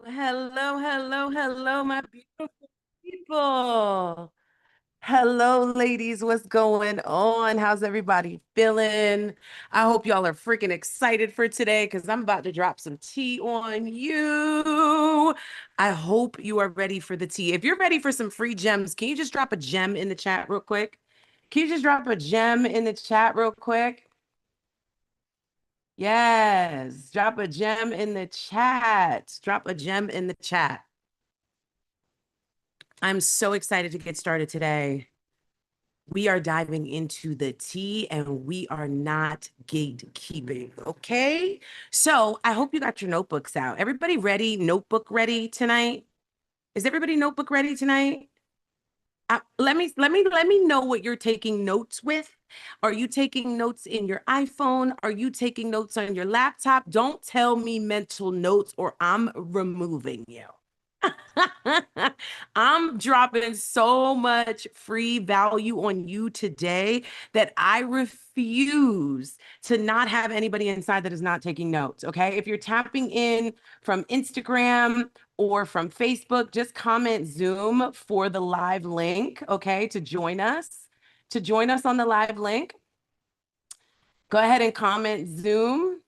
Hello, hello, hello, my beautiful people. Hello, ladies. What's going on? How's everybody feeling? I hope y'all are freaking excited for today because I'm about to drop some tea on you. I hope you are ready for the tea. If you're ready for some free gems, can you just drop a gem in the chat real quick? Can you just drop a gem in the chat real quick? Yes, drop a gem in the chat. Drop a gem in the chat. I'm so excited to get started today. We are diving into the tea and we are not gatekeeping. Okay. So I hope you got your notebooks out. Everybody ready? Notebook ready tonight? Is everybody notebook ready tonight? Let me know what you're taking notes with. Are you taking notes in your iPhone? Are you taking notes on your laptop? Don't tell me mental notes or I'm removing you. I'm dropping so much free value on you today that I refuse to not have anybody inside that is not taking notes. Okay. If you're tapping in from Instagram or from Facebook, just comment Zoom for the live link. Okay. To join us, on the live link. Go ahead and comment Zoom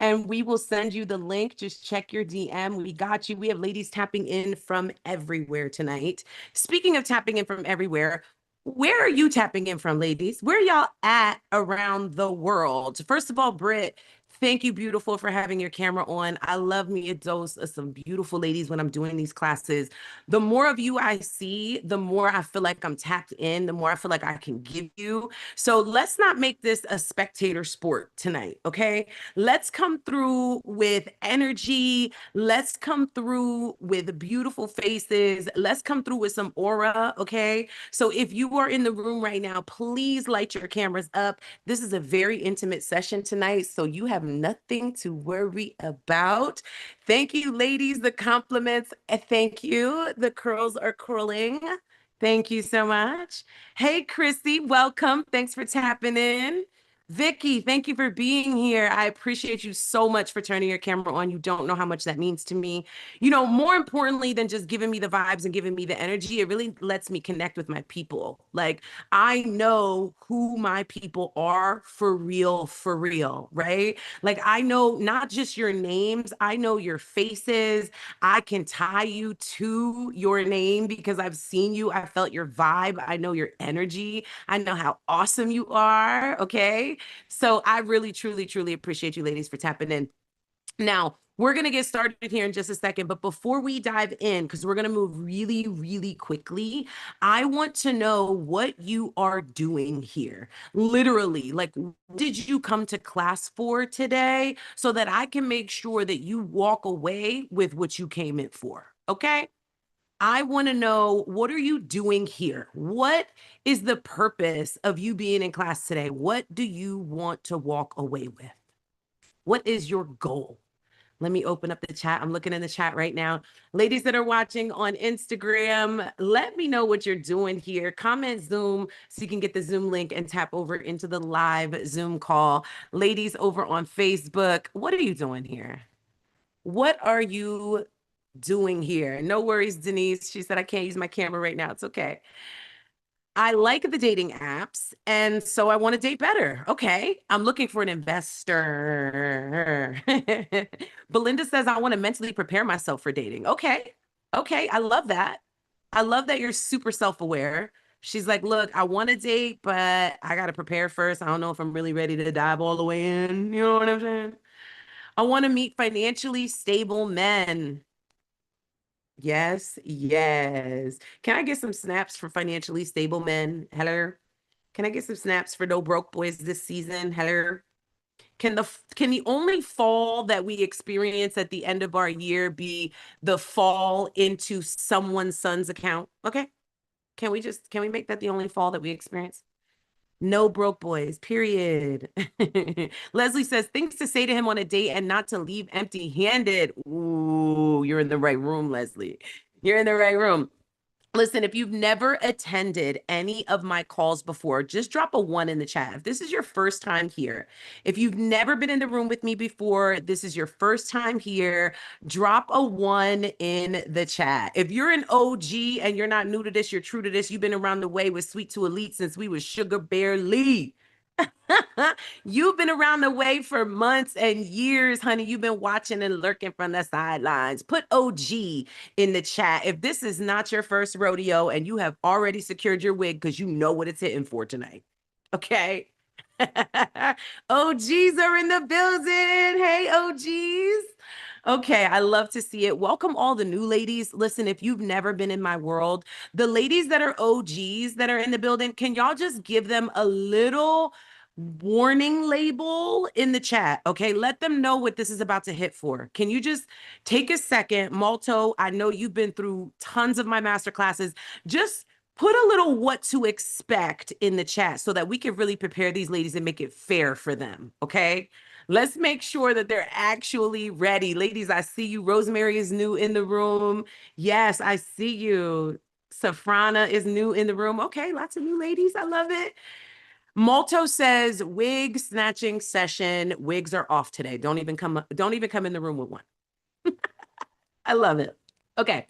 and we will send you the link. Just check your DM. We got you. We have ladies tapping in from everywhere tonight. Speaking of tapping in from everywhere, where are you tapping in from, ladies? Where y'all at around the world? First of all, Britt, thank you, beautiful, for having your camera on. I love me a dose of some beautiful ladies when I'm doing these classes. The more of you I see, the more I feel like I'm tapped in, the more I feel like I can give you. So let's not make this a spectator sport tonight, okay? Let's come through with energy. Let's come through with beautiful faces. Let's come through with some aura, okay? So if you are in the room right now, please light your cameras up. This is a very intimate session tonight, so you have nothing to worry about. Thank you, ladies, the compliments. Thank you. The curls are curling. Thank you so much. Hey, Chrissy, welcome. Thanks for tapping in. Vicky, thank you for being here. I appreciate you so much for turning your camera on. You don't know how much that means to me. You know, more importantly than just giving me the vibes and giving me the energy, it really lets me connect with my people. Like, I know who my people are for real, right? Like, I know not just your names, I know your faces. I can tie you to your name because I've seen you, I felt your vibe, I know your energy, I know how awesome you are. Okay. So I really, truly, truly appreciate you ladies for tapping in. Now, we're going to get started here in just a second, but before we dive in, because we're going to move really, really quickly, I want to know what you are doing here. Literally, like, what did you come to class for today so that I can make sure that you walk away with what you came in for? Okay. I want to know, what are you doing here? What is the purpose of you being in class today? What do you want to walk away with? What is your goal? Let me open up the chat. I'm looking in the chat right now. Ladies that are watching on Instagram, let me know what you're doing here. Comment Zoom so you can get the Zoom link and tap over into the live Zoom call. Ladies over on Facebook, what are you doing here? What are you doing here? No worries, Denise. She said, I can't use my camera right now. It's okay. I like the dating apps, and so I want to date better. Okay. I'm looking for an investor. Belinda says, I want to mentally prepare myself for dating. Okay. Okay. I love that. I love that you're super self-aware. She's like, look, I want to date, but I got to prepare first. I don't know if I'm really ready to dive all the way in. You know what I'm saying? I want to meet financially stable men. Yes, yes. Can I get some snaps for financially stable men? Hello. Can I get some snaps for no broke boys this season? Hello. Can the only fall that we experience at the end of our year be the fall into someone's son's account? Okay. Can we make that the only fall that we experience? No broke boys, period. Leslie says things to say to him on a date and not to leave empty-handed. Ooh, you're in the right room, Leslie. You're in the right room. Listen, if you've never attended any of my calls before, just drop a one in the chat. If this is your first time here, if you've never been in the room with me before, this is your first time here, drop a one in the chat. If you're an OG and you're not new to this, you're true to this, you've been around the way with Sweet to Elite since we was Sugar Bear Lee. You've been around the way for months and years, honey. You've been watching and lurking from the sidelines. Put OG in the chat if this is not your first rodeo and you have already secured your wig because you know what it's hitting for tonight. Okay. OGs are in the building. Hey, OGs. Okay, I love to see it. Welcome all the new ladies. Listen, if you've never been in my world, the ladies that are OGs that are in the building, can y'all just give them a little warning label in the chat? Okay, let them know what this is about to hit for. Can you just take a second? Malto, I know you've been through tons of my master classes. Just put a little what to expect in the chat so that we can really prepare these ladies and make it fair for them. Okay. Let's make sure that they're actually ready. Ladies, I see you. Rosemary is new in the room. Yes, I see you. Safrana is new in the room. Okay, lots of new ladies. I love it. Malto says wig snatching session. Wigs are off today. Don't even come in the room with one. I love it. Okay.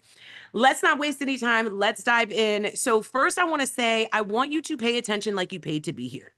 Let's not waste any time. Let's dive in. So first I want to say, I want you to pay attention like you paid to be here.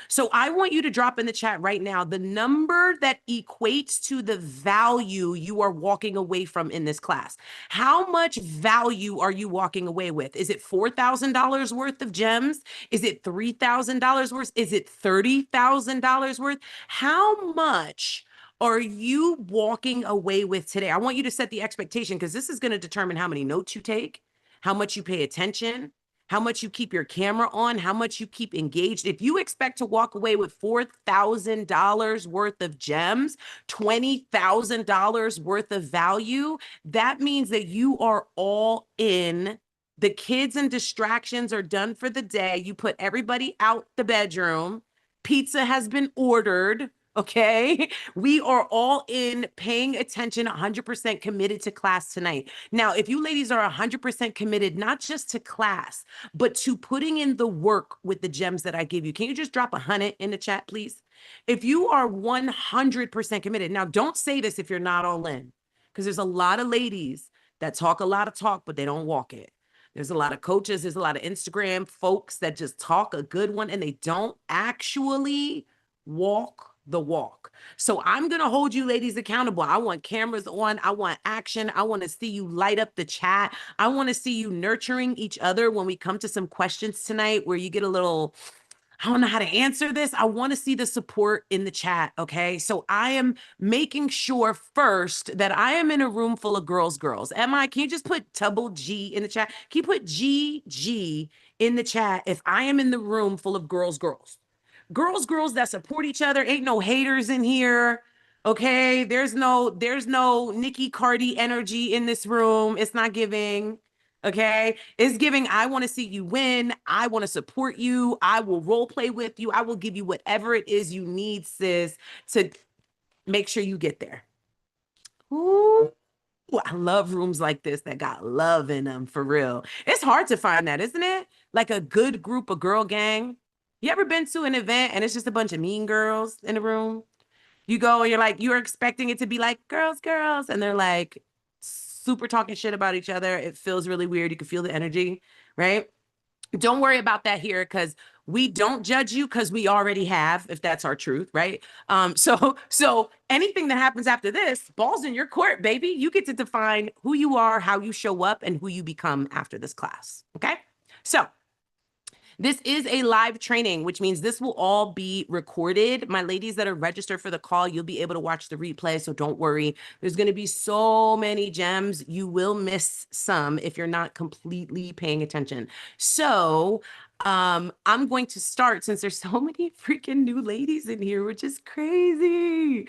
So I want you to drop in the chat right now the number that equates to the value you are walking away from in this class. How much value are you walking away with? Is it $4,000 worth of gems? Is it $3,000 worth? Is it $30,000 worth? How much are you walking away with today? I want you to set the expectation because this is going to determine how many notes you take, how much you pay attention, how much you keep your camera on, how much you keep engaged. If you expect to walk away with $4,000 worth of gems, $20,000 worth of value, that means that you are all in. The kids and distractions are done for the day. You put everybody out the bedroom. Pizza has been ordered. Okay. We are all in, paying attention, 100% committed to class tonight. Now, if you ladies are 100% committed, not just to class, but to putting in the work with the gems that I give you, can you just drop 100 in the chat, please? If you are 100% committed, now don't say this if you're not all in, because there's a lot of ladies that talk a lot of talk, but they don't walk it. There's a lot of coaches, there's a lot of Instagram folks that just talk a good one and they don't actually walk the walk. So I'm going to hold you ladies accountable. I want cameras on. I want action. I want to see you light up the chat. I want to see you nurturing each other when we come to some questions tonight where you get a little, I don't know how to answer this. I want to see the support in the chat. Okay. So I am making sure first that I am in a room full of girls. Can you just put double G in the chat? Can you put GG in the chat if I am in the room full of girls? Girls that support each other. Ain't no haters in here. Okay. There's no Nikki Cardi energy in this room. It's not giving. Okay. It's giving. I want to see you win. I want to support you. I will role play with you. I will give you whatever it is you need, sis, to make sure you get there. Ooh. I love rooms like this that got love in them, for real. It's hard to find that, isn't it? Like a good group, a girl gang. You ever been to an event and it's just a bunch of mean girls in the room? You go and you're like, you're expecting it to be like girls, and they're like super talking shit about each other. It feels really weird. You can feel the energy, right? Don't worry about that here because we don't judge you because we already have, if that's our truth, right? So anything that happens after this, ball's in your court, baby. You get to define who you are, how you show up, and who you become after this class. Okay. So this is a live training, which means this will all be recorded. My ladies that are registered for the call, you'll be able to watch the replay, so don't worry. There's going to be so many gems. You will miss some if you're not completely paying attention. So I'm going to start since there's so many freaking new ladies in here, which is crazy.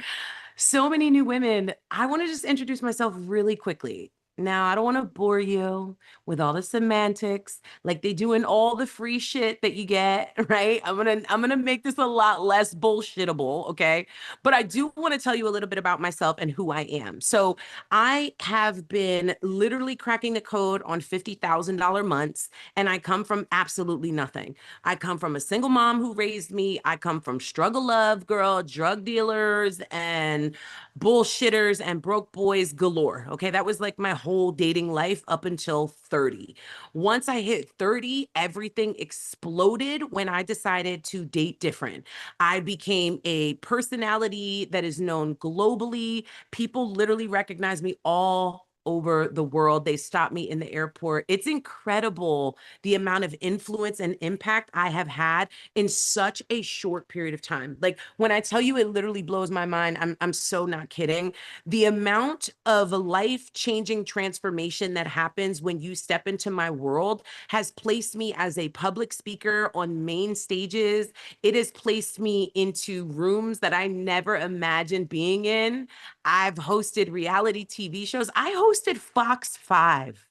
So many new women. I want to just introduce myself really quickly. Now, I don't want to bore you with all the semantics like they do in all the free shit that you get, right? I'm gonna make this a lot less bullshittable, okay? But I do want to tell you a little bit about myself and who I am. So, I have been literally cracking the code on $50,000 months, and I come from absolutely nothing. I come from a single mom who raised me. I come from struggle love, girl, drug dealers, and bullshitters and broke boys galore. Okay. That was like my whole dating life up until 30. Once I hit 30, everything exploded when I decided to date different. I became a personality that is known globally. People literally recognize me all over the world. They stop me in the airport. It's incredible the amount of influence and impact I have had in such a short period of time. Like when I tell you it literally blows my mind, I'm so not kidding. The amount of life-changing transformation that happens when you step into my world has placed me as a public speaker on main stages. It has placed me into rooms that I never imagined being in. I've hosted reality TV shows. I hosted Fox 5,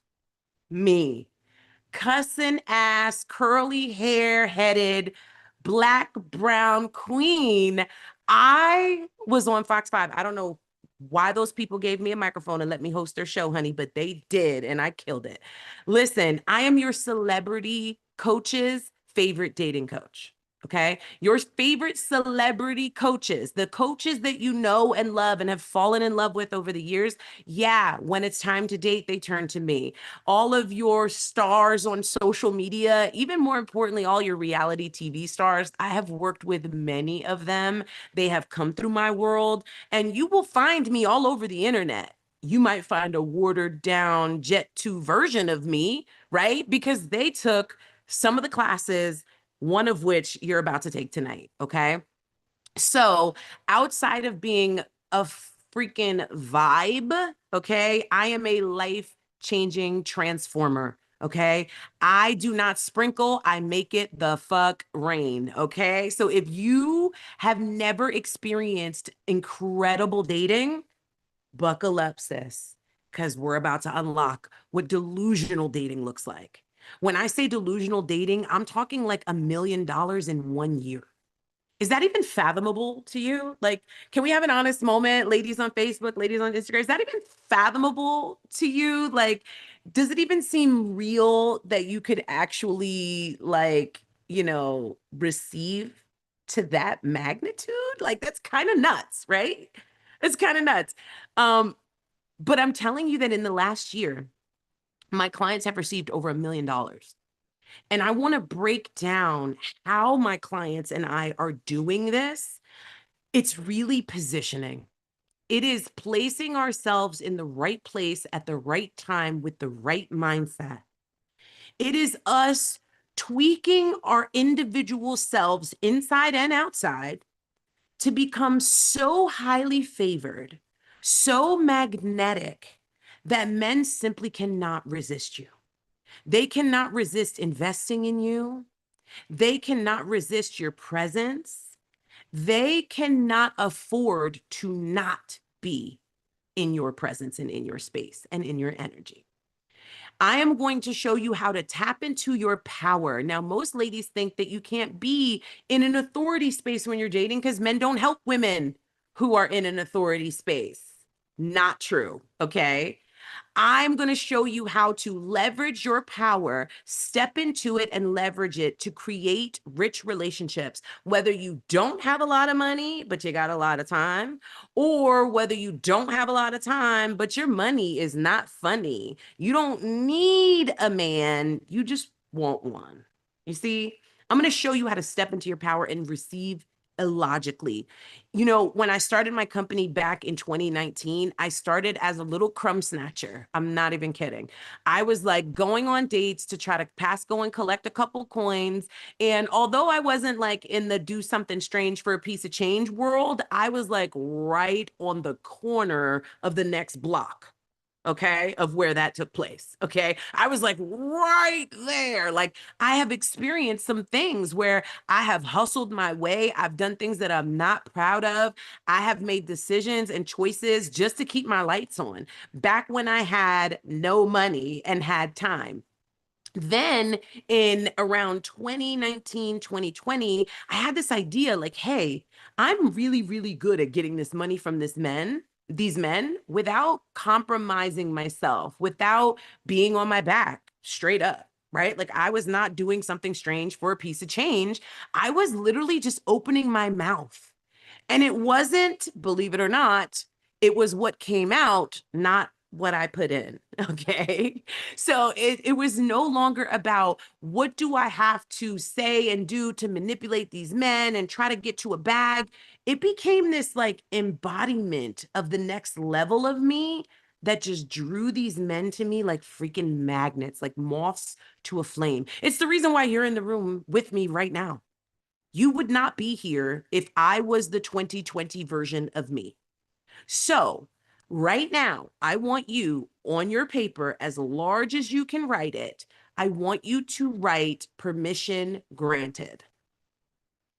me cussing ass, curly hair headed, black, brown queen. I was on Fox 5. I don't know why those people gave me a microphone and let me host their show, honey, but they did, and I killed it. Listen, I am your celebrity coach's favorite dating coach. Okay. Your favorite celebrity coaches, the coaches that you know and love and have fallen in love with over the years. Yeah. When it's time to date, they turn to me. All of your stars on social media, even more importantly, all your reality TV stars. I have worked with many of them. They have come through my world, and you will find me all over the internet. You might find a watered down Jet 2 version of me, right? Because they took some of the classes, one of which you're about to take tonight. Okay. So outside of being a freaking vibe, okay, I am a life changing transformer. Okay. I do not sprinkle, I make it the fuck rain. Okay. So if you have never experienced incredible dating, buckle up, sis, because we're about to unlock what delusional dating looks like. When I say delusional dating, I'm talking like $1 million in 1 year. Is that even fathomable to you? Like, can we have an honest moment, ladies on Facebook, ladies on Instagram? Is that even fathomable to you? Like, does it even seem real that you could actually, like, receive to that magnitude? Like, that's kind of nuts, right? It's kind of nuts. Um, but I'm telling you that in the last year, my clients have received over $1 million. And I want to break down how my clients and I are doing this. It's really positioning. It is placing ourselves in the right place at the right time with the right mindset. It is us tweaking our individual selves inside and outside to become so highly favored, so magnetic that men simply cannot resist you. They cannot resist investing in you. They cannot resist your presence. They cannot afford to not be in your presence and in your space and in your energy. I am going to show you how to tap into your power. Now, most ladies think that you can't be in an authority space when you're dating because men don't help women who are in an authority space. Not true. Okay. I'm going to show you how to leverage your power, step into it and leverage it to create rich relationships, whether you don't have a lot of money, but you got a lot of time, or whether you don't have a lot of time, but your money is not funny. You don't need a man, you just want one. You see, I'm going to show you how to step into your power and receive illogically. When I started my company back in 2019, I started as a little crumb snatcher. I'm not even kidding. I was like going on dates to try to pass go and collect a couple coins. And although I wasn't like in the do something strange for a piece of change world, I was like right on the corner of the next block. okay, of where that took place. Okay. I was like right there. Like I have experienced some things where I have hustled my way. I've done things that I'm not proud of. I have made decisions and choices just to keep my lights on back when I had no money and had time. Then in around 2019, 2020, I had this idea like, hey, I'm really, really good at getting this money from these men without compromising myself, without being on my back straight up. Right. Like I was not doing something strange for a piece of change. I was literally just opening my mouth. And it wasn't, believe it or not, it was what came out, not what I put in. Okay. So it was no longer about what do I have to say and do to manipulate these men and try to get to a bag. It became this like embodiment of the next level of me that just drew these men to me like freaking magnets, like moths to a flame. It's the reason why you're in the room with me right now. You would not be here if I was the 2020 version of me. So, right now, I want you on your paper, as large as you can write it, I want you to write permission granted.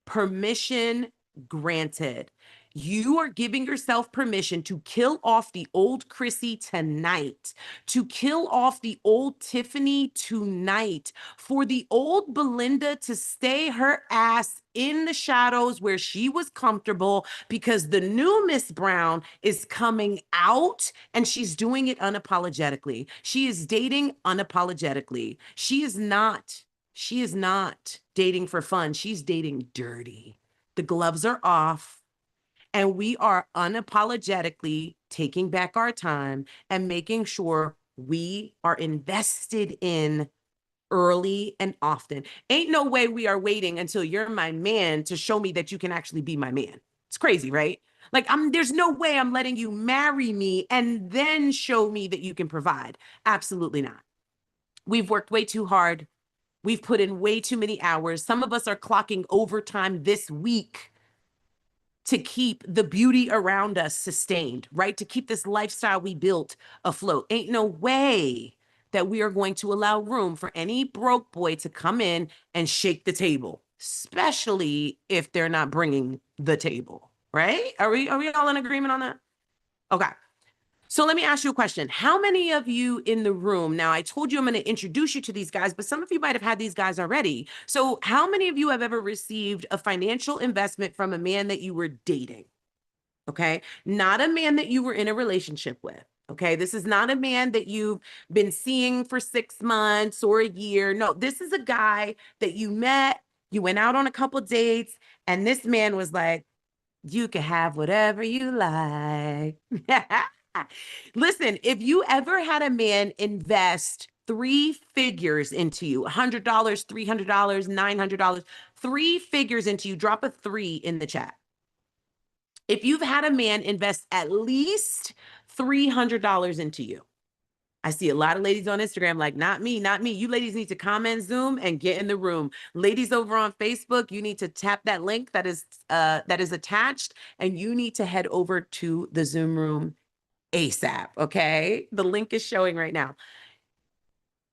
Permission granted. You are giving yourself permission to kill off the old Chrissy tonight, to kill off the old Tiffany tonight, for the old Belinda to stay her ass in the shadows where she was comfortable because the new Miss Brown is coming out and she's doing it unapologetically. She is dating unapologetically. She is not dating for fun. She's dating dirty. The gloves are off, and we are unapologetically taking back our time and making sure we are invested in early and often. Ain't no way we are waiting until you're my man to show me that you can actually be my man. It's crazy, right? Like there's no way I'm letting you marry me and then show me that you can provide. Absolutely not. We've worked way too hard. We've put in way too many hours. Some of us are clocking overtime this week to keep the beauty around us sustained, right? To keep this lifestyle we built afloat. Ain't no way that we are going to allow room for any broke boy to come in and shake the table, especially if they're not bringing the table, right? Are we all in agreement on that? Okay. So let me ask you a question. How many of you in the room, now I told you I'm going to introduce you to these guys, but some of you might have had these guys already. So how many of you have ever received a financial investment from a man that you were dating? Okay. Not a man that you were in a relationship with. Okay. This is not a man that you've been seeing for 6 months or a year. No, this is a guy that you met, you went out on a couple dates, and this man was like, you can have whatever you like. Listen, if you ever had a man invest three figures into you, $100, $300, $900, three figures into you, drop a three in the chat. If you've had a man invest at least $300 into you, I see a lot of ladies on Instagram like, not me, not me. You ladies need to comment Zoom and get in the room. Ladies over on Facebook, you need to tap that link that is attached, and you need to head over to the Zoom room ASAP, okay? The link is showing right now.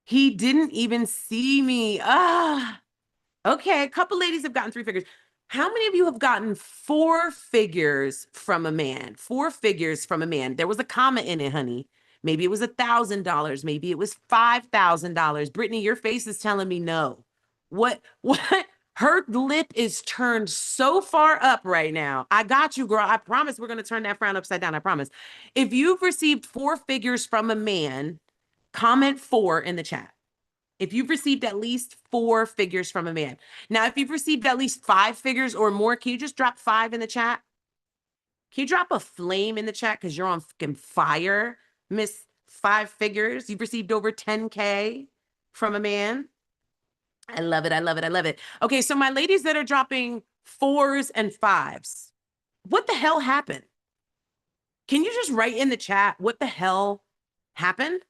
He didn't even see me. Okay. A couple ladies have gotten three figures. How many of you have gotten four figures from a man? Four figures from a man. There was a comma in it, honey. Maybe it was $1,000. Maybe it was $5,000. Brittany, your face is telling me no. What? Her lip is turned so far up right now. I got you, girl. I promise we're going to turn that frown upside down. I promise. If you've received four figures from a man, comment four in the chat. If you've received at least four figures from a man. Now, if you've received at least five figures or more, can you just drop five in the chat? Can you drop a flame in the chat? Because you're on fucking fire, Miss Five Figures. You've received over 10K from a man. I love it. I love it. I love it. Okay, so my ladies that are dropping fours and fives, what the hell happened? Can you just write in the chat what the hell happened?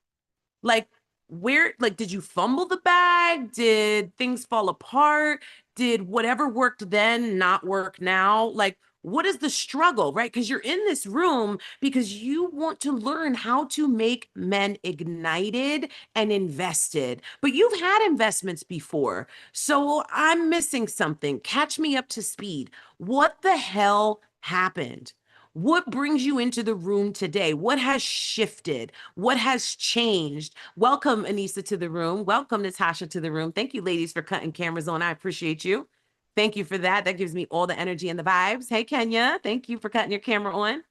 Like, did you fumble the bag? Did things fall apart? Did whatever worked then not work now? Like, What is the struggle, right? Because you're in this room because you want to learn how to make men ignited and invested. But you've had investments before. So I'm missing something. Catch me up to speed. What the hell happened? What brings you into the room today? What has shifted? What has changed? Welcome, Anissa, to the room. Welcome, Natasha, to the room. Thank you, ladies, for cutting cameras on. I appreciate you. Thank you for that. That gives me all the energy and the vibes. Hey, Kenya, thank you for cutting your camera on.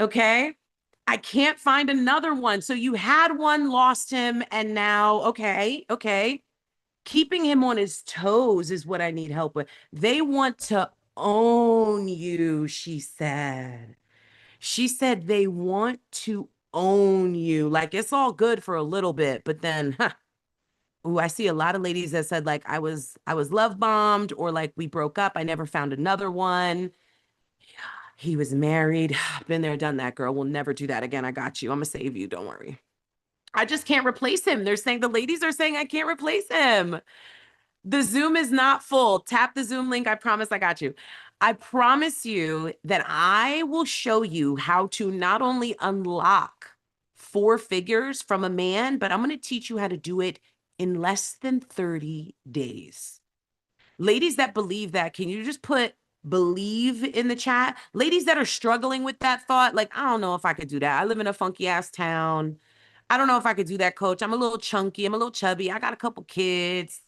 Okay. I can't find another one. So you had one, lost him, and now, okay. Keeping him on his toes is what I need help with. They want to own you, she said. She said they want to own you. Like it's all good for a little bit, but then, huh, ooh, I see a lot of ladies that said like I was love bombed or like we broke up. I never found another one. He was married. Been there, done that, girl. We'll never do that again. I got you. I'm gonna save you. Don't worry. I just can't replace him. They're saying the ladies are saying I can't replace him. The Zoom is not full. Tap the Zoom link. I promise I got you. I promise you that I will show you how to not only unlock four figures from a man, but I'm going to teach you how to do it in less than 30 days. Ladies that believe that, can you just put believe in the chat? Ladies that are struggling with that thought, like, I don't know if I could do that. I live in a funky ass town. I don't know if I could do that, coach. I'm a little chunky. I'm a little chubby. I got a couple kids.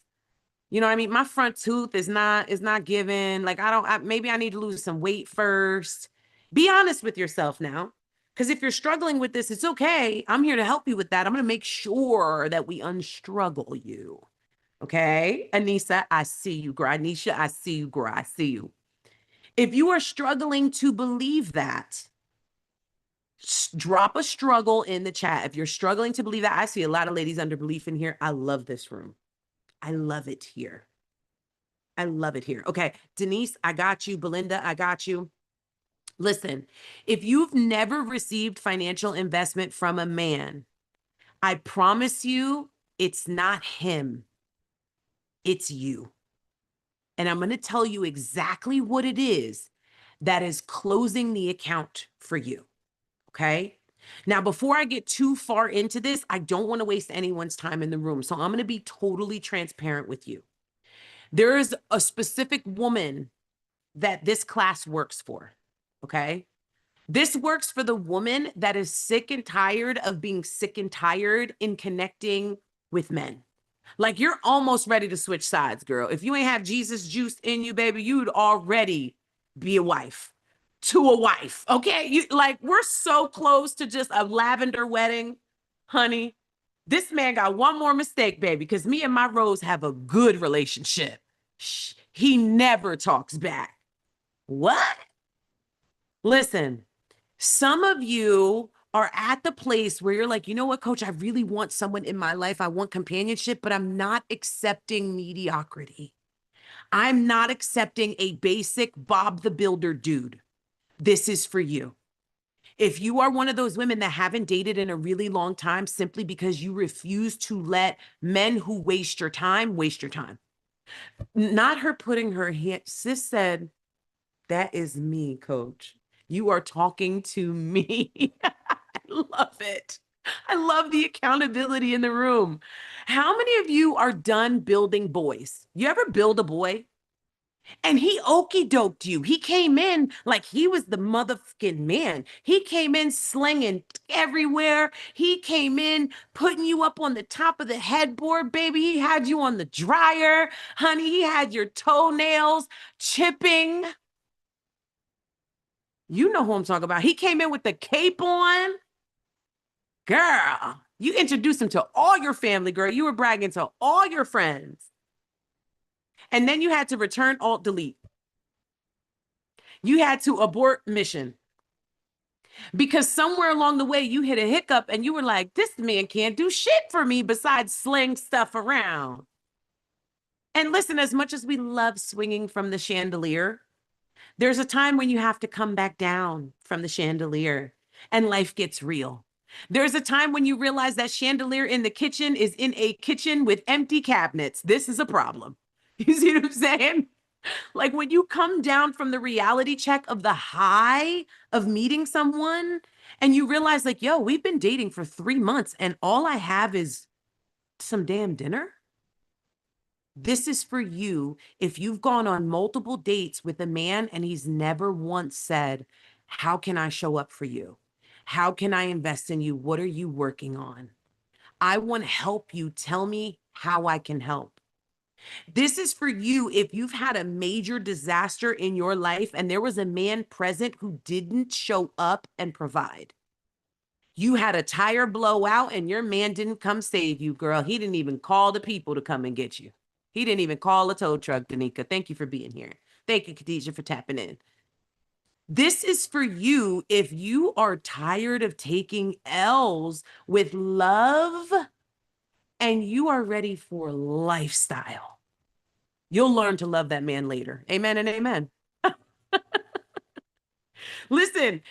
You know what I mean? My front tooth is not giving. Like maybe I need to lose some weight first. Be honest with yourself now. Because if you're struggling with this, it's okay. I'm here to help you with that. I'm going to make sure that we unstruggle you. Okay? Anissa, I see you, girl. Anisha, I see you, girl. I see you. If you are struggling to believe that, drop a struggle in the chat. If you're struggling to believe that, I see a lot of ladies under belief in here. I love this room. I love it here. I love it here. Okay, Denise, I got you. Belinda, I got you. Listen, if you've never received financial investment from a man, I promise you it's not him, it's you. And I'm going to tell you exactly what it is that is closing the account for you. Okay. Now, before I get too far into this, I don't want to waste anyone's time in the room. So I'm going to be totally transparent with you. There is a specific woman that this class works for. Okay. This works for the woman that is sick and tired of being sick and tired in connecting with men. Like you're almost ready to switch sides, girl. If you ain't have Jesus juice in you, baby, you'd already be a wife to a wife. Okay. You like we're so close to just a lavender wedding, honey. This man got one more mistake, baby, because me and my Rose have a good relationship. He never talks back. What? Listen, some of you are at the place where you're like, you know what, coach, I really want someone in my life. I want companionship, but I'm not accepting mediocrity. I'm not accepting a basic Bob the Builder dude. This is for you. If you are one of those women that haven't dated in a really long time simply because you refuse to let men who waste your time, not her putting her hand, sis said, that is me, coach. You are talking to me. I love it. I love the accountability in the room. How many of you are done building boys? You ever build a boy? And he okey doked you. He came in like he was the motherfucking man. He came in slinging everywhere. He came in putting you up on the top of the headboard, baby. He had you on the dryer, honey. He had your toenails chipping. You know who I'm talking about. He came in with the cape on. Girl, you introduced him to all your family, girl. You were bragging to all your friends. And then you had to return alt delete. You had to abort mission. Because somewhere along the way, you hit a hiccup and you were like, this man can't do shit for me besides sling stuff around. And listen, as much as we love swinging from the chandelier, there's a time when you have to come back down from the chandelier and life gets real. There's a time when you realize that chandelier in the kitchen is in a kitchen with empty cabinets. This is a problem. You see what I'm saying? Like when you come down from the reality check of the high of meeting someone and you realize, like, yo, we've been dating for 3 months and all I have is some damn dinner. This is for you if you've gone on multiple dates with a man and he's never once said, how can I show up for you? How can I invest in you? What are you working on? I want to help you. Tell me how I can help. This is for you if you've had a major disaster in your life and there was a man present who didn't show up and provide. You had a tire blowout and your man didn't come save you, girl. He didn't even call the people to come and get you. He didn't even call a tow truck, Danica. Thank you for being here. Thank you, Khadijah, for tapping in. This is for you if you are tired of taking L's with love and you are ready for lifestyle. You'll learn to love that man later. Amen and amen. Listen,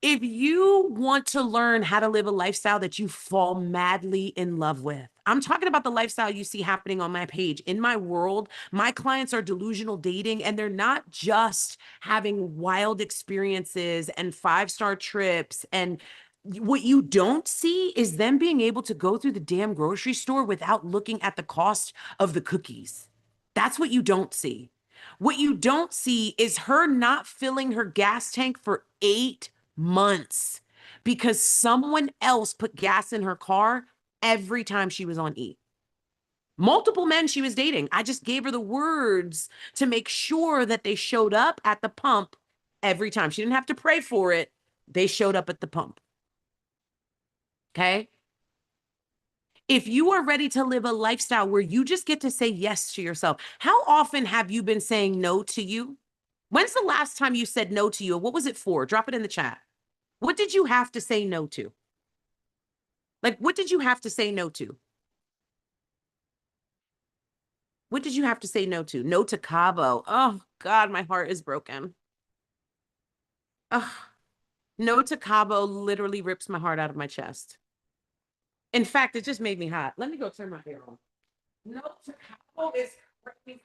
if you want to learn how to live a lifestyle that you fall madly in love with, I'm talking about the lifestyle you see happening on my page. In my world, my clients are delusional dating, and they're not just having wild experiences and 5-star trips. And what you don't see is them being able to go through the damn grocery store without looking at the cost of the cookies. That's what you don't see. What you don't see is her not filling her gas tank for 8 months because someone else put gas in her car every time she was on E. Multiple men she was dating. I just gave her the words to make sure that they showed up at the pump every time. She didn't have to pray for it. They showed up at the pump. Okay? If you are ready to live a lifestyle where you just get to say yes to yourself, how often have you been saying no to you? When's the last time you said no to you? What was it for? Drop it in the chat. What did you have to say no to? Like, what did you have to say no to? What did you have to say no to? No to Cabo. Oh, God, my heart is broken. Oh, no to Cabo literally rips my heart out of my chest. In fact, it just made me hot. Let me go turn my hair on. No to Cabo is crazy.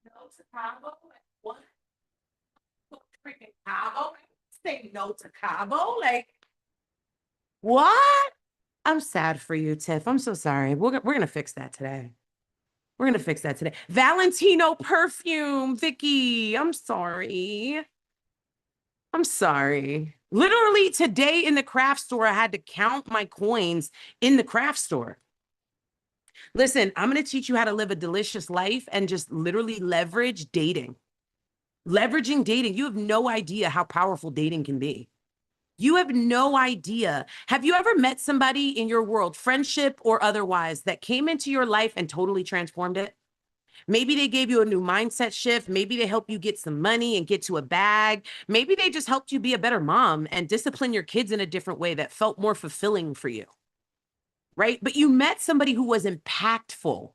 No to Cabo? What? Freaking Cabo? Say no to Cabo? Like, what? I'm sad for you, Tiff. I'm so sorry. We're going to fix that today. We're going to fix that today. Valentino perfume, Vicky. I'm sorry. I'm sorry. Literally today in the craft store, I had to count my coins in the craft store. Listen, I'm going to teach you how to live a delicious life and just literally leverage dating. Leveraging dating. You have no idea how powerful dating can be. You have no idea. Have you ever met somebody in your world, friendship or otherwise, that came into your life and totally transformed it? Maybe they gave you a new mindset shift. Maybe they helped you get some money and get to a bag. Maybe they just helped you be a better mom and discipline your kids in a different way that felt more fulfilling for you, right? But you met somebody who was impactful,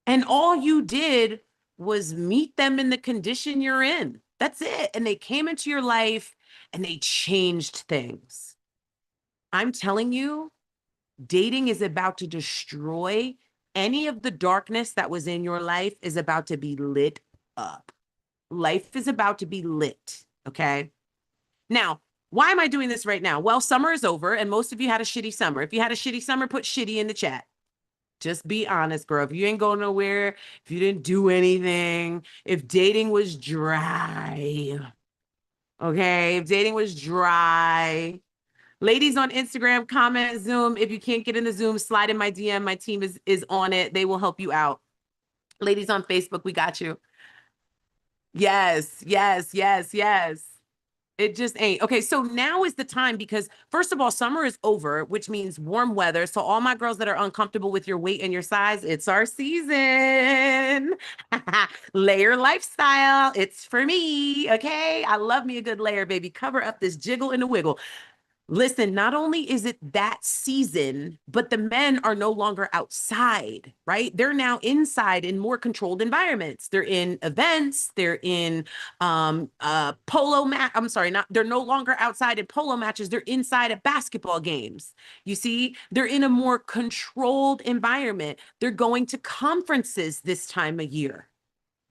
and all you did was meet them in the condition you're in. That's it. And they came into your life and they changed things. I'm telling you, dating is about to destroy any of the darkness that was in your life is about to be lit up. Life is about to be lit. Okay. Now, why am I doing this right now? Well, summer is over and most of you had a shitty summer. If you had a shitty summer, put shitty in the chat. Just be honest, girl. If you ain't going nowhere, if you didn't do anything, if dating was dry, okay, if dating was dry. Ladies on Instagram, comment Zoom. If you can't get in the Zoom, slide in my DM. My team is on it. They will help you out. Ladies on Facebook, we got you. Yes, yes, yes, yes. It just ain't. Okay, so now is the time because first of all, summer is over, which means warm weather. So all my girls that are uncomfortable with your weight and your size, it's our season. Layer lifestyle. It's for me. Okay. I love me a good layer, baby. Cover up this jiggle and the wiggle. Listen, not only is it that season, but the men are no longer outside, right? They're now inside in more controlled environments. They're in events, they're in polo match. I'm sorry, not they're no longer outside in polo matches, they're inside at basketball games. You see, they're in a more controlled environment. They're going to conferences this time of year.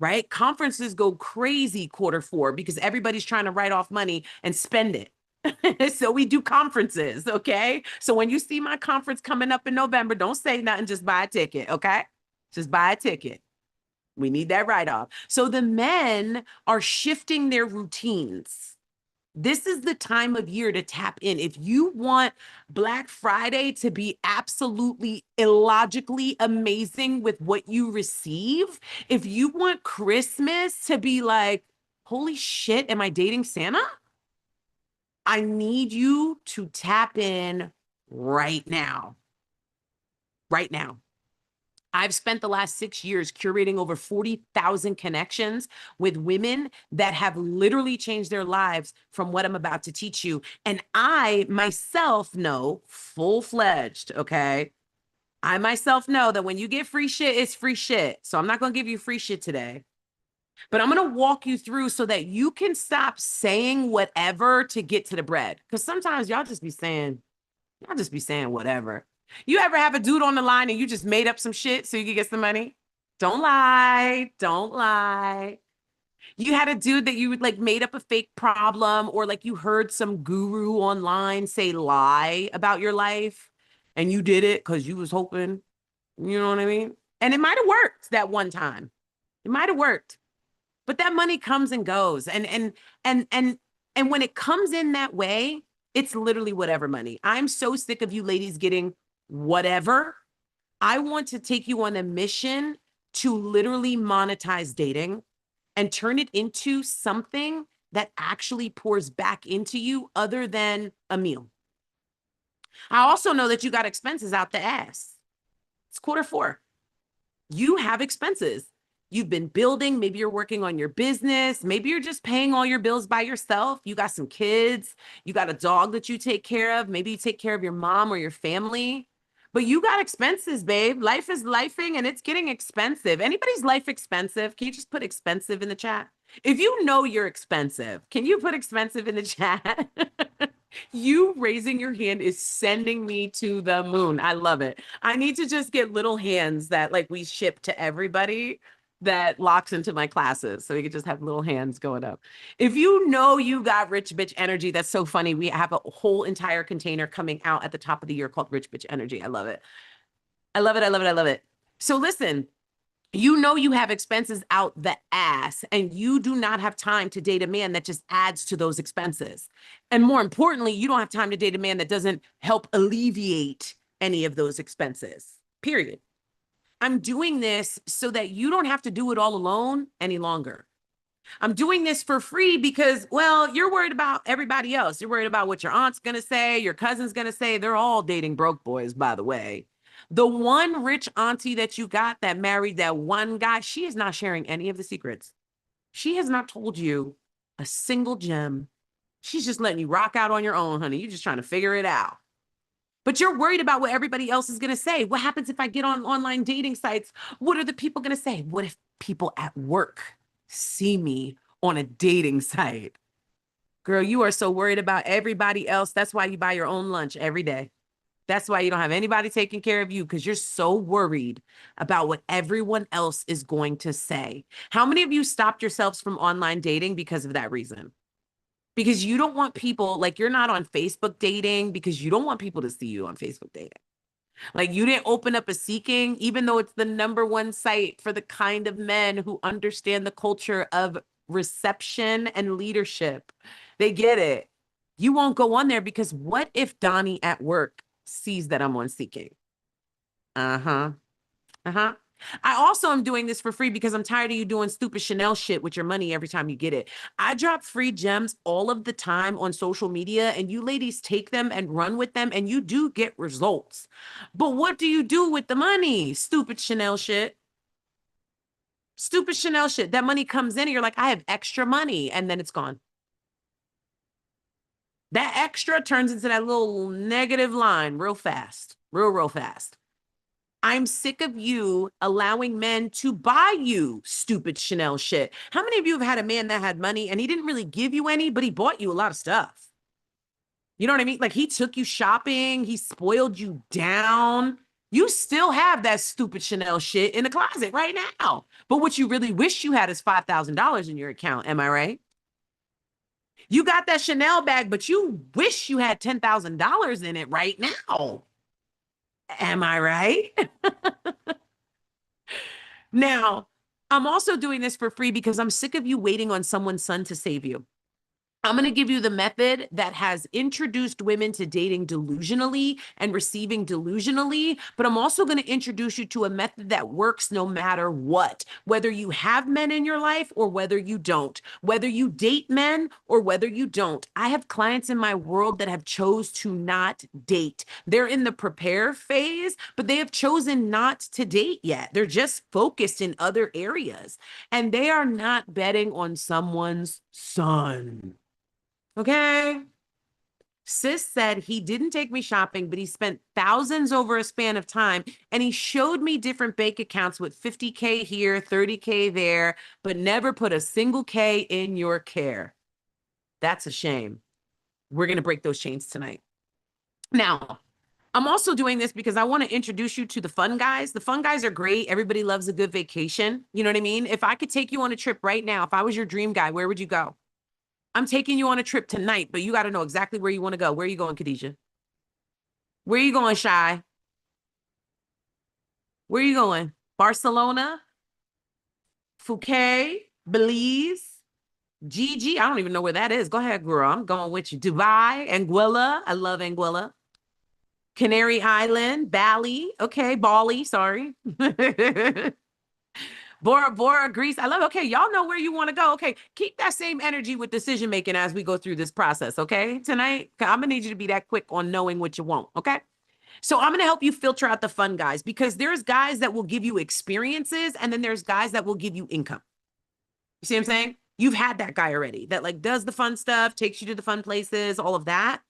Right? Conferences go crazy quarter 4 because everybody's trying to write off money and spend it. So we do conferences, okay? So when you see my conference coming up in November, don't say nothing, just buy a ticket, okay? Just buy a ticket. We need that write-off. So the men are shifting their routines. This is the time of year to tap in. If you want Black Friday to be absolutely illogically amazing with what you receive, if you want Christmas to be like, holy shit, am I dating Santa? I need you to tap in right now. Right now. I've spent the last 6 years curating over 40,000 connections with women that have literally changed their lives from what I'm about to teach you. And I myself know full-fledged, okay? I myself know that when you get free shit, it's free shit. So I'm not going to give you free shit today. But I'm going to walk you through so that you can stop saying whatever to get to the bread. Because sometimes y'all just be saying whatever. You ever have a dude on the line and you just made up some shit so you could get some money? Don't lie. Don't lie. You had a dude that you like made up a fake problem, or like you heard some guru online say lie about your life and you did it because you was hoping, you know what I mean? And it might have worked that one time. It might have worked. But that money comes and goes. And when it comes in that way, it's literally whatever money. I'm so sick of you ladies getting whatever. I want to take you on a mission to literally monetize dating and turn it into something that actually pours back into you other than a meal. I also know that you got expenses out the ass. It's quarter 4. You have expenses. You've been building, maybe you're working on your business, maybe you're just paying all your bills by yourself. You got some kids, you got a dog that you take care of, maybe you take care of your mom or your family. But you got expenses, babe. Life is lifing and it's getting expensive. Anybody's life expensive? Can you just put expensive in the chat? If you know you're expensive, can you put expensive in the chat? You raising your hand is sending me to the moon. I love it. I need to just get little hands that like we ship to everybody that locks into my classes. So we could just have little hands going up. If you know you got rich bitch energy, that's so funny. We have a whole entire container coming out at the top of the year called Rich Bitch Energy. I love it. I love it. I love it. I love it. So listen, you know you have expenses out the ass and you do not have time to date a man that just adds to those expenses. And more importantly, you don't have time to date a man that doesn't help alleviate any of those expenses, period. I'm doing this so that you don't have to do it all alone any longer. I'm doing this for free because, well, you're worried about everybody else. You're worried about what your aunt's going to say, your cousin's going to say. They're all dating broke boys, by the way. The one rich auntie that you got that married that one guy, she is not sharing any of the secrets. She has not told you a single gem. She's just letting you rock out on your own, honey. You're just trying to figure it out. But you're worried about what everybody else is going to say. What happens if I get on online dating sites? What are the people going to say? What if people at work see me on a dating site? Girl, you are so worried about everybody else. That's why you buy your own lunch every day. That's why you don't have anybody taking care of you, because you're so worried about what everyone else is going to say. How many of you stopped yourselves from online dating because of that reason? Because you don't want people, like you're not on Facebook dating because you don't want people to see you on Facebook dating. Like you didn't open up a Seeking, even though it's the #1 site for the kind of men who understand the culture of reception and leadership. They get it. You won't go on there because what if Donnie at work sees that I'm on Seeking? Uh-huh. Uh-huh. I also am doing this for free because I'm tired of you doing stupid Chanel shit with your money every time you get it. I drop free gems all of the time on social media, and you ladies take them and run with them, and you do get results. But what do you do with the money? Stupid Chanel shit. Stupid Chanel shit. That money comes in and you're like, I have extra money, and then it's gone. That extra turns into that little negative line real fast, real fast. I'm sick of you allowing men to buy you stupid Chanel shit. How many of you have had a man that had money and he didn't really give you any, but he bought you a lot of stuff? You know what I mean? Like he took you shopping, he spoiled you down. You still have that stupid Chanel shit in the closet right now. But what you really wish you had is $5,000 in your account. Am I right? You got that Chanel bag, but you wish you had $10,000 in it right now. Am I right? Now, I'm also doing this for free because I'm sick of you waiting on someone's son to save you. I'm going to give you the method that has introduced women to dating delusionally and receiving delusionally, but I'm also going to introduce you to a method that works no matter what, whether you have men in your life or whether you don't, whether you date men or whether you don't. I have clients in my world that have chose to not date. They're in the prepare phase, but they have chosen not to date yet. They're just focused in other areas and they are not betting on someone's son. Okay. Sis said he didn't take me shopping, but he spent thousands over a span of time. And he showed me different bank accounts with 50K here, 30K there, but never put a single K in your care. That's a shame. We're going to break those chains tonight. Now, I'm also doing this because I want to introduce you to the fun guys. The fun guys are great. Everybody loves a good vacation. You know what I mean? If I could take you on a trip right now, if I was your dream guy, where would you go? I'm taking you on a trip tonight, but you got to know exactly where you want to go. Where are you going, Khadijah? Where are you going, Shy? Where are you going? Barcelona, Phuket, Belize, Gigi. I don't even know where that is. Go ahead, girl. I'm going with you. Dubai, Anguilla. I love Anguilla. Canary Island, Bali. Okay, Bali. Sorry. Bora, Greece. I love it. Okay, y'all know where you want to go. Okay, keep that same energy with decision making as we go through this process. Okay, tonight, I'm gonna need you to be that quick on knowing what you want. Okay, so I'm gonna help you filter out the fun guys because there's guys that will give you experiences and then there's guys that will give you income. You see what I'm saying? You've had that guy already that like does the fun stuff, takes you to the fun places, all of that.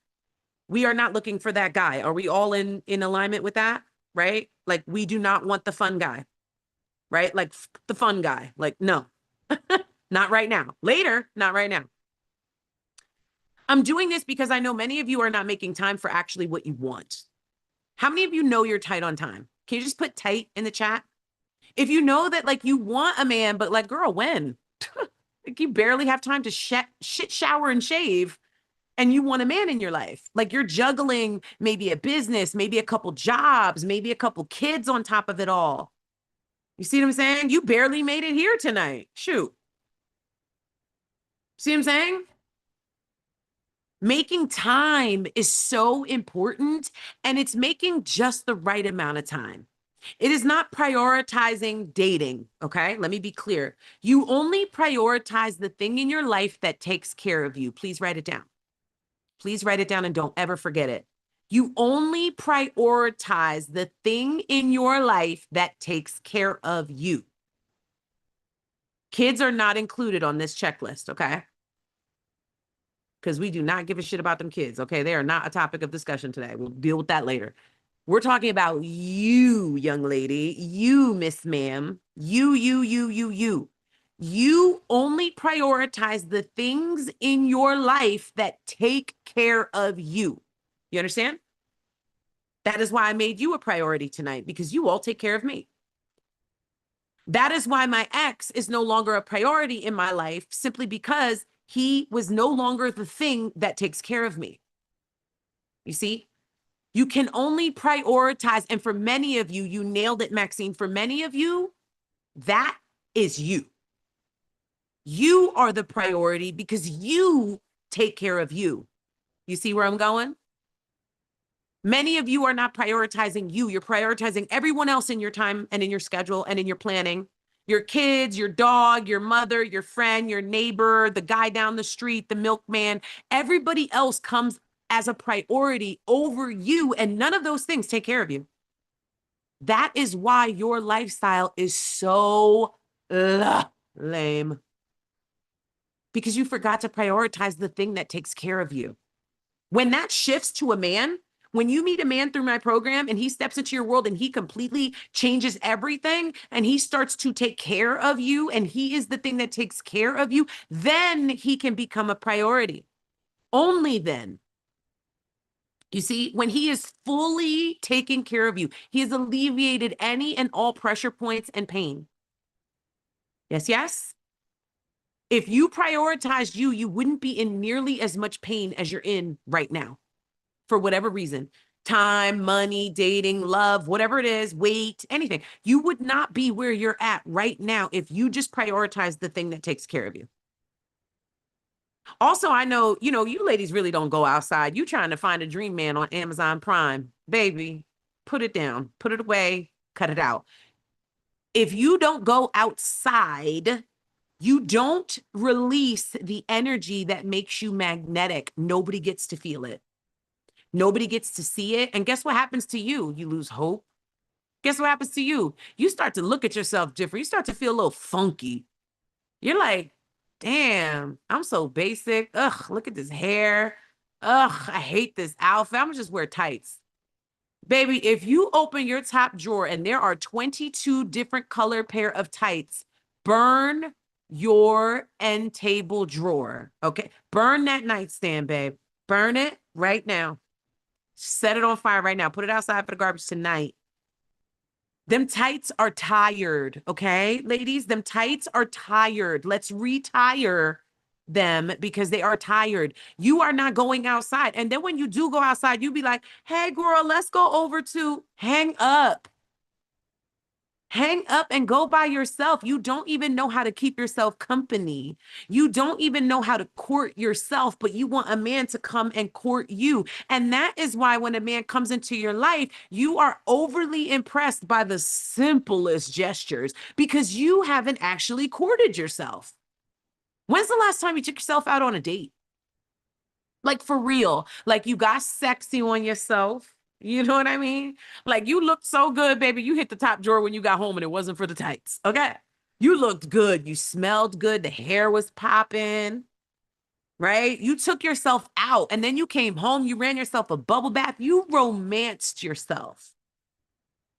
We are not looking for that guy. Are we all in alignment with that? Right? Like we do not want the fun guy. Right? Like the fun guy. Like, no, not right now. Later, not right now. I'm doing this because I know many of you are not making time for actually what you want. How many of you know you're tight on time? Can you just put tight in the chat? If you know that like you want a man, but like, girl, when? Like you barely have time to shit, shower, and shave, and you want a man in your life. Like you're juggling maybe a business, maybe a couple jobs, maybe a couple kids on top of it all. You see what I'm saying? You barely made it here tonight. Shoot. See what I'm saying? Making time is so important, and it's making just the right amount of time. It is not prioritizing dating. Okay. Let me be clear. You only prioritize the thing in your life that takes care of you. Please write it down. Please write it down and don't ever forget it. You only prioritize the thing in your life that takes care of you. Kids are not included on this checklist, okay? Because we do not give a shit about them kids, okay? They are not a topic of discussion today. We'll deal with that later. We're talking about you, young lady, you, Miss Ma'am, you. You only prioritize the things in your life that take care of you. You understand? That is why I made you a priority tonight, because you all take care of me. That is why my ex is no longer a priority in my life, simply because he was no longer the thing that takes care of me. You see? You can only prioritize, and for many of you, you nailed it, Maxine. For many of you, that is you. You are the priority because you take care of you. You see where I'm going? Many of you are not prioritizing you. You're prioritizing everyone else in your time and in your schedule and in your planning. Your kids, your dog, your mother, your friend, your neighbor, the guy down the street, the milkman. Everybody else comes as a priority over you, and none of those things take care of you. That is why your lifestyle is so lame. Because you forgot to prioritize the thing that takes care of you. When that shifts to a man, when you meet a man through my program and he steps into your world and he completely changes everything and he starts to take care of you and he is the thing that takes care of you, then he can become a priority. Only then. You see, when he is fully taking care of you, he has alleviated any and all pressure points and pain. Yes, yes. If you prioritized you, you wouldn't be in nearly as much pain as you're in right now, for whatever reason. Time, money, dating, love, whatever it is, weight, anything. You would not be where you're at right now if you just prioritize the thing that takes care of you. Also, I know, you ladies really don't go outside. You trying to find a dream man on Amazon Prime. Baby, put it down, put it away, cut it out. If you don't go outside, you don't release the energy that makes you magnetic. Nobody gets to feel it. Nobody gets to see it. And guess what happens to you? You lose hope. Guess what happens to you? You start to look at yourself different. You start to feel a little funky. You're like, damn, I'm so basic. Ugh, look at this hair. Ugh, I hate this outfit. I'm gonna just wear tights. Baby, if you open your top drawer and there are 22 different color pair of tights, burn your end table drawer. Okay. Burn that nightstand, babe. Burn it right now. Set it on fire right now. Put it outside for the garbage tonight. Them tights are tired, okay, ladies? Them tights are tired. Let's retire them because they are tired. You are not going outside. And then when you do go outside, you be like, hey, girl, let's go over to hang up. Hang up and go by yourself. You don't even know how to keep yourself company. You don't even know how to court yourself, but you want a man to come and court you. And that is why when a man comes into your life, you are overly impressed by the simplest gestures because you haven't actually courted yourself. When's the last time you took yourself out on a date? Like for real, like you got sexy on yourself. You know what I mean? Like you looked so good, baby. You hit the top drawer when you got home and it wasn't for the tights. Okay. You looked good. You smelled good. The hair was popping, right? You took yourself out and then you came home. You ran yourself a bubble bath. You romanced yourself.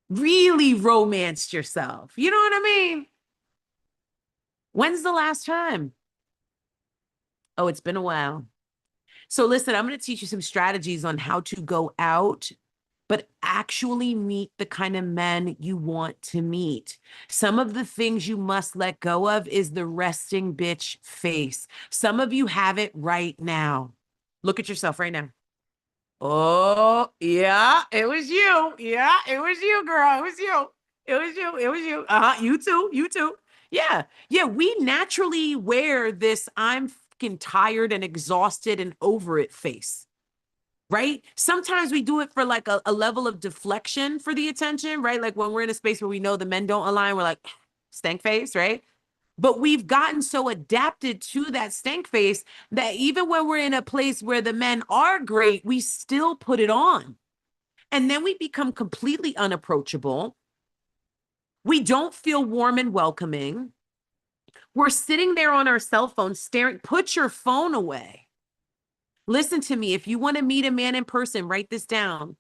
Really romanced yourself. You know what I mean? When's the last time? Oh, it's been a while. So listen, I'm going to teach you some strategies on how to go out, but actually meet the kind of men you want to meet. Some of the things you must let go of is the resting bitch face. Some of you have it right now. Look at yourself right now. Oh, yeah, it was you. Yeah, it was you, girl. It was you. It was you. It was you. Uh-huh. You too. You too. Yeah. Yeah. We naturally wear this I'm fucking tired and exhausted and over it face. Right? Sometimes we do it for like a level of deflection for the attention, right? Like when we're in a space where we know the men don't align, we're like, stank face, right? But we've gotten so adapted to that stank face that even when we're in a place where the men are great, we still put it on. And then we become completely unapproachable. We don't feel warm and welcoming. We're sitting there on our cell phone staring. Put your phone away. Listen to me. If you want to meet a man in person, write this down.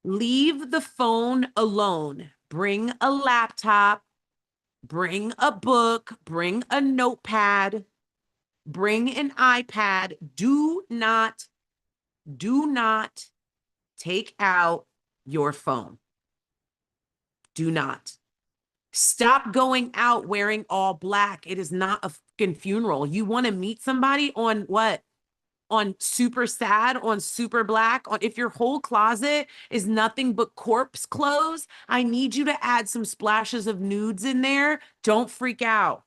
Leave the phone alone. Bring a laptop. Bring a book. Bring a notepad. Bring an iPad. Do not take out your phone. Do not. Stop going out wearing all black. It is not a fucking funeral. You want to meet somebody on what? On super sad, on super black, on if your whole closet is nothing but corpse clothes, I need you to add some splashes of nudes in there. Don't freak out.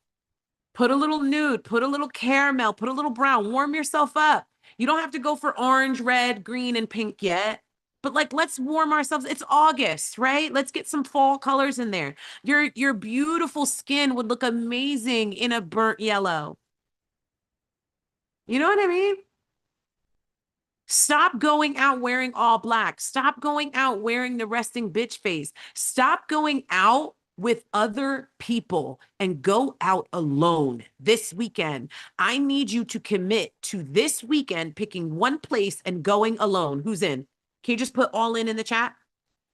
Put a little nude, put a little caramel, put a little brown, warm yourself up. You don't have to go for orange, red, green, and pink yet. But like, let's warm ourselves. It's August, right? Let's get some fall colors in there. Your beautiful skin would look amazing in a burnt yellow. You know what I mean? Stop going out wearing all black. Stop going out wearing the resting bitch face. Stop going out with other people and go out alone this weekend. I need you to commit to this weekend picking one place and going alone. Who's in? Can you just put all in the chat?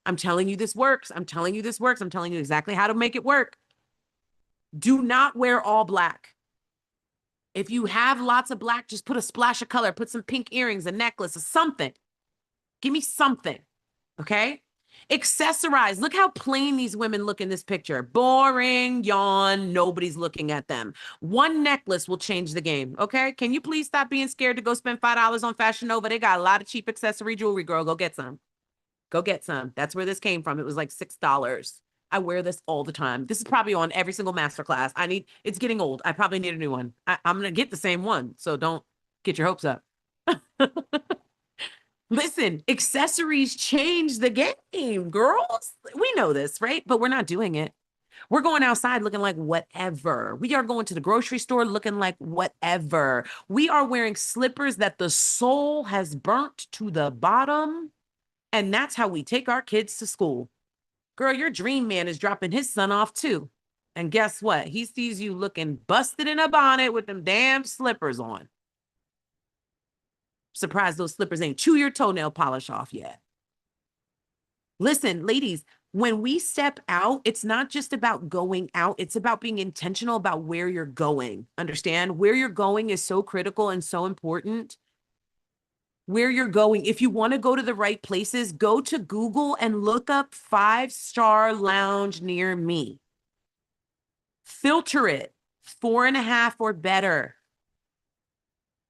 I'm telling you this works. I'm telling you this works. I'm telling you exactly how to make it work. Do not wear all black. If you have lots of black, just put a splash of color, put some pink earrings, a necklace, or something. Give me something, okay? Accessorize. Look how plain these women look in this picture. Boring, yawn, nobody's looking at them. One necklace will change the game, okay? Can you please stop being scared to go spend $5 on Fashion Nova? They got a lot of cheap accessory jewelry, girl. Go get some. Go get some. That's where this came from. It was like $6. I wear this all the time. This is probably on every single masterclass. It's getting old. I probably need a new one. I'm going to get the same one. So don't get your hopes up. Listen, accessories change the game, girls. We know this, right? But we're not doing it. We're going outside looking like whatever. We are going to the grocery store looking like whatever. We are wearing slippers that the sole has burnt to the bottom. And that's how we take our kids to school. Girl, your dream man is dropping his son off too. And guess what? He sees you looking busted in a bonnet with them damn slippers on. Surprised those slippers ain't chew your toenail polish off yet. Listen, ladies, when we step out, it's not just about going out. It's about being intentional about where you're going. Understand? Where you're going is so critical and so important. Where you're going. If you want to go to the right places, go to Google and look up 5-star lounge near me. Filter it, 4.5 or better.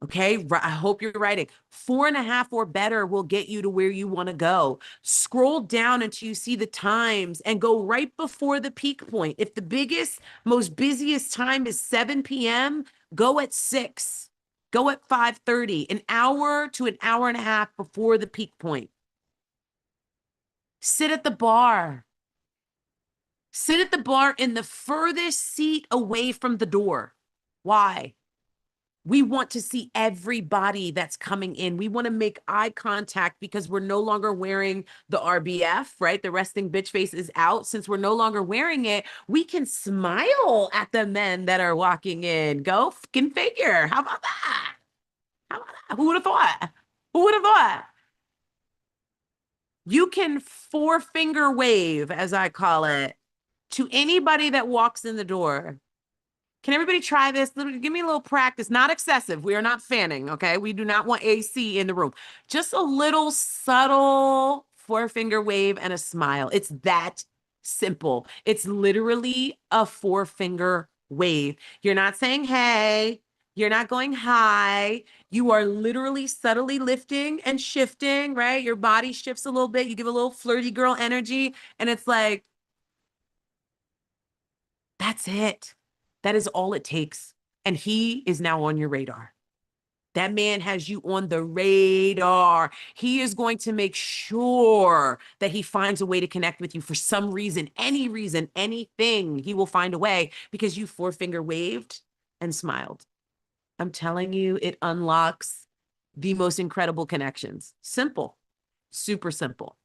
Okay, I hope you're writing. 4.5 or better will get you to where you want to go. Scroll down until you see the times and go right before the peak point. If the biggest, most busiest time is 7 p.m., go at 6. Go at 5:30, an hour to an hour and a half before the peak point. Sit at the bar. Sit at the bar in the furthest seat away from the door. Why? We want to see everybody that's coming in. We want to make eye contact because we're no longer wearing the RBF, right? The resting bitch face is out. Since we're no longer wearing it, we can smile at the men that are walking in. Go fucking figure. How about that? How about that? Who would have thought? Who would have thought? You can 4-finger wave, as I call it, to anybody that walks in the door. Can everybody try this? Give me a little practice. Not excessive. We are not fanning, okay? We do not want AC in the room. Just a little subtle 4-finger wave and a smile. It's that simple. It's literally a 4-finger wave. You're not saying, hey, you're not going high. You are literally subtly lifting and shifting, right? Your body shifts a little bit. You give a little flirty girl energy, and it's like, that's it. That is all it takes. And he is now on your radar. That man has you on the radar. He is going to make sure that he finds a way to connect with you for some reason, anything. He will find a way because you 4-finger waved and smiled. I'm telling you, it unlocks the most incredible connections. Simple, super simple.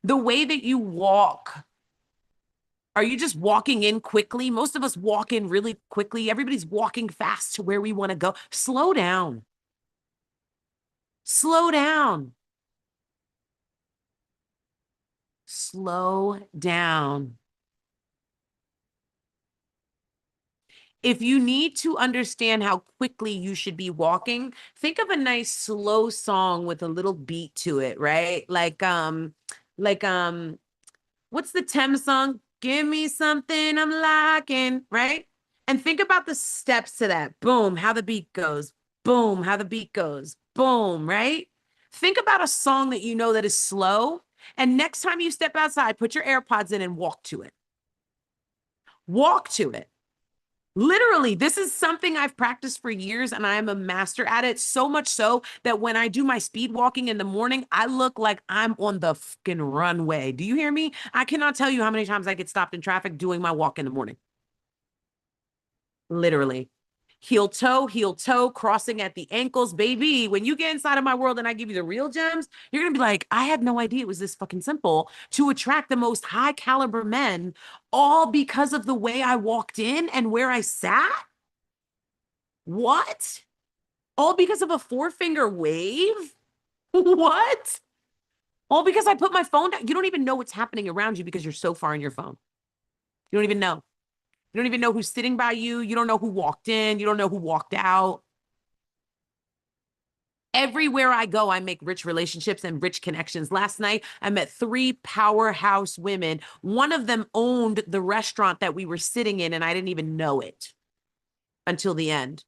The way that you walk. Are you just walking in quickly? Most of us walk in really quickly. Everybody's walking fast to where we want to go. Slow down. Slow down. Slow down. If you need to understand how quickly you should be walking, think of a nice slow song with a little beat to it, right? What's the Thames song? Give me something I'm liking, right? And think about the steps to that. Boom, how the beat goes. Boom, how the beat goes. Boom, right? Think about a song that you know that is slow. And next time you step outside, put your AirPods in and walk to it. Walk to it. Literally, this is something I've practiced for years and I am a master at it. So much so that when I do my speed walking in the morning, I look like I'm on the fucking runway. Do you hear me? I cannot tell you how many times I get stopped in traffic doing my walk in the morning. Literally. heel toe, crossing at the ankles, baby. When you get inside of my world and I give you the real gems, you're going to be like, I had no idea it was this fucking simple to attract the most high caliber men, all because of the way I walked in and where I sat. What? All because of a four-finger wave? What? All because I put my phone down. You don't even know what's happening around you because you're so far in your phone. You don't even know. You don't even know who's sitting by you. You don't know who walked in. You don't know who walked out. Everywhere I go, I make rich relationships and rich connections. Last night, I met 3 powerhouse women. One of them owned the restaurant that we were sitting in, and I didn't even know it until the end.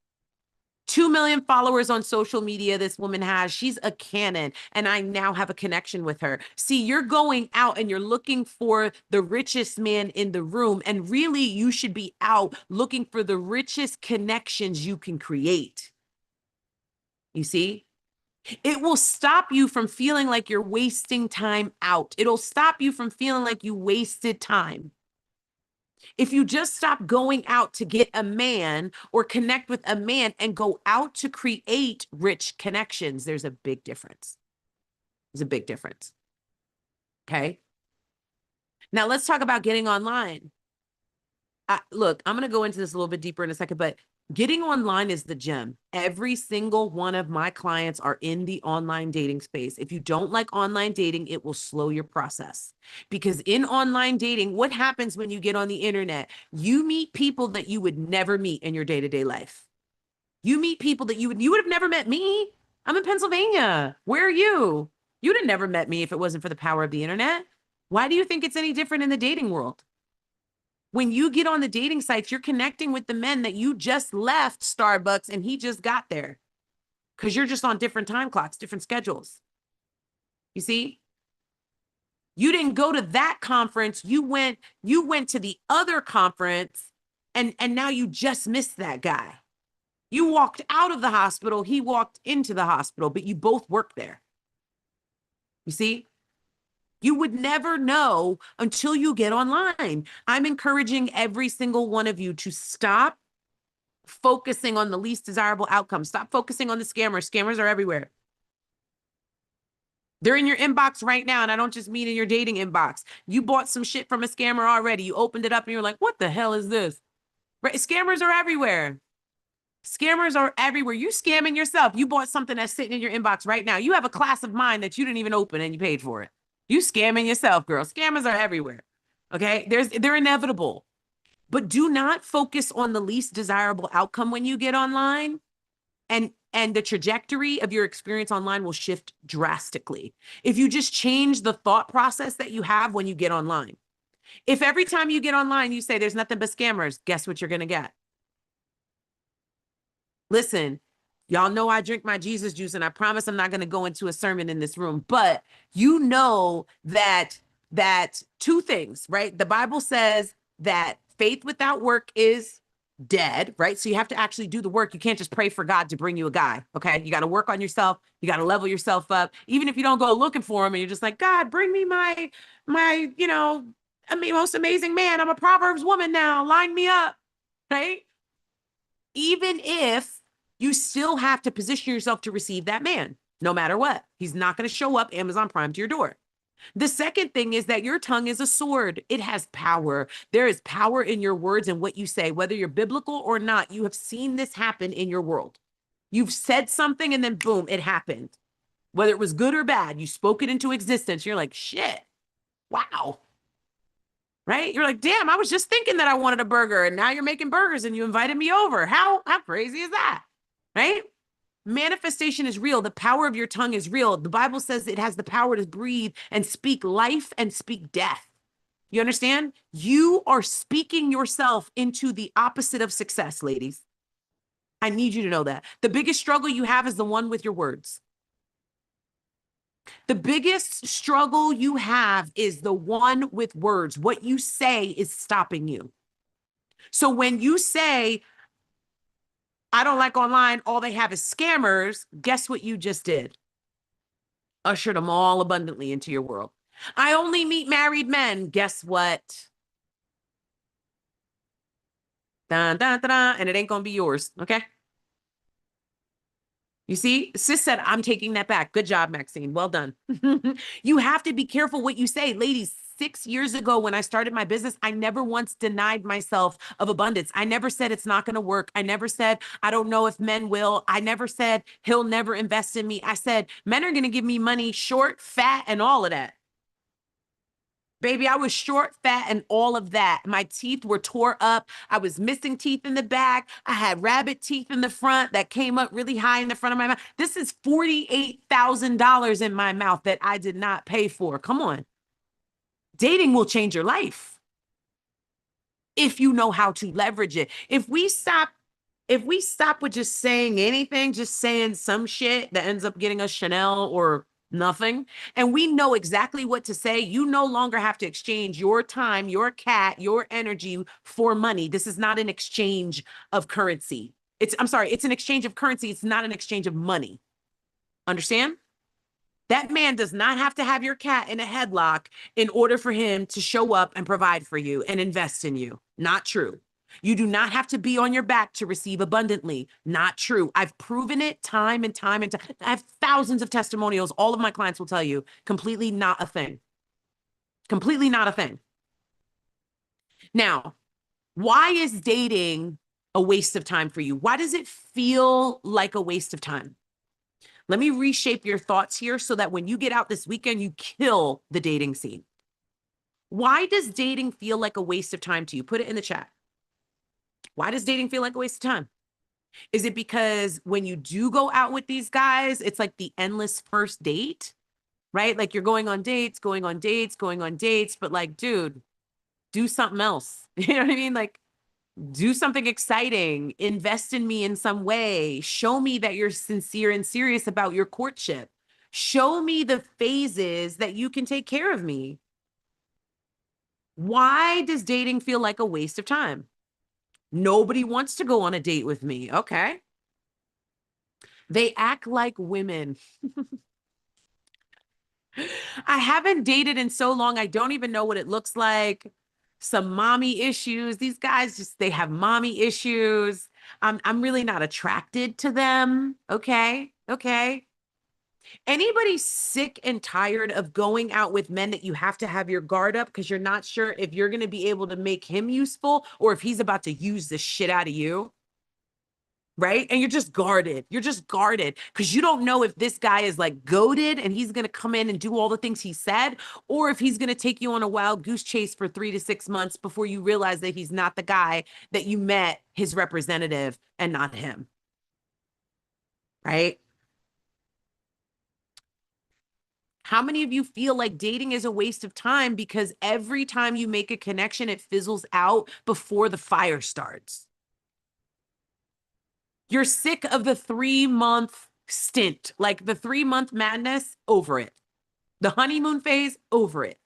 2 million followers on social media this woman has. She's a cannon, and I now have a connection with her. See, you're going out and you're looking for the richest man in the room, and really you should be out looking for the richest connections you can create. You see? It will stop you from feeling like you're wasting time out. It'll stop you from feeling like you wasted time. If you just stop going out to get a man or connect with a man and go out to create rich connections, there's a big difference. There's a big difference. Okay. Now let's talk about getting online. Look, I'm going to go into this a little bit deeper in a second, but getting online is the gem. Every single one of my clients are in the online dating space. If you don't like online dating, it will slow your process. Because in online dating, what happens when you get on the internet? You meet people that you would never meet in your day-to-day life. You meet people that you would have never met me. I'm in Pennsylvania. Where are you? You'd have never met me if it wasn't for the power of the internet. Why do you think it's any different in the dating world? When you get on the dating sites, you're connecting with the men that you just left Starbucks and he just got there because you're just on different time clocks, different schedules. You see? You didn't go to that conference. You went to the other conference and now you just missed that guy. You walked out of the hospital. He walked into the hospital, but you both worked there. You see? You would never know until you get online. I'm encouraging every single one of you to stop focusing on the least desirable outcome. Stop focusing on the scammers. Scammers are everywhere. They're in your inbox right now, and I don't just mean in your dating inbox. You bought some shit from a scammer already. You opened it up and you're like, what the hell is this? Right? Scammers are everywhere. Scammers are everywhere. You scamming yourself. You bought something that's sitting in your inbox right now. You have a class of mine that you didn't even open and you paid for it. You scamming yourself, girl. Scammers are everywhere. Okay. They're inevitable. But do not focus on the least desirable outcome when you get online. And the trajectory of your experience online will shift drastically. If you just change the thought process that you have when you get online. If every time you get online, you say there's nothing but scammers, guess what you're going to get? Listen, y'all know I drink my Jesus juice, and I promise I'm not going to go into a sermon in this room, but you know that 2 things, right? The Bible says that faith without work is dead, right? So you have to actually do the work. You can't just pray for God to bring you a guy, okay? You got to work on yourself. You got to level yourself up. Even if you don't go looking for him and you're just like, God, bring me my, most amazing man. I'm a Proverbs woman now. Line me up, right? Even if you still have to position yourself to receive that man, no matter what. He's not going to show up Amazon Prime to your door. The second thing is that your tongue is a sword. It has power. There is power in your words and what you say, whether you're biblical or not. You have seen this happen in your world. You've said something and then boom, it happened. Whether it was good or bad, you spoke it into existence. You're like, shit, wow. Right? You're like, damn, I was just thinking that I wanted a burger and now you're making burgers and you invited me over. How crazy is that? Right? Manifestation is real. The power of your tongue is real. The Bible says it has the power to breathe and speak life and speak death. You understand? You are speaking yourself into the opposite of success, ladies. I need you to know that. The biggest struggle you have is the one with your words. The biggest struggle you have is the one with words. What you say is stopping you. So when you say, I don't like online, all they have is scammers, guess what you just did? Ushered them all abundantly into your world. I only meet married men. Guess what? Dun, dun, dun, dun, and it ain't gonna be yours. Okay. You see, sis said, I'm taking that back. Good job, Maxine. Well done. You have to be careful what you say. Ladies, 6 years ago when I started my business, I never once denied myself of abundance. I never said it's not going to work. I never said, I don't know if men will. I never said he'll never invest in me. I said, men are going to give me money, short, fat, and all of that. Baby, I was short, fat, and all of that. My teeth were tore up. I was missing teeth in the back. I had rabbit teeth in the front that came up really high in the front of my mouth. This is $48,000 in my mouth that I did not pay for. Come on. Dating will change your life if you know how to leverage it. If we stop with just saying anything, just saying some shit that ends up getting us Chanel or nothing, and we know exactly what to say, you no longer have to exchange your time, your cat, your energy for money. This is not an exchange of currency. I'm sorry, it's an exchange of currency. It's not an exchange of money. Understand? That man does not have to have your cat in a headlock in order for him to show up and provide for you and invest in you. Not true. You do not have to be on your back to receive abundantly. Not true. I've proven it time and time and time. I have thousands of testimonials. All of my clients will tell you completely not a thing. Completely not a thing. Now, why is dating a waste of time for you? Why does it feel like a waste of time? Let me reshape your thoughts here so that when you get out this weekend, you kill the dating scene. Why does dating feel like a waste of time to you? Put it in the chat. Why does dating feel like a waste of time? Is it because when you do go out with these guys, it's like the endless first date, right? Like you're going on dates, going on dates, going on dates, but like, dude, do something else. You know what I mean? Like, do something exciting, invest in me in some way, show me that you're sincere and serious about your courtship. Show me the phases that you can take care of me. Why does dating feel like a waste of time? Nobody wants to go on a date with me. Okay. They act like women. I haven't dated in so long. I don't even know what it looks like. Some mommy issues. These guys just, they have mommy issues. I'm really not attracted to them. Okay. Okay. Anybody sick and tired of going out with men that you have to have your guard up because you're not sure if you're going to be able to make him useful or if he's about to use the shit out of you? Right? And you're just guarded. You're just guarded because you don't know if this guy is like goaded and he's going to come in and do all the things he said, or if he's going to take you on a wild goose chase for 3 to 6 months before you realize that he's not the guy that you met his representative and not him. Right? How many of you feel like dating is a waste of time because every time you make a connection, it fizzles out before the fire starts? You're sick of the 3-month stint, like the 3-month madness, over it. The honeymoon phase, over it.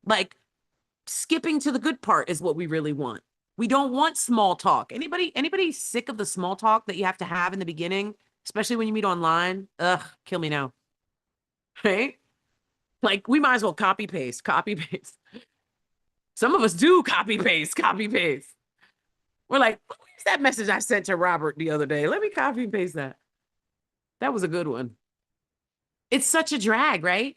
Like skipping to the good part is what we really want. We don't want small talk. Anybody sick of the small talk that you have to have in the beginning, especially when you meet online? Ugh, kill me now. Right? Like we might as well copy paste, copy paste. Some of us do copy paste, copy paste. We're like, where's that message I sent to Robert the other day? Let me copy and paste that. That was a good one. It's such a drag, right?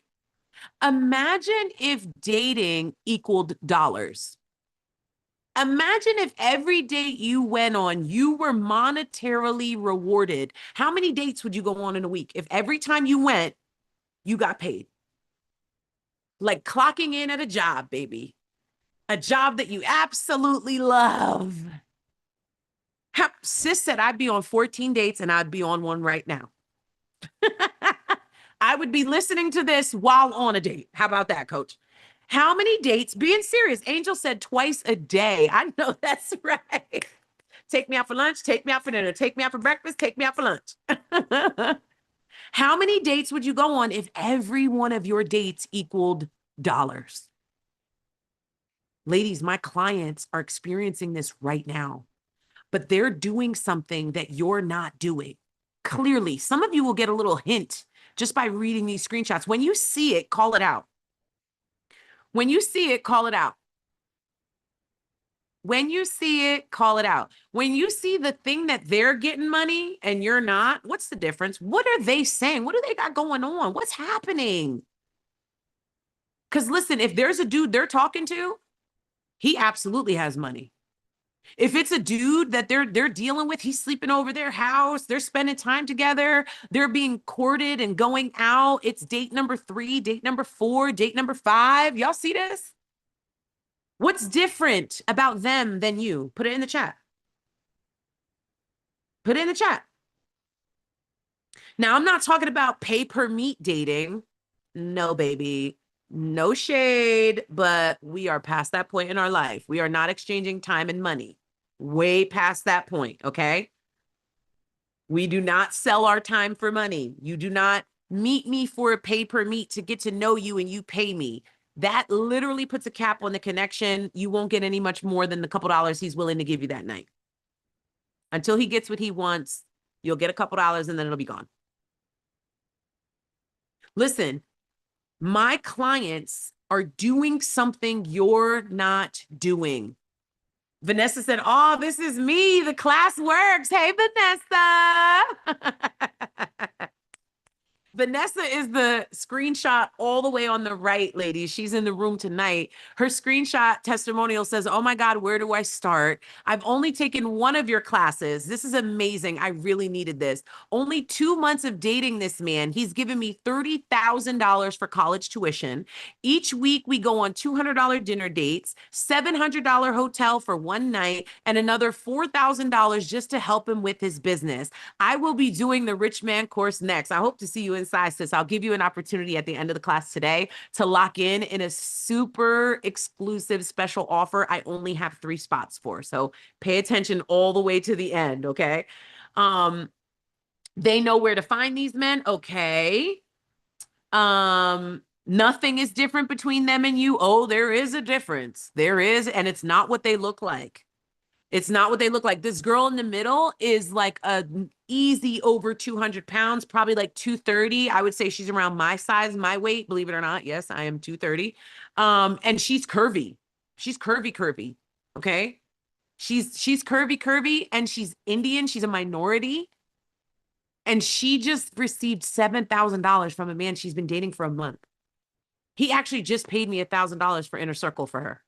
Imagine if dating equaled dollars. Imagine if every date you went on, you were monetarily rewarded. How many dates would you go on in a week if every time you went, you got paid? Like clocking in at a job, baby. A job that you absolutely love. Sis said I'd be on 14 dates and I'd be on one right now. I would be listening to this while on a date. How about that, coach? How many dates? Being serious. Angel said twice a day. I know that's right. Take me out for lunch, take me out for dinner, take me out for breakfast, take me out for lunch. How many dates would you go on if every one of your dates equaled dollars? Ladies, my clients are experiencing this right now, but they're doing something that you're not doing. Clearly, some of you will get a little hint just by reading these screenshots. When you see it, call it out. When you see it, call it out. When you see it, call it out. When you see the thing that they're getting money and you're not, what's the difference? What are they saying? What do they got going on? What's happening? Because listen, if there's a dude they're talking to, he absolutely has money. If it's a dude that they're dealing with, he's sleeping over their house, they're spending time together, they're being courted and going out. It's date number 3, date number 4, date number 5. Y'all see this? What's different about them than you? Put it in the chat. Put it in the chat. Now, I'm not talking about pay per meet dating. No, baby. No shade, but we are past that point in our life. We are not exchanging time and money. Way past that point, okay? We do not sell our time for money. You do not meet me for a pay per meet to get to know you and you pay me. That literally puts a cap on the connection. You won't get any much more than the couple dollars he's willing to give you that night. Until he gets what he wants, you'll get a couple dollars and then it'll be gone. Listen, my clients are doing something you're not doing. Vanessa said, oh, this is me. The class works. Hey, Vanessa. Vanessa is the screenshot all the way on the right, ladies. She's in the room tonight. Her screenshot testimonial says, oh my God, where do I start? I've only taken one of your classes. This is amazing. I really needed this. Only 2 months of dating this man. He's given me $30,000 for college tuition. Each week we go on $200 dinner dates, $700 hotel for one night, and another $4,000 just to help him with his business. I will be doing the Rich Man course next. I hope to see you inside, sis. I'll give you an opportunity at the end of the class today to lock in a super exclusive special offer. I only have 3 spots for, so pay attention all the way to the end, okay? They know where to find these men, okay? Nothing is different between them and you. Oh, there is a difference. There is, and it's not what they look like. It's not what they look like. This girl in the middle is like a easy over 200 pounds, probably like 230. I would say she's around my size, my weight, believe it or not. Yes, I am 230. And she's curvy. She's curvy. Okay. She's curvy, and she's Indian. She's a minority. And she just received $7,000 from a man she's been dating for a month. He actually just paid me $1,000 for Inner Circle for her.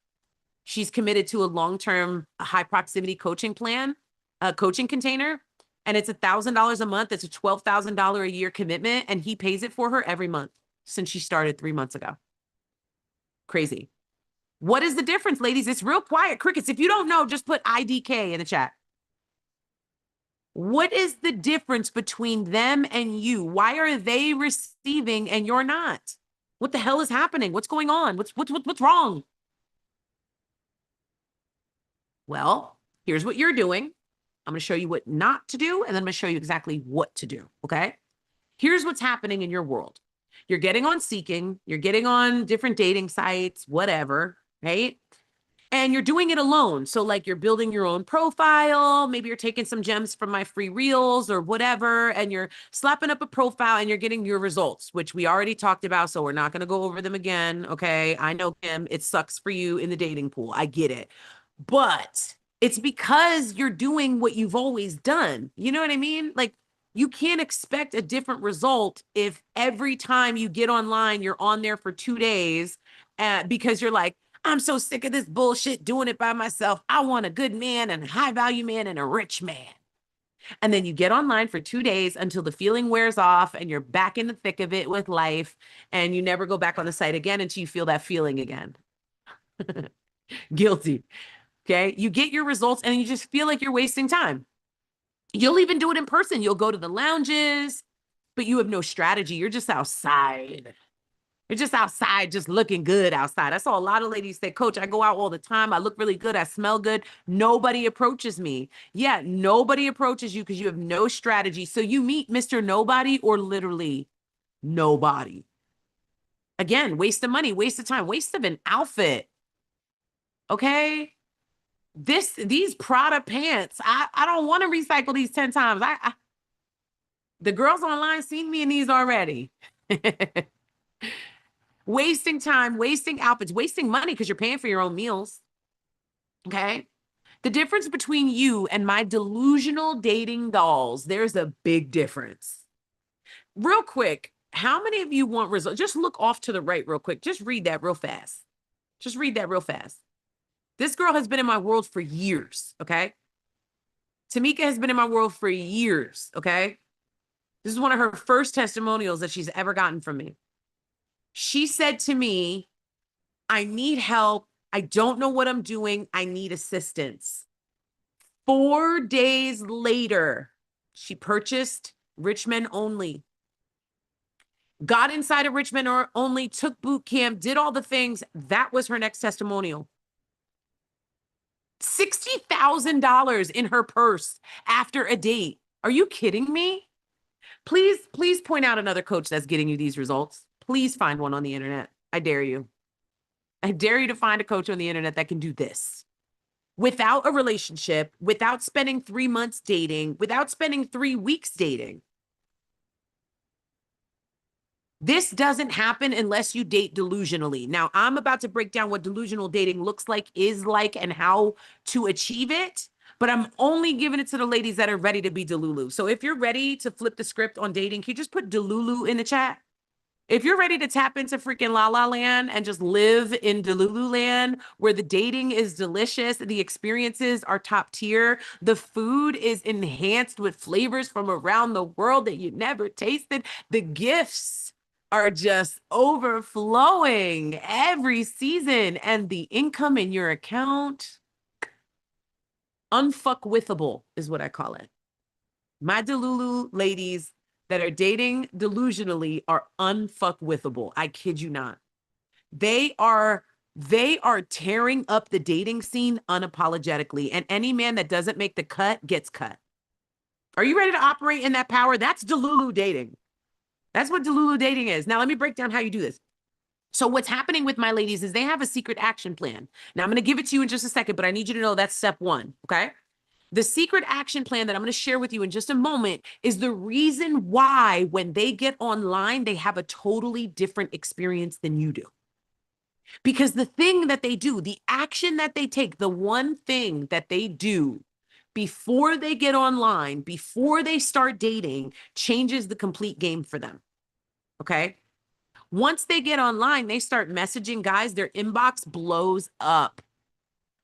She's committed to a long-term high proximity coaching plan, a coaching container, and it's $1,000 a month. It's a $12,000 a year commitment, and he pays it for her every month since she started 3 months ago. Crazy. What is the difference, ladies? It's real quiet. Crickets. If you don't know, just put IDK in the chat. What is the difference between them and you? Why are they receiving and you're not? What the hell is happening? What's going on? What's wrong? Well, here's what you're doing. I'm going to show you what not to do, and then I'm going to show you exactly what to do, okay? Here's what's happening in your world. You're getting on Seeking, you're getting on different dating sites, whatever, right? And you're doing it alone. So like you're building your own profile, maybe you're taking some gems from my free reels or whatever, and you're slapping up a profile and you're getting your results, which we already talked about. So we're not going to go over them again, okay? I know, Kim, it sucks for you in the dating pool. I get it. But it's because you're doing what you've always done. You know what I mean? Like you can't expect a different result if every time you get online, you're on there for 2 days because you're like, I'm so sick of this bullshit doing it by myself. I want a good man and a high value man and a rich man. And then you get online for 2 days until the feeling wears off and you're back in the thick of it with life and you never go back on the site again until you feel that feeling again. Guilty. Okay. You get your results and you just feel like you're wasting time. You'll even do it in person. You'll go to the lounges, but you have no strategy. You're just outside. You're just outside, just looking good outside. I saw a lot of ladies say, Coach, I go out all the time. I look really good. I smell good. Nobody approaches me. Yeah, nobody approaches you because you have no strategy. So you meet Mr. Nobody or literally nobody. Again, waste of money, waste of time, waste of an outfit. Okay. These Prada pants, I don't want to recycle these 10 times. The girls online seen me in these already. Wasting time, wasting outfits, wasting money because you're paying for your own meals. Okay. The difference between you and my delusional dating dolls, there's a big difference. Real quick, how many of you want results? Just look off to the right real quick. Just read that real fast. Just read that real fast. This girl has been in my world for years, okay? Tamika has been in my world for years, okay? This is one of her first testimonials that she's ever gotten from me. She said to me, I need help. I don't know what I'm doing. I need assistance. 4 days later, she purchased Rich Men Only, got inside of Rich Men Only, took boot camp, did all the things. That was her next testimonial. $60,000 in her purse after a date. Are you kidding me? Please point out another coach that's getting you these results. Please find one on the internet. I dare you. I dare you to find a coach on the internet that can do this without a relationship, without spending 3 months dating, without spending 3 weeks dating. This doesn't happen unless you date delusionally. Now, I'm about to break down what delusional dating looks like, is like, and how to achieve it. But I'm only giving it to the ladies that are ready to be Delulu. So if you're ready to flip the script on dating, can you just put Delulu in the chat? If you're ready to tap into freaking La La Land and just live in Delulu land, where the dating is delicious, the experiences are top tier, the food is enhanced with flavors from around the world that you never tasted, the gifts are just overflowing every season, and the income in your account, unfuckwithable is what I call it. My Delulu ladies that are dating delusionally are unfuckwithable. I kid you not. They are tearing up the dating scene unapologetically, and any man that doesn't make the cut gets cut. Are you ready to operate in that power? That's Delulu dating. That's what Delulu dating is. Now, let me break down how you do this. So what's happening with my ladies is they have a secret action plan. Now, I'm going to give it to you in just a second, but I need you to know that's step one, okay? The secret action plan that I'm going to share with you in just a moment is the reason why when they get online, they have a totally different experience than you do. Because the thing that they do, the action that they take, the one thing that they do before they get online, before they start dating, changes the complete game for them. Okay? Once they get online, they start messaging guys, their inbox blows up.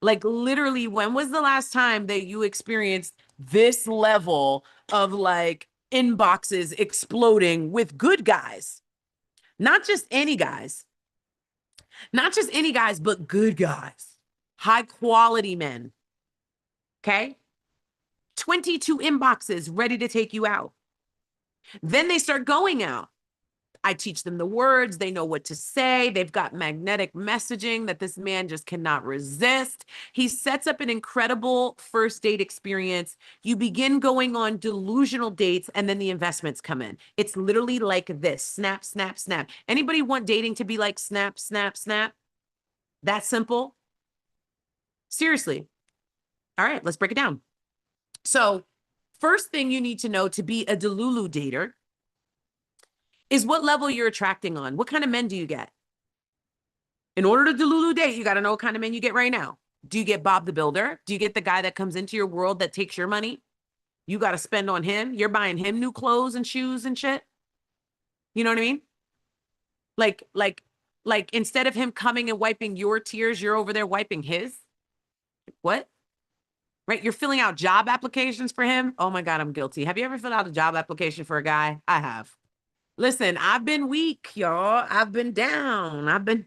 Like literally, when was the last time that you experienced this level of like inboxes exploding with good guys? Not just any guys. Not just any guys, but good guys. High quality men. Okay? 22 inboxes ready to take you out. Then they start going out. I teach them the words. They know what to say. They've got magnetic messaging that this man just cannot resist. He sets up an incredible first date experience. You begin going on delusional dates, and then the investments come in. It's literally like this: snap, snap, snap. Anybody want dating to be like snap, snap, snap? That simple? Seriously. All right, let's break it down. So first thing you need to know to be a Delulu dater is what level you're attracting on. What kind of men do you get? In order to Delulu date, you got to know what kind of men you get right now. Do you get Bob the Builder? Do you get the guy that comes into your world that takes your money? You got to spend on him. You're buying him new clothes and shoes and shit. You know what I mean? Like instead of him coming and wiping your tears, you're over there wiping his. What? Right? You're filling out job applications for him. Oh my God, I'm guilty. Have you ever filled out a job application for a guy? I have. Listen, I've been weak, y'all. I've been down.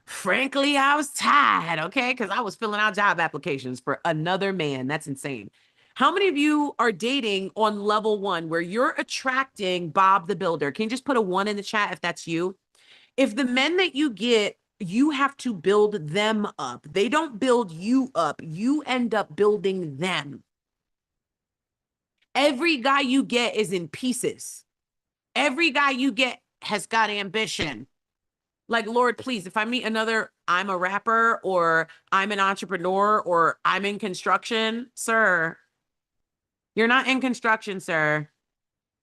Frankly, I was tired, okay? Because I was filling out job applications for another man. That's insane. How many of you are dating on level 1 where you're attracting Bob the Builder? Can you just put a 1 in the chat if that's you? If the men that you get, you have to build them up. They don't build you up. You end up building them. Every guy you get is in pieces. Every guy you get has got ambition. Like, Lord, please, if I meet another, I'm a rapper or I'm an entrepreneur or I'm in construction, sir, you're not in construction, sir.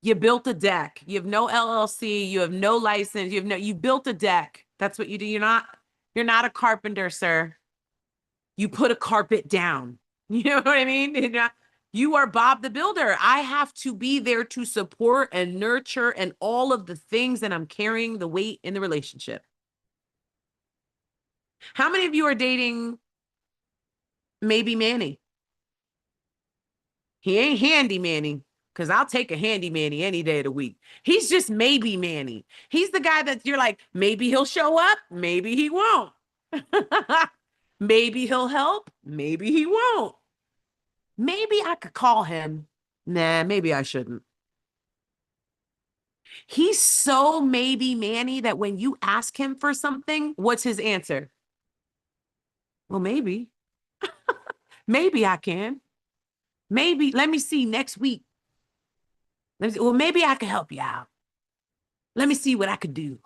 You built a deck. You have no LLC. You have no license. You built a deck. That's what you do. You're not a carpenter, sir. You put a carpet down. You know what I mean? You are Bob the Builder. I have to be there to support and nurture and all of the things that I'm carrying the weight in the relationship. How many of you are dating maybe Manny? He ain't handy Manny, because I'll take a handy Manny any day of the week. He's just maybe Manny. He's the guy that you're like, maybe he'll show up, maybe he won't. Maybe he'll help, maybe he won't. Maybe I could call him. Nah, maybe I shouldn't. He's so maybe Manny that when you ask him for something, what's his answer? Well, maybe. Maybe I can. Maybe, let me see next week. Let me see. Well, maybe I can help you out. Let me see what I could do.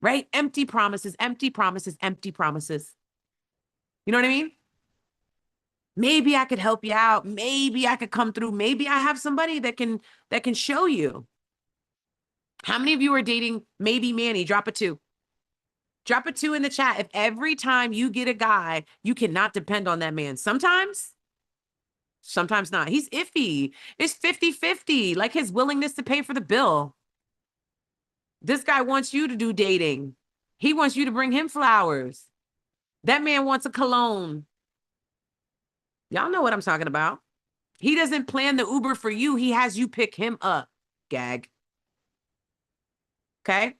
Right? Empty promises, empty promises, empty promises. You know what I mean? Maybe I could help you out. Maybe I could come through. Maybe I have somebody that can show you. How many of you are dating maybe Manny? Drop a 2. Drop a 2 in the chat. If every time you get a guy, you cannot depend on that man. Sometimes not. He's iffy. It's 50-50, like his willingness to pay for the bill. This guy wants you to do dating. He wants you to bring him flowers. That man wants a cologne. Y'all know what I'm talking about. He doesn't plan the Uber for you. He has you pick him up. Gag. Okay?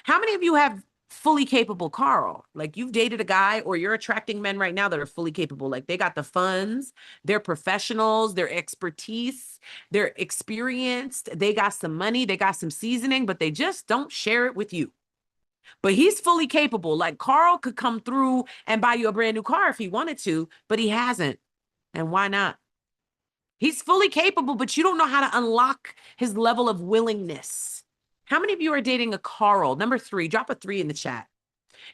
How many of you have fully capable Carl? Like you've dated a guy or you're attracting men right now that are fully capable. Like they got the funds, they're professionals, they're expertise, they're experienced, they got some money, they got some seasoning, but they just don't share it with you. But he's fully capable. Like Carl could come through and buy you a brand new car if he wanted to, but he hasn't. And why not? He's fully capable, but you don't know how to unlock his level of willingness. How many of you are dating a Carl? Number 3, drop a 3 in the chat.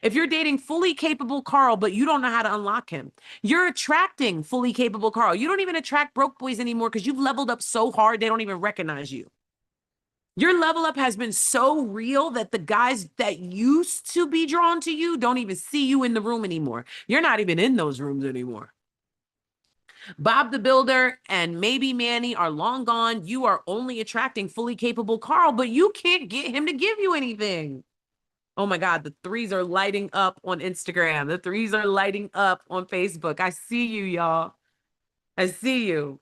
If you're dating fully capable Carl, but you don't know how to unlock him, you're attracting fully capable Carl. You don't even attract broke boys anymore because you've leveled up so hard, they don't even recognize you. Your level up has been so real that the guys that used to be drawn to you don't even see you in the room anymore. You're not even in those rooms anymore. Bob the Builder and maybe Manny are long gone. You are only attracting fully capable Carl, but you can't get him to give you anything. Oh my God, the 3s are lighting up on Instagram. The 3s are lighting up on Facebook. I see you, y'all. I see you.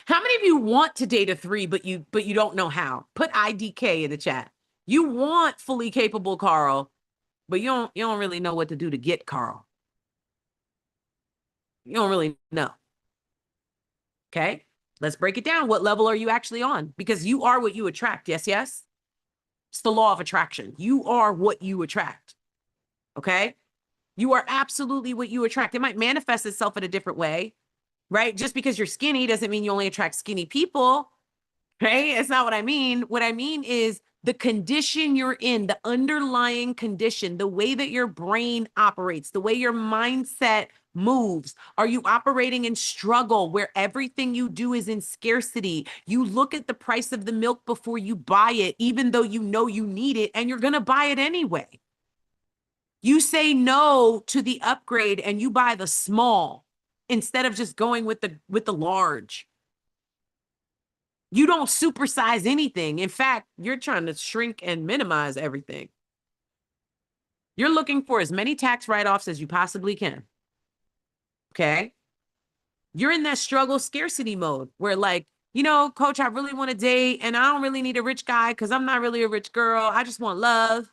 How many of you want to date a 3, but you don't know how? Put IDK in the chat. You want fully capable Carl, but you don't really know what to do to get Carl. You don't really know. Okay, let's break it down. What level are you actually on? Because you are what you attract. Yes, yes. It's the law of attraction. You are what you attract. Okay, you are absolutely what you attract. It might manifest itself in a different way, right? Just because you're skinny doesn't mean you only attract skinny people, right? It's not what I mean. What I mean is the condition you're in, the underlying condition, the way that your brain operates, the way your mindset moves. Are you operating in struggle where everything you do is in scarcity? You look at the price of the milk before you buy it, even though you know you need it and you're going to buy it anyway. You say no to the upgrade and you buy the small instead of just going with the large. You don't supersize anything. In fact, you're trying to shrink and minimize everything. You're looking for as many tax write-offs as you possibly can. Okay? You're in that struggle scarcity mode where like, you know, coach, I really want to date and I don't really need a rich guy because I'm not really a rich girl. I just want love.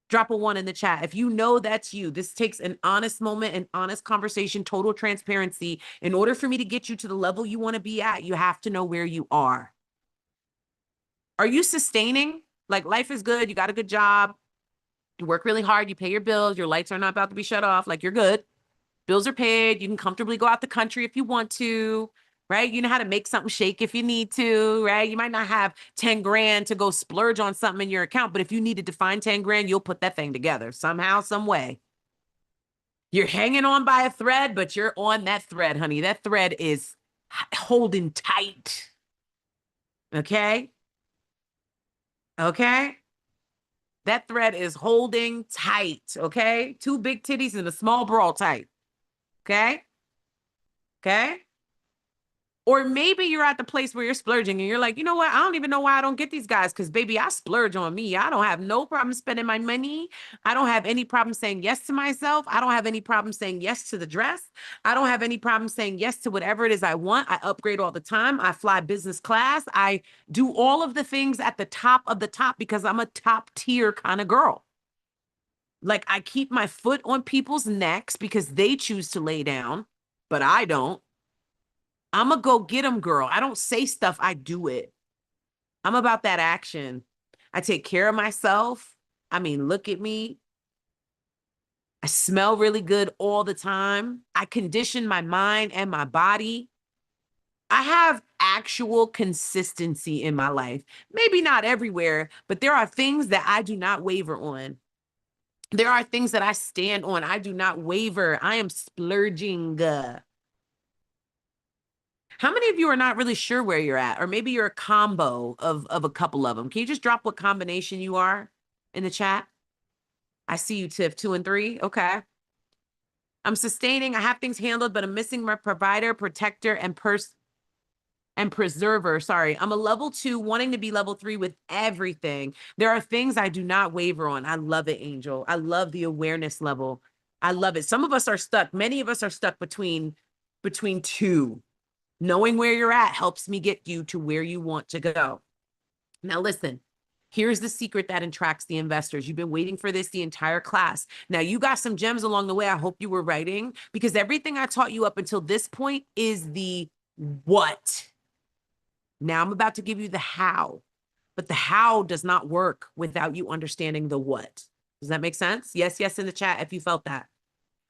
Drop a 1 in the chat. If you know that's you, this takes an honest moment, an honest conversation, total transparency. In order for me to get you to the level you want to be at, you have to know where you are. Are you sustaining? Like life is good. You got a good job. You work really hard. You pay your bills. Your lights are not about to be shut off. Like you're good. Bills are paid. You can comfortably go out the country if you want to, right? You know how to make something shake if you need to, right? You might not have 10 grand to go splurge on something in your account, but if you needed to find 10 grand, you'll put that thing together somehow, some way. You're hanging on by a thread, but you're on that thread, honey. That thread is holding tight. Okay? Okay? That thread is holding tight, okay? Two big titties and a small bra tight, okay? Okay? Or maybe you're at the place where you're splurging and you're like, you know what? I don't even know why I don't get these guys because, baby, I splurge on me. I don't have no problem spending my money. I don't have any problem saying yes to myself. I don't have any problem saying yes to the dress. I don't have any problem saying yes to whatever it is I want. I upgrade all the time. I fly business class. I do all of the things at the top of the top because I'm a top tier kind of girl. Like, I keep my foot on people's necks because they choose to lay down, but I don't. I'm a go get 'em girl. I don't say stuff, I do it. I'm about that action. I take care of myself. I mean, look at me. I smell really good all the time. I condition my mind and my body. I have actual consistency in my life. Maybe not everywhere, but there are things that I do not waver on. There are things that I stand on. I do not waver. I am splurging. How many of you are not really sure where you're at? Or maybe you're a combo of a couple of them. Can you just drop what combination you are in the chat? I see you, Tiff, 2 and 3. Okay. I'm sustaining. I have things handled, but I'm missing my provider, protector, and preserver. Sorry. I'm a level 2, wanting to be level 3 with everything. There are things I do not waver on. I love it, Angel. I love the awareness level. I love it. Some of us are stuck. Many of us are stuck between two. Knowing where you're at helps me get you to where you want to go. Now, listen, here's the secret that attracts the investors. You've been waiting for this the entire class. Now, you got some gems along the way. I hope you were writing because everything I taught you up until this point is the what. Now, I'm about to give you the how, but the how does not work without you understanding the what. Does that make sense? Yes, yes, in the chat if you felt that.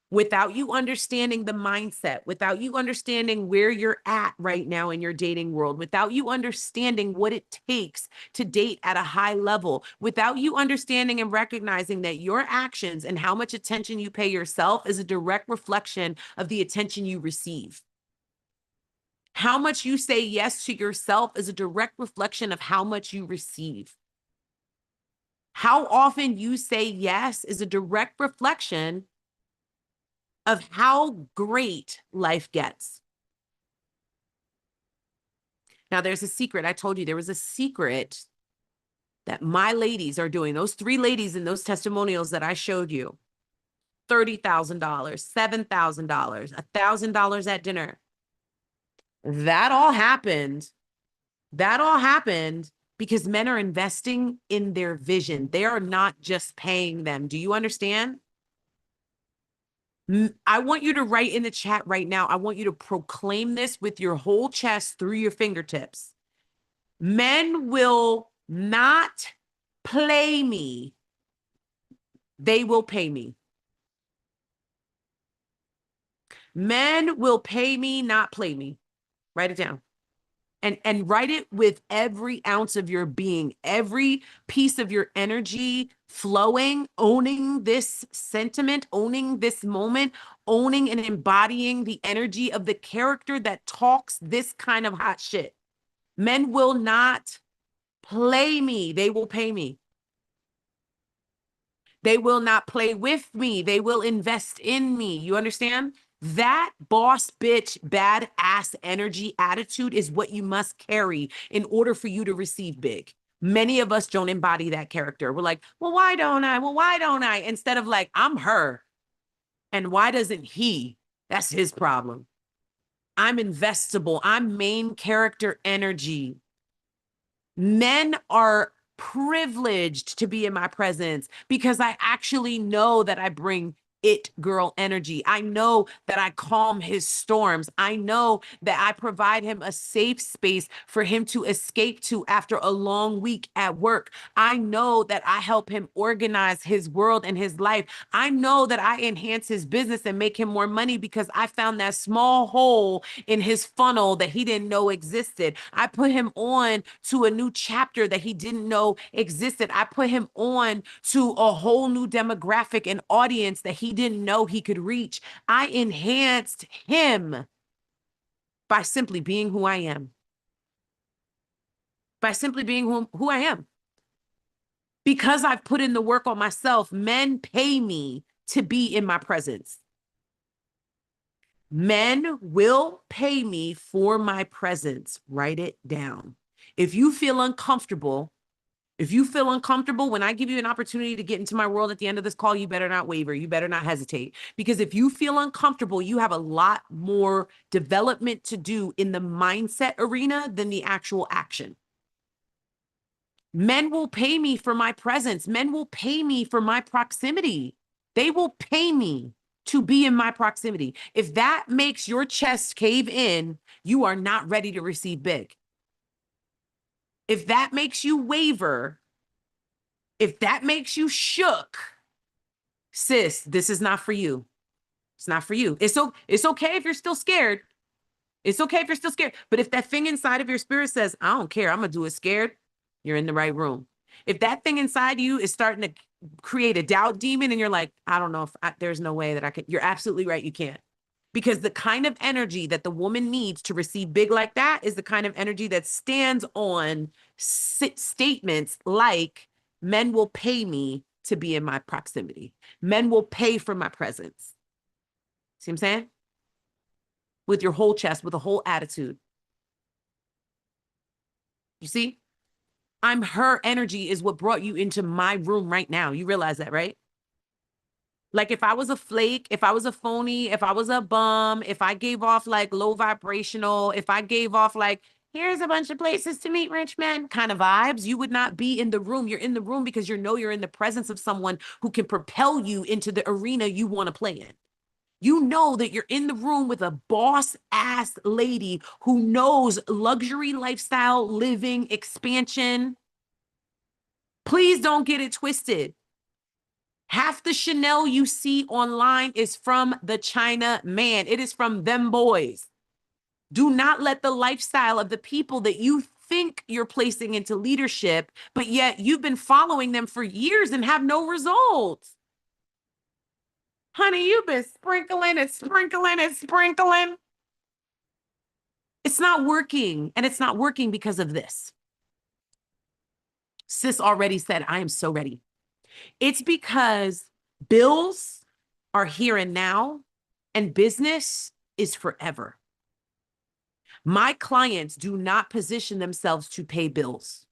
Without you understanding the mindset, without you understanding where you're at right now in your dating world, without you understanding what it takes to date at a high level, without you understanding and recognizing that your actions and how much attention you pay yourself is a direct reflection of the attention you receive. How much you say yes to yourself is a direct reflection of how much you receive. How often you say yes is a direct reflection of how great life gets. Now, there's a secret. I told you there was a secret that my ladies are doing. Those 3 ladies in those testimonials that I showed you, $30,000, $7,000, $1,000 at dinner. That all happened. That all happened because men are investing in their vision. They are not just paying them. Do you understand? I want you to write in the chat right now. I want you to proclaim this with your whole chest through your fingertips. Men will not play me. They will pay me. Men will pay me, not play me. Write it down. And write it with every ounce of your being, every piece of your energy flowing, owning this sentiment, owning this moment, owning and embodying the energy of the character that talks this kind of hot shit. Men will not play me. They will pay me. They will not play with me. They will invest in me. You understand? That boss bitch, badass energy attitude is what you must carry in order for you to receive big. Many of us don't embody that character. We're like, well, why don't I? Well, why don't I? Instead of like, I'm her. And why doesn't he? That's his problem. I'm investable. I'm main character energy. Men are privileged to be in my presence because I actually know that I bring it girl energy. I know that I calm his storms. I know that I provide him a safe space for him to escape to after a long week at work. I know that I help him organize his world and his life. I know that I enhance his business and make him more money because I found that small hole in his funnel that he didn't know existed. I put him on to a new chapter that he didn't know existed. I put him on to a whole new demographic and audience that he didn't know he could reach. I enhanced him by simply being who I am. By simply being who I am. Because I've put in the work on myself, men pay me to be in my presence. Men will pay me for my presence. Write it down. If you feel uncomfortable, when I give you an opportunity to get into my world at the end of this call, you better not waver. You better not hesitate. Because if you feel uncomfortable, you have a lot more development to do in the mindset arena than the actual action. Men will pay me for my presence. Men will pay me for my proximity. They will pay me to be in my proximity. If that makes your chest cave in, you are not ready to receive big. If that makes you waver, if that makes you shook, sis, this is not for you. It's not for you. It's okay if you're still scared. It's okay if you're still scared. But if that thing inside of your spirit says, I don't care, I'm going to do it scared, you're in the right room. If that thing inside you is starting to create a doubt demon and you're like, I don't know if there's no way that I can, you're absolutely right. You can't. Because the kind of energy that the woman needs to receive big like that is the kind of energy that stands on statements like, men will pay me to be in my proximity. Men will pay for my presence. See what I'm saying? With your whole chest, with a whole attitude. You see? I'm her energy is what brought you into my room right now. You realize that, right? Like if I was a flake, if I was a phony, if I was a bum, if I gave off like low vibrational, if I gave off like, here's a bunch of places to meet rich men kind of vibes, you would not be in the room. You're in the room because you know you're in the presence of someone who can propel you into the arena you want to play in. You know that you're in the room with a boss ass lady who knows luxury lifestyle, living, expansion. Please don't get it twisted. Half the Chanel you see online is from the China man. It is from them boys. Do not let the lifestyle of the people that you think you're placing into leadership, but yet you've been following them for years and have no results. Honey, you've been sprinkling and sprinkling and sprinkling. It's not working, and it's not working because of this. Sis already said, I am so ready. It's because bills are here and now, and business is forever. My clients do not position themselves to pay bills.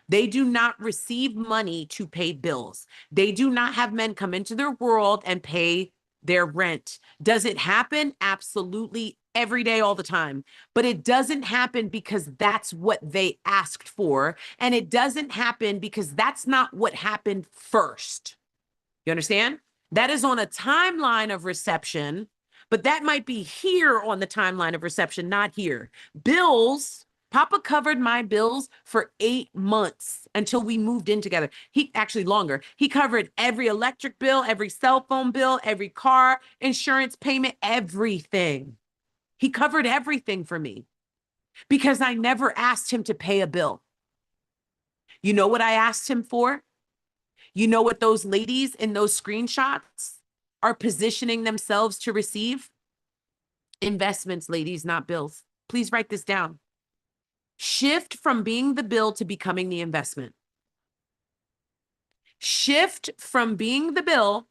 They do not receive money to pay bills. They do not have men come into their world and pay their rent. Does it happen? Absolutely. Every day, all the time. But it doesn't happen because that's what they asked for. And it doesn't happen because that's not what happened first. You understand? That is on a timeline of reception, but that might be here on the timeline of reception, not here. Bills, Papa covered my bills for 8 months until we moved in together. He actually longer. He covered every electric bill, every cell phone bill, every car insurance payment, everything. He covered everything for me because I never asked him to pay a bill. You know what I asked him for? You know what those ladies in those screenshots are positioning themselves to receive? Investments, ladies, not bills. Please write this down. Shift from being the bill to becoming the investment. Shift from being the bill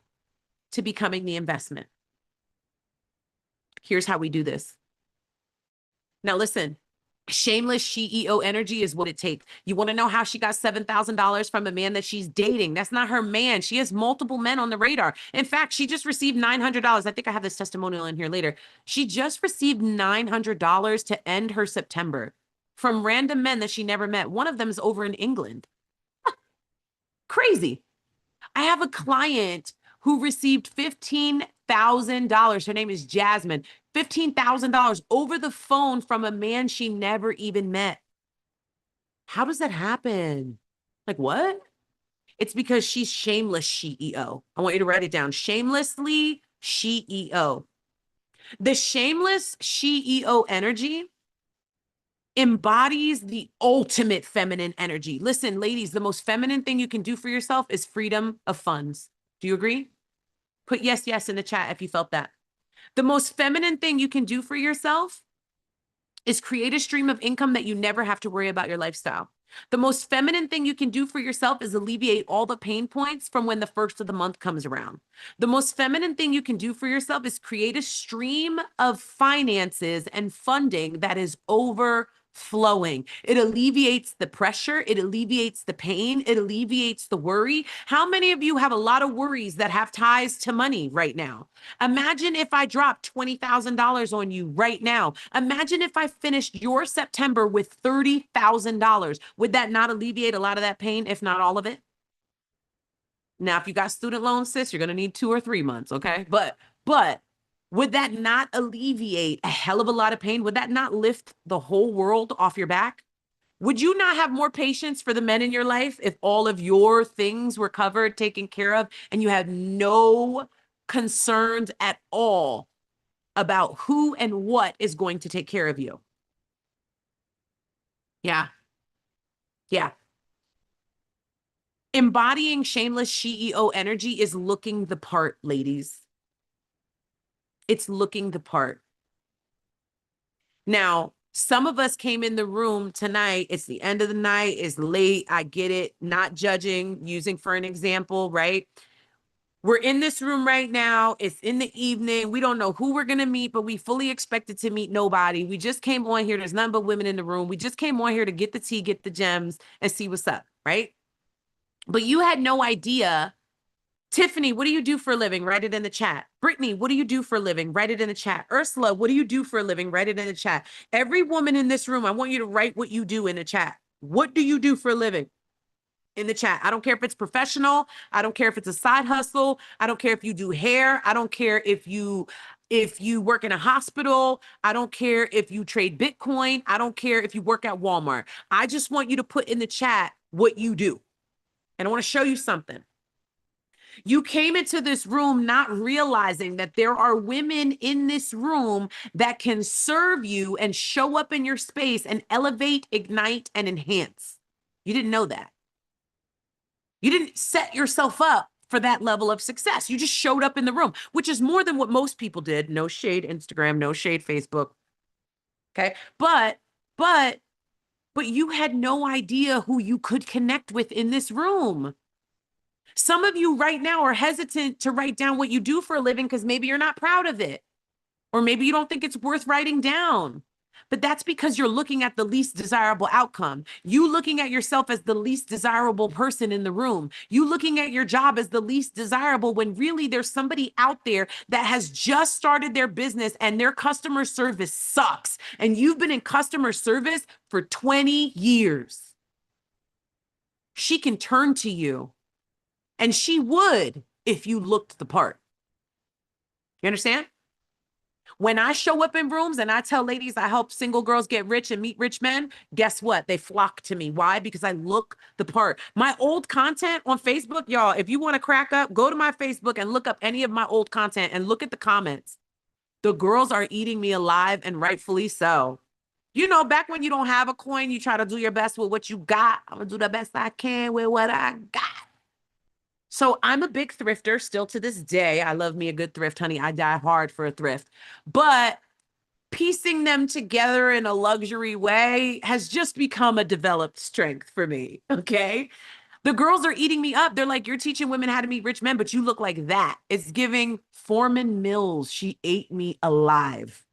to becoming the investment. Here's how we do this. Now listen, shameless CEO energy is what it takes. You want to know how she got $7,000 from a man that she's dating? That's not her man. She has multiple men on the radar. In fact, she just received $900. I think I have this testimonial in here later. She just received $900 to end her September from random men that she never met. One of them is over in England. Crazy. I have a client who received $15,000. Her name is Jasmine. $15,000 over the phone from a man she never even met. How does that happen? Like what? It's because she's shameless CEO. I want you to write it down. Shamelessly CEO. The shameless CEO energy embodies the ultimate feminine energy. Listen, ladies, the most feminine thing you can do for yourself is freedom of funds. Do you agree? Put yes, yes in the chat if you felt that. The most feminine thing you can do for yourself is create a stream of income that you never have to worry about your lifestyle. The most feminine thing you can do for yourself is alleviate all the pain points from when the first of the month comes around. The most feminine thing you can do for yourself is create a stream of finances and funding that is overflowing. It alleviates the pressure, it alleviates the pain, it alleviates the worry. How many of you have a lot of worries that have ties to money right now? Imagine if I dropped $20,000 on you right now. Imagine if I finished your September with $30,000. Would that not alleviate a lot of that pain, if not all of it? Now, if you got student loans, sis, you're going to need 2 or 3 months, okay? But would that not alleviate a hell of a lot of pain? Would that not lift the whole world off your back? Would you not have more patience for the men in your life if all of your things were covered, taken care of, and you had no concerns at all about who and what is going to take care of you? Yeah. Yeah. Embodying shameless CEO energy is looking the part, ladies. It's looking the part. Now, some of us came in the room tonight. It's the end of the night. It's late. I get it. Not judging, using for an example, right? We're in this room right now. It's in the evening. We don't know who we're going to meet, but we fully expected to meet nobody. We just came on here. There's none but women in the room. We just came on here to get the tea, get the gems, and see what's up, right? But you had no idea. Tiffany, what do you do for a living? Write it in the chat. Brittany, what do you do for a living? Write it in the chat. Ursula, what do you do for a living? Write it in the chat. Every woman in this room, I want you to write what you do in the chat. What do you do for a living? In the chat. I don't care if it's professional. I don't care if it's a side hustle. I don't care if you do hair. I don't care if you work in a hospital. I don't care if you trade Bitcoin. I don't care if you work at Walmart. I just want you to put in the chat what you do. And I want to show you something. You came into this room not realizing that there are women in this room that can serve you and show up in your space and elevate, ignite, and enhance. You didn't know that. You didn't set yourself up for that level of success. You just showed up in the room, which is more than what most people did. No shade Instagram, no shade Facebook. Okay. But you had no idea who you could connect with in this room. Some of you right now are hesitant to write down what you do for a living because maybe you're not proud of it, or maybe you don't think it's worth writing down. But that's because you're looking at the least desirable outcome. You looking at yourself as the least desirable person in the room. You looking at your job as the least desirable when really there's somebody out there that has just started their business and their customer service sucks. And you've been in customer service for 20 years. She can turn to you, and she would if you looked the part. You understand? When I show up in rooms and I tell ladies I help single girls get rich and meet rich men, guess what? They flock to me. Why? Because I look the part. My old content on Facebook, y'all, if you want to crack up, go to my Facebook and look up any of my old content and look at the comments. The girls are eating me alive, and rightfully so. You know, back when you don't have a coin, you try to do your best with what you got. I'm going to do the best I can with what I got. So I'm a big thrifter still to this day. I love me a good thrift, honey. I die hard for a thrift. But piecing them together in a luxury way has just become a developed strength for me, okay? The girls are eating me up. They're like, you're teaching women how to meet rich men, but you look like that. It's giving Foreman Mills. She ate me alive.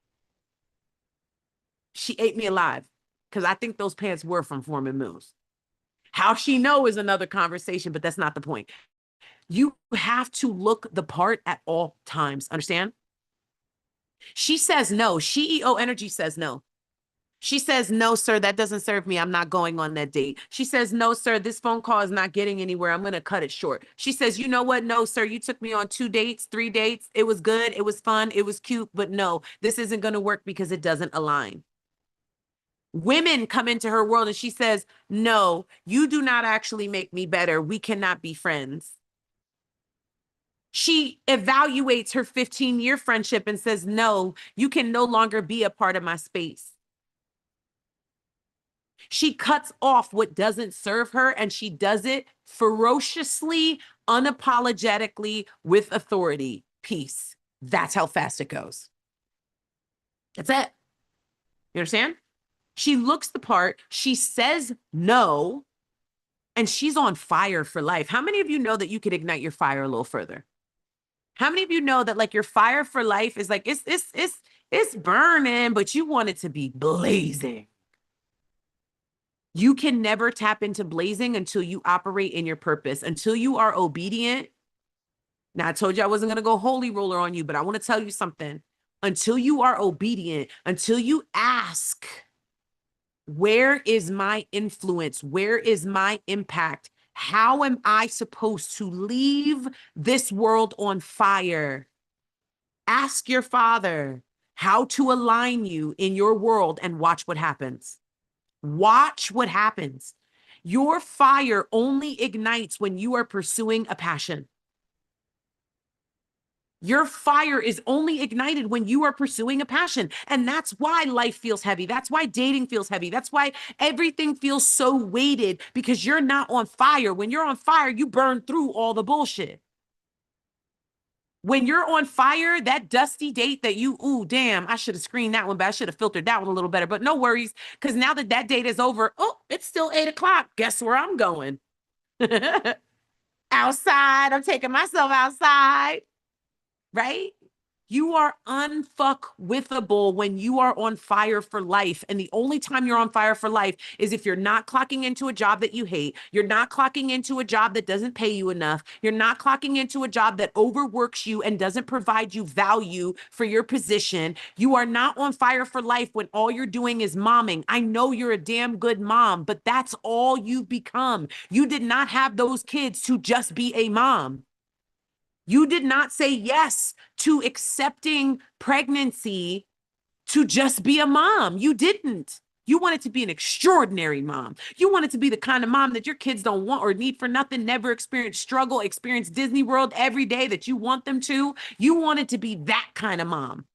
She ate me alive because I think those pants were from Foreman Mills. How she know is another conversation, but that's not the point. You have to look the part at all times. Understand? She says no. CEO energy says no. She says, no, sir, that doesn't serve me. I'm not going on that date. She says, no, sir, this phone call is not getting anywhere. I'm going to cut it short. She says, you know what? No, sir, you took me on 2 dates, 3 dates. It was good. It was fun. It was cute. But no, this isn't going to work because it doesn't align. Women come into her world and she says, no, you do not actually make me better. We cannot be friends. She evaluates her 15-year friendship and says, no, you can no longer be a part of my space. She cuts off what doesn't serve her, and she does it ferociously, unapologetically, with authority. Peace. That's how fast it goes. That's it. You understand? She looks the part. She says no, and she's on fire for life. How many of you know that you could ignite your fire a little further? How many of you know that like your fire for life is like it's burning, but you want it to be blazing? You can never tap into blazing until you operate in your purpose, until you are obedient. Now, I told you I wasn't going to go holy roller on you, but I want to tell you something. Until you are obedient, until you ask, where is my influence? Where is my impact? How am I supposed to leave this world on fire? Ask your father how to align you in your world and watch what happens. Watch what happens. Your fire only ignites when you are pursuing a passion. Your fire is only ignited when you are pursuing a passion. And that's why life feels heavy. That's why dating feels heavy. That's why everything feels so weighted, because you're not on fire. When you're on fire, you burn through all the bullshit. When you're on fire, that dusty date that you, ooh, damn, I should have screened that one, but I should have filtered that one a little better. But no worries, because now that that date is over, oh, it's still 8 o'clock. Guess where I'm going? Outside. I'm taking myself outside, right? You are unfuckwithable when you are on fire for life. And the only time you're on fire for life is if you're not clocking into a job that you hate. You're not clocking into a job that doesn't pay you enough. You're not clocking into a job that overworks you and doesn't provide you value for your position. You are not on fire for life when all you're doing is momming. I know you're a damn good mom, but that's all you've become. You did not have those kids to just be a mom. You did not say yes to accepting pregnancy to just be a mom. You didn't. You wanted to be an extraordinary mom. You wanted to be the kind of mom that your kids don't want or need for nothing, never experience struggle, experience Disney World every day that you want them to. You wanted to be that kind of mom.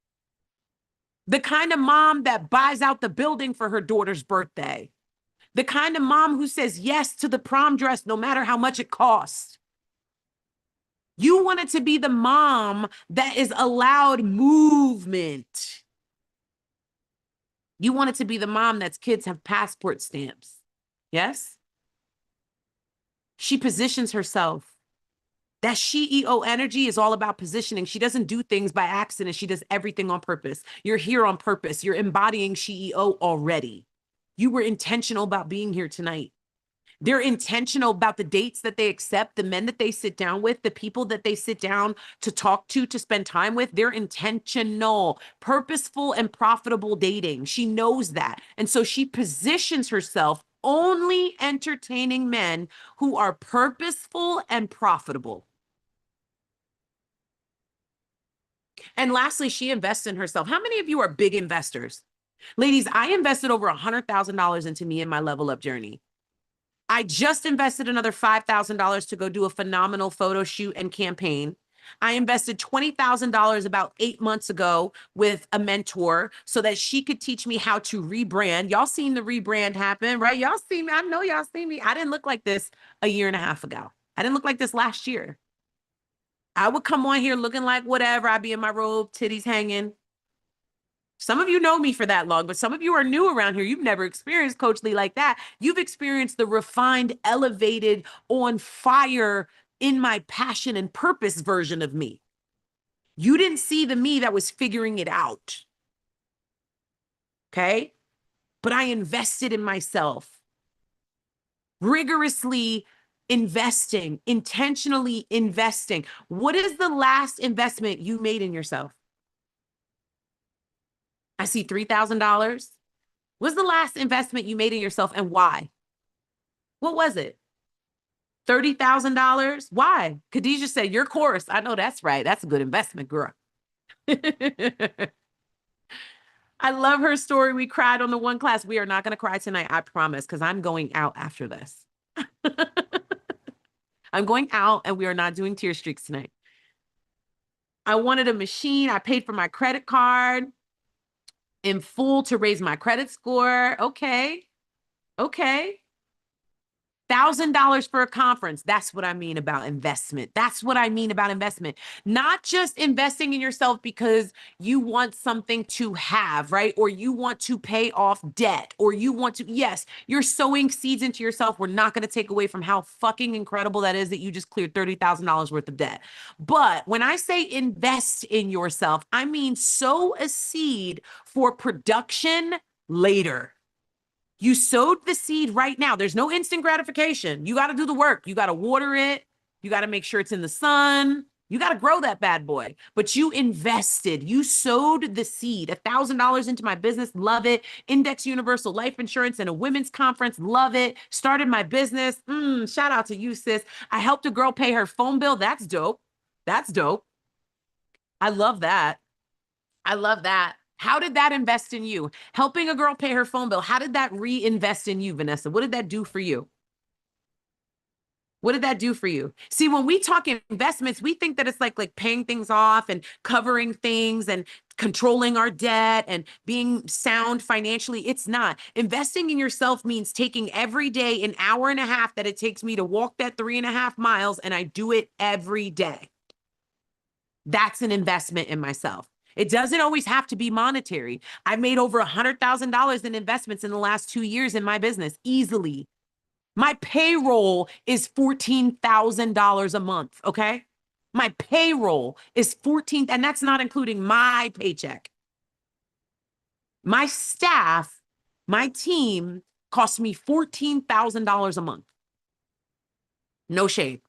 The kind of mom that buys out the building for her daughter's birthday. The kind of mom who says yes to the prom dress no matter how much it costs. You wanted to be the mom that is allowed movement. You wanted to be the mom that's kids have passport stamps. Yes? She positions herself. That CEO energy is all about positioning. She doesn't do things by accident. She does everything on purpose. You're here on purpose. You're embodying CEO already. You were intentional about being here tonight. They're intentional about the dates that they accept, the men that they sit down with, the people that they sit down to talk to spend time with. They're intentional, purposeful, and profitable dating. She knows that. And so she positions herself only entertaining men who are purposeful and profitable. And lastly, she invests in herself. How many of you are big investors? Ladies, I invested over $100,000 into me in my level up journey. I just invested another $5,000 to go do a phenomenal photo shoot and campaign. I invested $20,000 about 8 months ago with a mentor so that she could teach me how to rebrand. Y'all seen the rebrand happen, right? Y'all seen me. I know y'all seen me. I didn't look like this a year and a half ago. I didn't look like this last year. I would come on here looking like whatever. I'd be in my robe, titties hanging. Some of you know me for that long, but some of you are new around here. You've never experienced Coach Lee like that. You've experienced the refined, elevated, on fire, in my passion and purpose version of me. You didn't see the me that was figuring it out. Okay? But I invested in myself, rigorously investing, intentionally investing. What is the last investment you made in yourself? I see $3,000. What's the last investment you made in yourself and why? What was it? $30,000? Why? Khadijah said, your course. I know that's right. That's a good investment, girl. I love her story. We cried on the one class. We are not going to cry tonight, I promise, because I'm going out after this. I'm going out and we are not doing tear streaks tonight. I wanted a machine. I paid for my credit card in full to raise my credit score. Okay. Okay. $1,000 for a conference. That's what I mean about investment. That's what I mean about investment. Not just investing in yourself because you want something to have, right? Or you want to pay off debt, or you want to, yes, you're sowing seeds into yourself. We're not going to take away from how fucking incredible that is that you just cleared $30,000 worth of debt. But when I say invest in yourself, I mean sow a seed for production later. You sowed the seed right now. There's no instant gratification. You got to do the work. You got to water it. You got to make sure it's in the sun. You got to grow that bad boy. But you invested. You sowed the seed. $1,000 into my business. Love it. Index Universal Life Insurance and a women's conference. Love it. Started my business. Shout out to you, sis. I helped a girl pay her phone bill. That's dope. That's dope. I love that. I love that. How did that invest in you? Helping a girl pay her phone bill. How did that reinvest in you, Vanessa? What did that do for you? What did that do for you? See, when we talk investments, we think that it's like paying things off and covering things and controlling our debt and being sound financially. It's not. Investing in yourself means taking every day an hour and a half that it takes me to walk that 3.5 miles, and I do it every day. That's an investment in myself. It doesn't always have to be monetary. I made over $100,000 in investments in the last 2 years in my business, easily. My payroll is $14,000 a month, okay? My payroll is 14, and that's not including my paycheck. My staff, my team costs me $14,000 a month. No shade.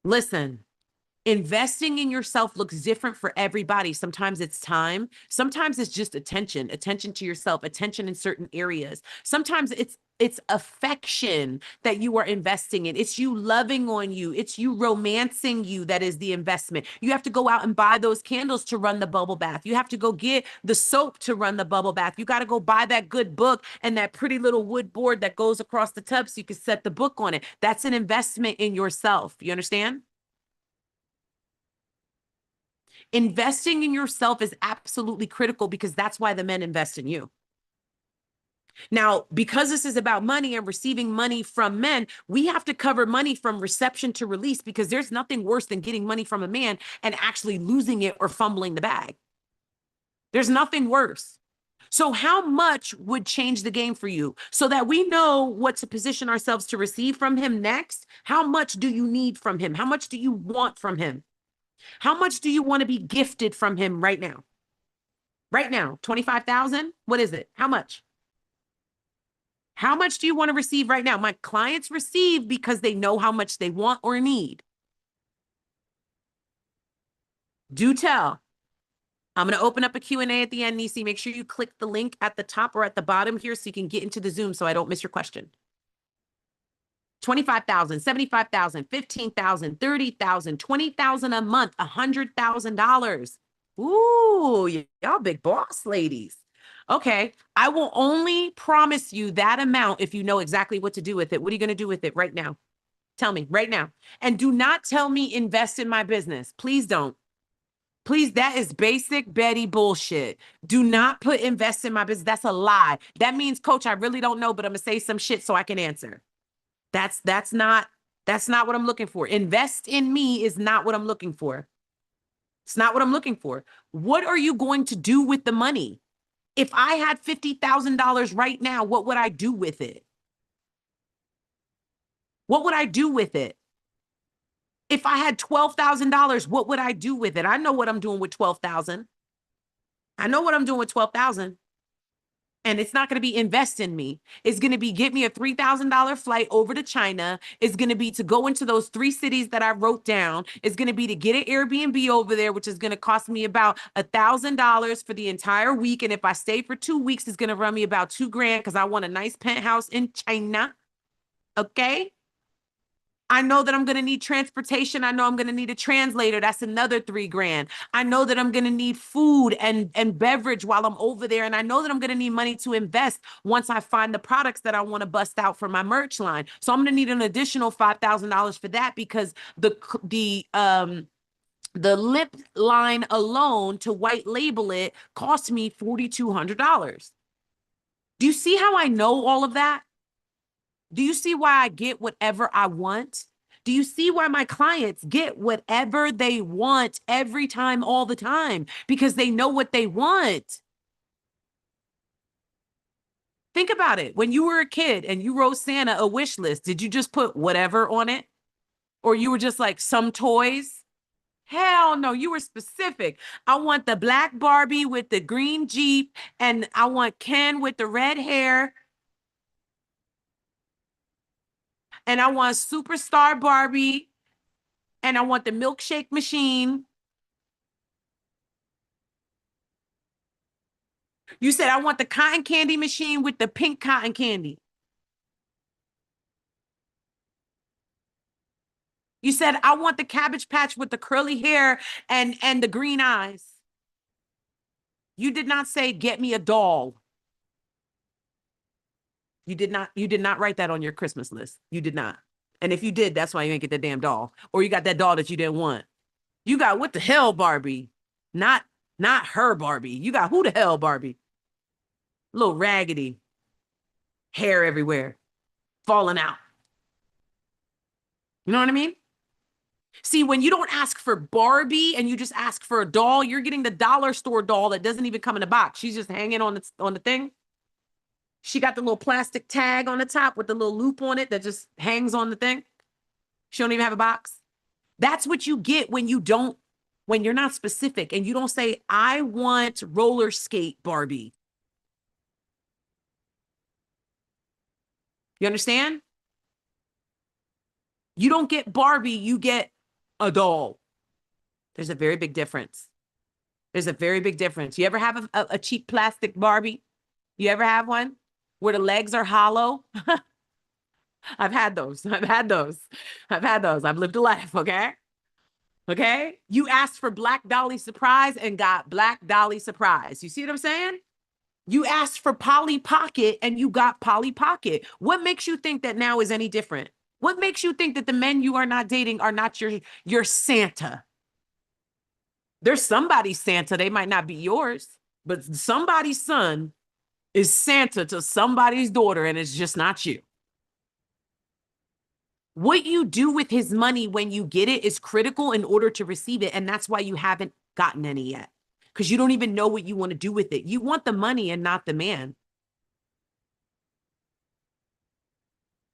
Listen. Investing in yourself looks different for everybody. Sometimes it's time. Sometimes it's just attention to yourself, attention in certain areas. Sometimes it's affection that you are investing in. It's you loving on you. It's you romancing you. That is the investment. You have to go out and buy those candles to run the bubble bath. You have to go get the soap to run the bubble bath. You got to go buy that good book and that pretty little wood board that goes across the tub so you can set the book on it. That's an investment in yourself. You understand? Investing in yourself is absolutely critical because that's why the men invest in you. Now, because this is about money and receiving money from men, we have to cover money from reception to release because there's nothing worse than getting money from a man and actually losing it or fumbling the bag. There's nothing worse. So how much would change the game for you so that we know what to position ourselves to receive from him next? How much do you need from him? How much do you want from him? How much do you want to be gifted from him right now? Right now, 25,000? What is it? How much? How much do you want to receive right now? My clients receive because they know how much they want or need. Do tell. I'm going to open up a Q&A at the end, Nisi. Make sure you click the link at the top or at the bottom here so you can get into the Zoom so I don't miss your question. 25,000, 75,000, 15,000, 30,000, 20,000 a month, $100,000. Ooh, y'all big boss ladies. Okay, I will only promise you that amount if you know exactly what to do with it. What are you going to do with it right now? Tell me right now. And do not tell me invest in my business. Please don't. Please, that is basic Betty bullshit. Do not put invest in my business. That's a lie. That means, coach, I really don't know, but I'm going to say some shit so I can answer. That's not what I'm looking for. Invest in me is not what I'm looking for. It's not what I'm looking for. What are you going to do with the money? If I had $50,000 right now, what would I do with it? What would I do with it? If I had $12,000, what would I do with it? I know what I'm doing with 12,000. I know what I'm doing with 12,000. And it's not going to be invest in me. It's going to be get me a $3,000 flight over to China. It's going to be to go into those 3 cities that I wrote down. It's going to be to get an Airbnb over there, which is going to cost me about $1,000 for the entire week. And if I stay for 2 weeks, it's going to run me about $2,000 because I want a nice penthouse in China. Okay. I know that I'm going to need transportation. I know I'm going to need a translator. That's another $3,000. I know that I'm going to need food and beverage while I'm over there. And I know that I'm going to need money to invest once I find the products that I want to bust out for my merch line. So I'm going to need an additional $5,000 for that because the lip line alone to white label it cost me $4,200. Do you see how I know all of that? Do you see why I get whatever I want? Do you see why my clients get whatever they want every time, all the time? Because they know what they want. Think about it. When you were a kid and you wrote Santa a wish list, did you just put whatever on it? Or you were just like some toys? Hell no, you were specific. I want the black Barbie with the green Jeep, and I want Ken with the red hair, and I want Superstar Barbie, and I want the milkshake machine. You said, I want the cotton candy machine with the pink cotton candy. You said, I want the Cabbage Patch with the curly hair and the green eyes. You did not say, get me a doll. You did not write that on your Christmas list. You did not. And if you did, that's why you ain't get that damn doll. Or you got that doll that you didn't want. You got what the hell Barbie? Not her Barbie. You got who the hell Barbie? Little raggedy, hair everywhere, falling out. You know what I mean? See, when you don't ask for Barbie and you just ask for a doll, you're getting the dollar store doll that doesn't even come in a box. She's just hanging on the thing. She got the little plastic tag on the top with the little loop on it that just hangs on the thing. She don't even have a box. That's what you get when you're not specific and you don't say, I want roller skate Barbie. You understand? You don't get Barbie, you get a doll. There's a very big difference. There's a very big difference. You ever have a cheap plastic Barbie? You ever have one where the legs are hollow? I've had those. I've lived a life, okay? Okay? You asked for Black Dolly Surprise and got Black Dolly Surprise. You see what I'm saying? You asked for Polly Pocket and you got Polly Pocket. What makes you think that now is any different? What makes you think that the men you are not dating are not your Santa? There's somebody's Santa. They might not be yours, but somebody's son is Santa to somebody's daughter, and it's just not you. What you do with his money when you get it is critical in order to receive it, and that's why you haven't gotten any yet, because you don't even know what you want to do with it. You want the money and not the man.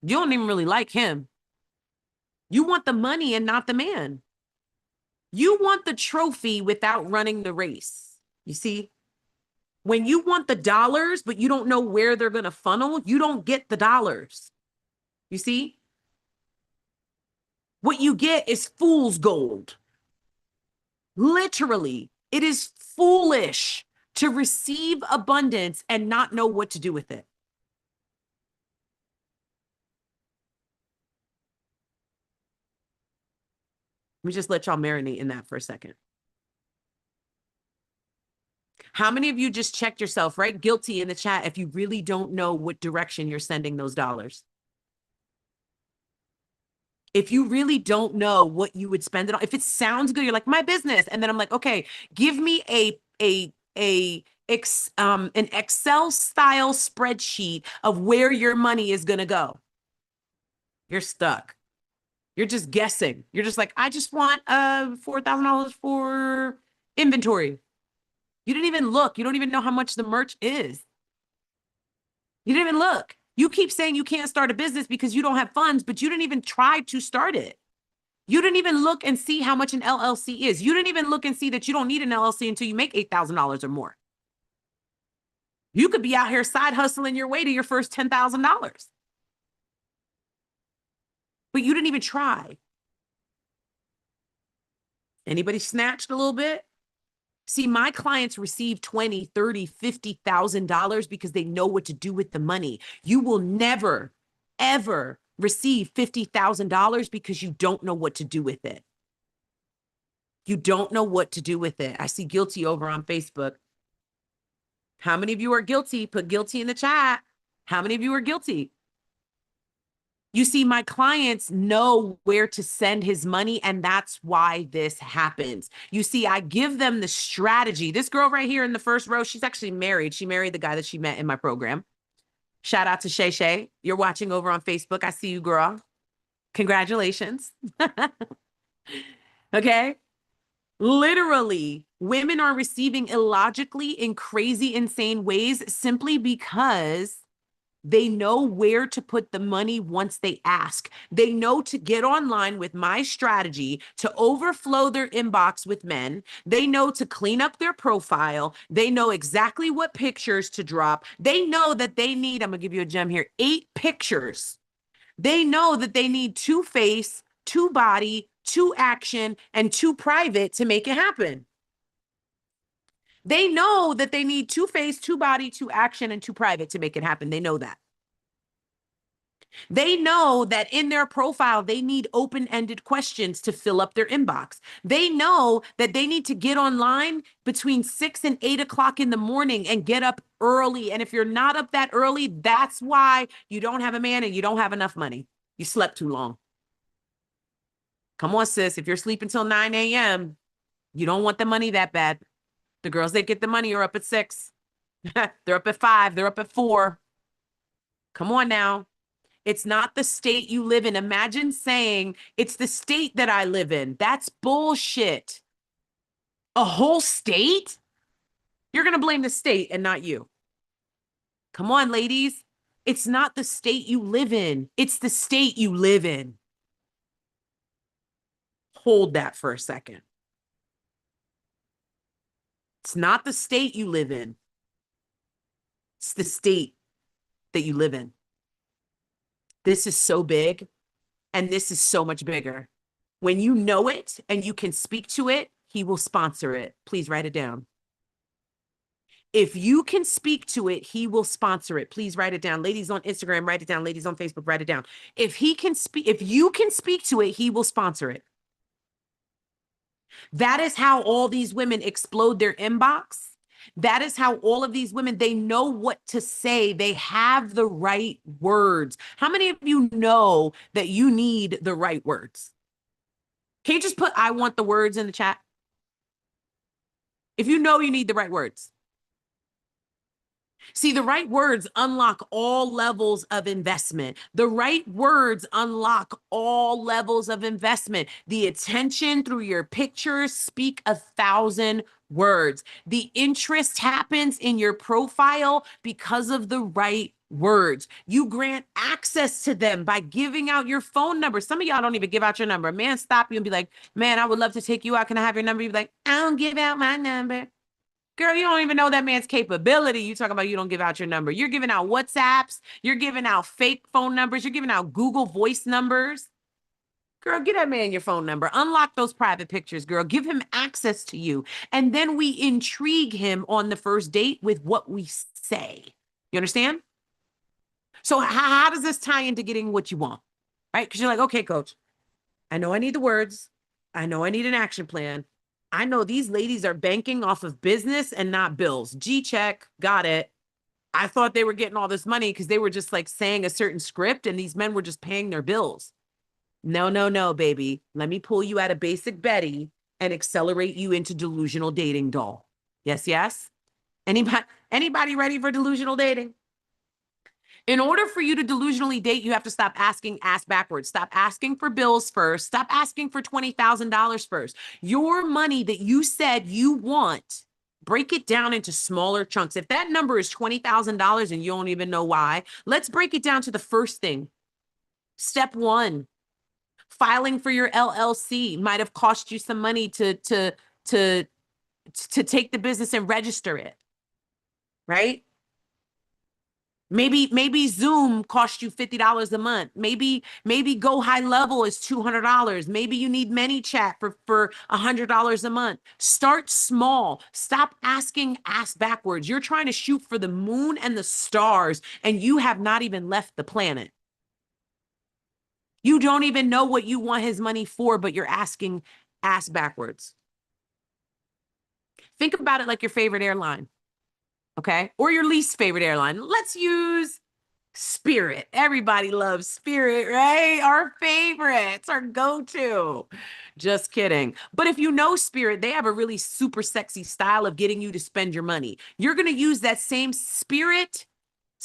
You don't even really like him. You want the money and not the man. You want the trophy without running the race. You see, when you want the dollars, but you don't know where they're going to funnel, you don't get the dollars. You see, what you get is fool's gold. Literally, it is foolish to receive abundance and not know what to do with it. Let me just let y'all marinate in that for a second. How many of you just checked yourself, right? Guilty in the chat if you really don't know what direction you're sending those dollars. If you really don't know what you would spend it on, if it sounds good, you're like, my business. And then I'm like, okay, give me an Excel style spreadsheet of where your money is going to go. You're stuck. You're just guessing. You're just like, I just want $4,000 for inventory. You didn't even look. You don't even know how much the merch is. You didn't even look. You keep saying you can't start a business because you don't have funds, but you didn't even try to start it. You didn't even look and see how much an LLC is. You didn't even look and see that you don't need an LLC until you make $8,000 or more. You could be out here side hustling your way to your first $10,000. But you didn't even try. Anybody snatched a little bit? See, my clients receive $20,000, $30,000, $50,000 because they know what to do with the money. You will never, ever receive $50,000 because you don't know what to do with it. You don't know what to do with it. I see guilty over on Facebook. How many of you are guilty? Put guilty in the chat. How many of you are guilty? You see, my clients know where to send his money, and that's why this happens. You see, I give them the strategy. This girl right here in the first row, she's actually married. She married the guy that she met in my program. Shout out to Shay Shay. You're watching over on Facebook. I see you, girl. Congratulations. Okay. Literally, women are receiving illogically in crazy, insane ways simply because they know where to put the money once they ask. They know to get online with my strategy to overflow their inbox with men. They know to clean up their profile. They know exactly what pictures to drop. They know that they need, I'm going to give you a gem here, 8 pictures. They know that they need 2 face, 2 body, 2 action, and 2 private to make it happen. They know that they need 2 face, 2 body, 2 action, and 2 private to make it happen. They know that. They know that in their profile, they need open-ended questions to fill up their inbox. They know that they need to get online between 6 and 8 o'clock in the morning and get up early. And if you're not up that early, that's why you don't have a man and you don't have enough money. You slept too long. Come on, sis. If you're sleeping till 9 a.m., you don't want the money that bad. The girls that get the money are up at 6. They're up at 5. They're up at 4. Come on now. It's not the state you live in. Imagine saying it's the state that I live in. That's bullshit. A whole state? You're going to blame the state and not you. Come on, ladies. It's not the state you live in. It's the state you live in. Hold that for a second. It's not the state you live in. It's the state that you live in. This is so big, and this is so much bigger. When you know it and you can speak to it, he will sponsor it. Please write it down. If you can speak to it, he will sponsor it. Please write it down. Ladies on Instagram, write it down. Ladies on Facebook, write it down. If you can speak to it, he will sponsor it. That is how all these women explode their inbox. That is how all of these women, they know what to say. They have the right words. How many of you know that you need the right words? Can you just put, I want the words in the chat? If you know you need the right words. See, the right words unlock all levels of investment. The right words unlock all levels of investment. The attention through your pictures speak 1,000 words. The interest happens in your profile because of the right words. You grant access to them by giving out your phone number. Some of y'all don't even give out your number. Man, stop you and be like, man, I would love to take you out. Can I have your number? You be like, I don't give out my number. Girl, you don't even know that man's capability. You talking about you don't give out your number. You're giving out WhatsApps. You're giving out fake phone numbers. You're giving out Google Voice numbers. Girl, get that man your phone number. Unlock those private pictures, girl. Give him access to you. And then we intrigue him on the first date with what we say. You understand? So how does this tie into getting what you want? Right? Because you're like, okay, coach, I know I need the words. I know I need an action plan. I know these ladies are banking off of business and not bills. G-check, got it. I thought they were getting all this money because they were just like saying a certain script and these men were just paying their bills. No, no, no, baby. Let me pull you out of basic Betty and accelerate you into delusional dating doll. Yes, yes. Anybody ready for delusional dating? In order for you to delusionally date, you have to stop asking ass backwards. Stop asking for bills first. Stop asking for $20,000 first. Your money that you said you want, break it down into smaller chunks. If that number is $20,000 and you don't even know why, let's break it down to the first thing. Step 1, filing for your LLC might have cost you some money to take the business and register it, right? Maybe Zoom costs you $50 a month. Maybe Go High Level is $200. Maybe you need ManyChat for $100 a month. Start small. Stop asking ass backwards. You're trying to shoot for the moon and the stars, and you have not even left the planet. You don't even know what you want his money for, but you're asking ass backwards. Think about it like your favorite airline. Okay. Or your least favorite airline. Let's use Spirit. Everybody loves Spirit, right? Our favorites, our go-to. Just kidding. But if you know Spirit, they have a really super sexy style of getting you to spend your money. You're going to use that same Spirit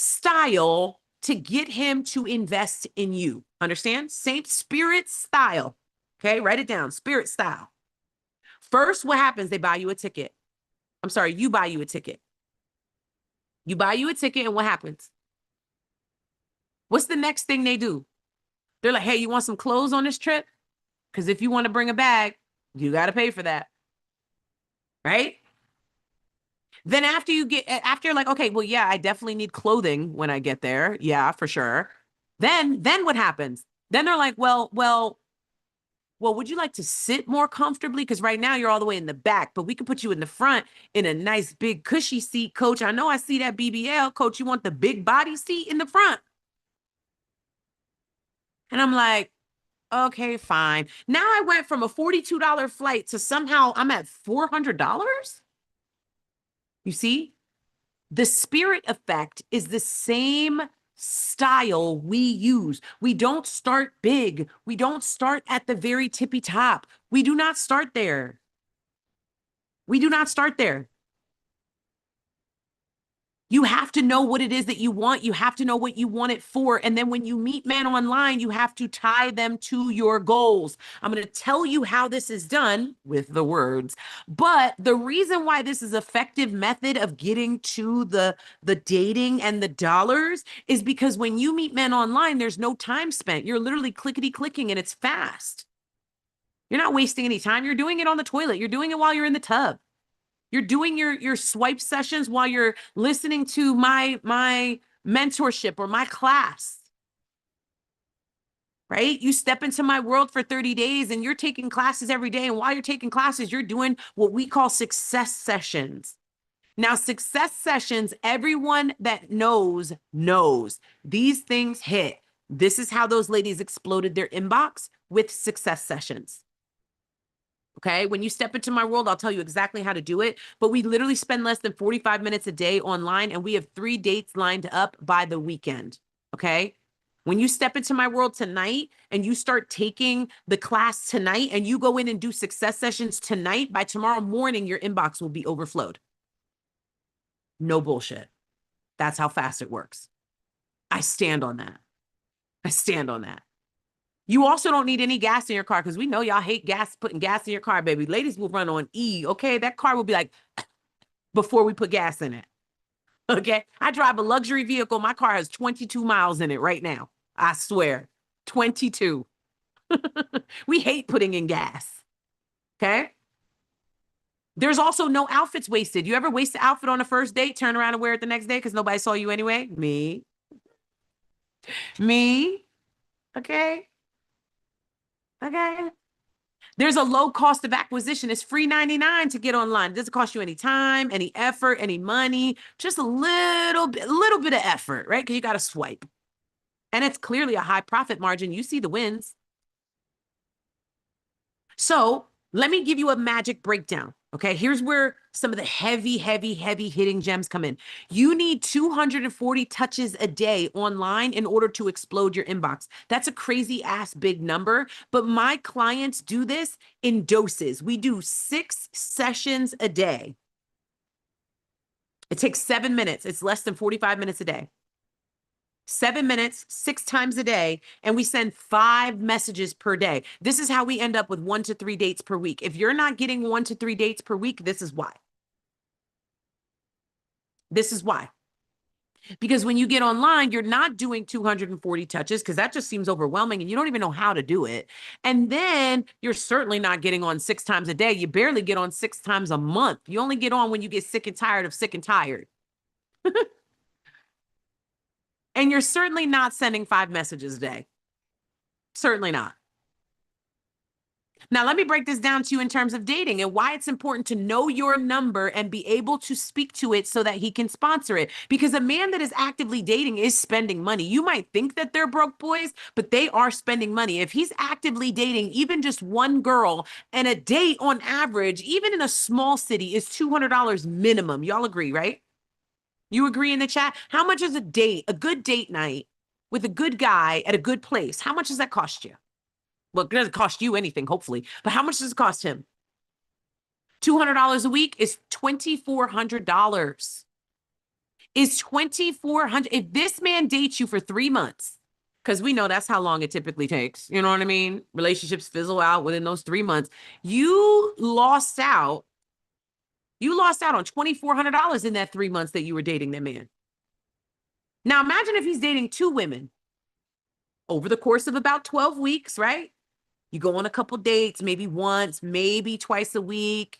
style to get him to invest in you. Understand? Same spirit style. Okay, write it down. Spirit style. First, what happens? They buy you a ticket. I'm sorry, you buy you a ticket. You buy you a ticket, and what happens? What's the next thing they do? They're like, hey, you want some clothes on this trip? Because if you want to bring a bag, you got to pay for that. Right? Then after you're like, okay, well, yeah, I definitely need clothing when I get there. Yeah, for sure. Then what happens? Then they're like, well, would you like to sit more comfortably? Because right now you're all the way in the back, but we can put you in the front in a nice big cushy seat, coach. I know I see that BBL, coach. You want the big body seat in the front? And I'm like, okay, fine. Now I went from a $42 flight to somehow I'm at $400. You see, the spirit effect is the same style we use. We don't start big. We don't start at the very tippy top. We do not start there. We do not start there. You have to know what it is that you want. You have to know what you want it for. And then when you meet men online, you have to tie them to your goals. I'm going to tell you how this is done with the words. But the reason why this is an effective method of getting to the dating and the dollars is because when you meet men online, there's no time spent. You're literally clickety clicking and it's fast. You're not wasting any time. You're doing it on the toilet. You're doing it while you're in the tub. You're doing your swipe sessions while you're listening to my mentorship or my class, right? You step into my world for 30 days and you're taking classes every day. And while you're taking classes, you're doing what we call success sessions. Now, success sessions, everyone that knows these things hit. This is how those ladies exploded their inbox with success sessions. Okay. When you step into my world, I'll tell you exactly how to do it. But we literally spend less than 45 minutes a day online, and we have 3 dates lined up by the weekend. Okay. When you step into my world tonight and you start taking the class tonight and you go in and do success sessions tonight, by tomorrow morning, your inbox will be overflowed. No bullshit. That's how fast it works. I stand on that. I stand on that. You also don't need any gas in your car because we know y'all hate gas, putting gas in your car, baby. Ladies will run on E, okay? That car will be like, before we put gas in it, okay? I drive a luxury vehicle. My car has 22 miles in it right now. I swear, 22. We hate putting in gas, okay? There's also no outfits wasted. You ever waste an outfit on a first date, turn around and wear it the next day because nobody saw you anyway? Me. Okay? Okay. There's a low cost of acquisition. It's free 99 to get online. It doesn't cost you any time, any effort, any money, just a little bit of effort, right? Because you got to swipe. And it's clearly a high profit margin. You see the wins. So let me give you a magic breakdown. Okay, here's where some of the heavy hitting gems come in. You need 240 touches a day online in order to explode your inbox. That's a crazy ass big number, but my clients do this in doses. We do 6 sessions a day. It takes 7 minutes. It's less than 45 minutes a day. 7 minutes, 6 times a day, and we send 5 messages per day. This is how we end up with 1 to 3 dates per week. If you're not getting 1 to 3 dates per week, this is why. This is why. Because when you get online, you're not doing 240 touches because that just seems overwhelming and you don't even know how to do it. And then you're certainly not getting on 6 times a day. You barely get on 6 times a month. You only get on when you get sick and tired of sick and tired. And you're certainly not sending 5 messages a day. Certainly not. Now, let me break this down to you in terms of dating and why it's important to know your number and be able to speak to it so that he can sponsor it. Because a man that is actively dating is spending money. You might think that they're broke boys, but they are spending money. If he's actively dating even just one girl, and a date on average, even in a small city, is $200 minimum. Y'all agree, right? You agree in the chat? How much is a date, a good date night with a good guy at a good place? How much does that cost you? Well, it doesn't cost you anything, hopefully, but how much does it cost him? $200 a week is $2,400. is 2,400. If this man dates you for 3 months, because we know that's how long it typically takes, you know what I mean? Relationships fizzle out within those 3 months. You lost out. You lost out on $2,400 in that 3 months that you were dating that man. Now imagine if he's dating two women over the course of about 12 weeks, right? You go on a couple dates, maybe once, maybe twice a week.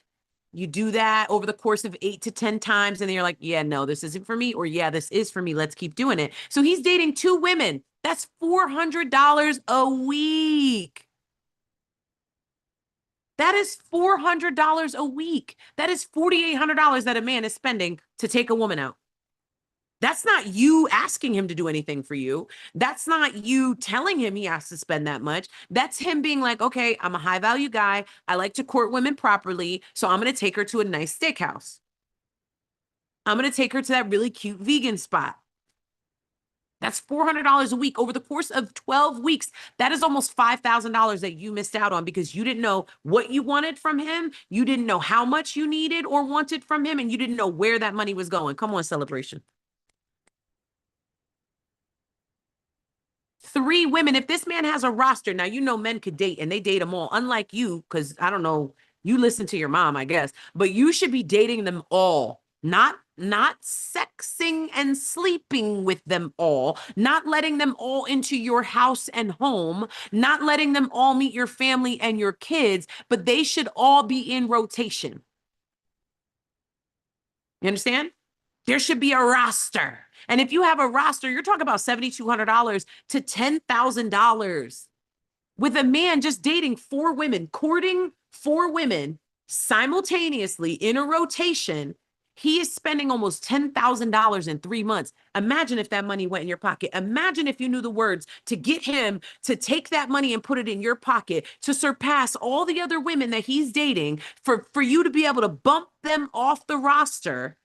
You do that over the course of 8 to 10 times, and then you're like, yeah, no, this isn't for me, or yeah, this is for me. Let's keep doing it. So he's dating two women. That's $400 a week. That is $400 a week. That is $4,800 that a man is spending to take a woman out. That's not you asking him to do anything for you. That's not you telling him he has to spend that much. That's him being like, okay, I'm a high value guy. I like to court women properly. So I'm going to take her to a nice steakhouse. I'm going to take her to that really cute vegan spot. That's $400 a week over the course of 12 weeks. That is almost $5,000 that you missed out on because you didn't know what you wanted from him. You didn't know how much you needed or wanted from him, and you didn't know where that money was going. Come on, celebration. 3 women. If this man has a roster, now you know men could date and they date them all, unlike you, because I don't know, you listen to your mom, I guess, but you should be dating them all, not sexing and sleeping with them all, not letting them all into your house and home, not letting them all meet your family and your kids, but they should all be in rotation. You understand? There should be a roster. And if you have a roster, you're talking about $7,200 to $10,000 with a man just dating 4 women, courting 4 women simultaneously in a rotation. He is spending almost $10,000 in 3 months. Imagine if that money went in your pocket. Imagine if you knew the words to get him to take that money and put it in your pocket to surpass all the other women that he's dating, for you to be able to bump them off the roster.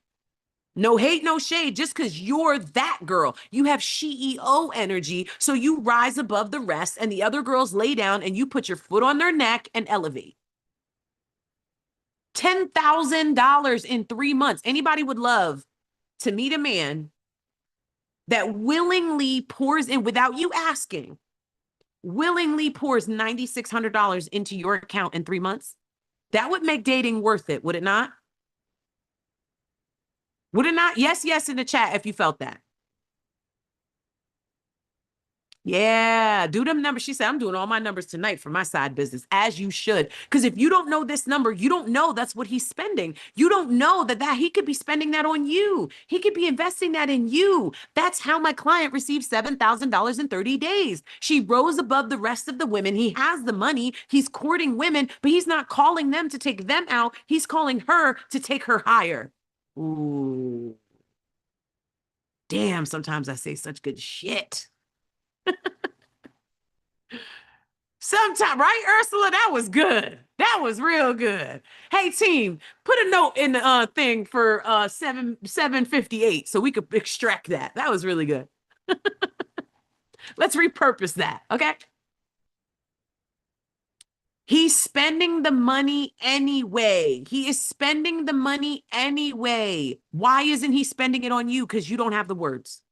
No hate, no shade, just because you're that girl. You have CEO energy, so you rise above the rest, and the other girls lay down and you put your foot on their neck and elevate. $10,000 in 3 months. Anybody would love to meet a man that willingly pours in without you asking, willingly pours $9,600 into your account in 3 months? That would make dating worth it, would it not? Would it not? Yes, yes, in the chat if you felt that. Yeah, do them numbers. She said, I'm doing all my numbers tonight for my side business, as you should. Because if you don't know this number, you don't know that's what he's spending. You don't know that he could be spending that on you. He could be investing that in you. That's how my client received $7,000 in 30 days. She rose above the rest of the women. He has the money. He's courting women, but he's not calling them to take them out. He's calling her to take her higher. Ooh. Damn, sometimes I say such good shit. Sometimes, right, Ursula? That was good. That was real good. Hey, team, put a note in the thing for 758 so we could extract that. That was really good. Let's repurpose that, okay? He's spending the money anyway. He is spending the money anyway. Why isn't he spending it on you? Because you don't have the words.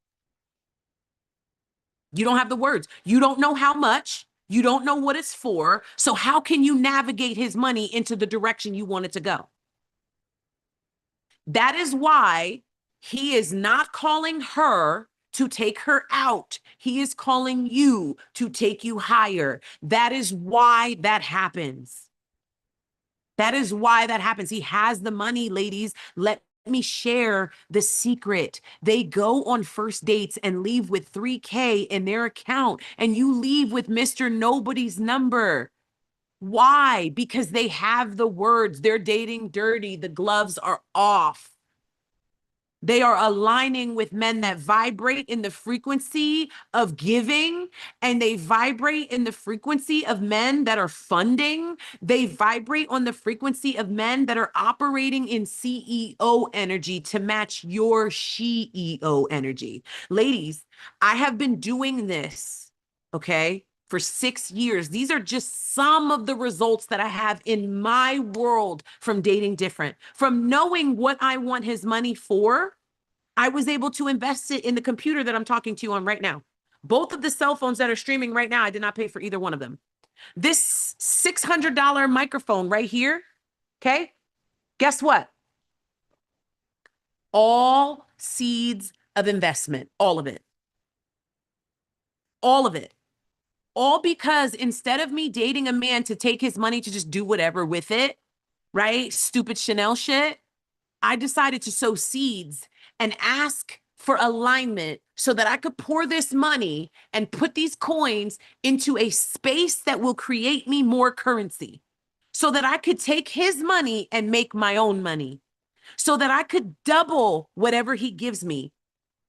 You don't have the words. You don't know how much. You don't know what it's for. So how can you navigate his money into the direction you want it to go? That is why he is not calling her to take her out. He is calling you to take you higher. That is why that happens. That is why that happens. He has the money, ladies. Let me share the secret. They go on first dates and leave with $3,000 in their account, and you leave with Mr. Nobody's number. Why? Because they have the words. They're dating dirty. The gloves are off. They are aligning with men that vibrate in the frequency of giving, and they vibrate in the frequency of men that are funding. They vibrate on the frequency of men that are operating in CEO energy to match your CEO energy. Ladies, I have been doing this, okay, for 6 years. These are just some of the results that I have in my world from dating different, from knowing what I want his money for, I was able to invest it in the computer that I'm talking to you on right now. Both of the cell phones that are streaming right now, I did not pay for either one of them. This $600 microphone right here, okay? Guess what? All seeds of investment, all of it. All of it. All because instead of me dating a man to take his money to just do whatever with it, right? Stupid Chanel shit. I decided to sow seeds and ask for alignment so that I could pour this money and put these coins into a space that will create me more currency so that I could take his money and make my own money so that I could double whatever he gives me.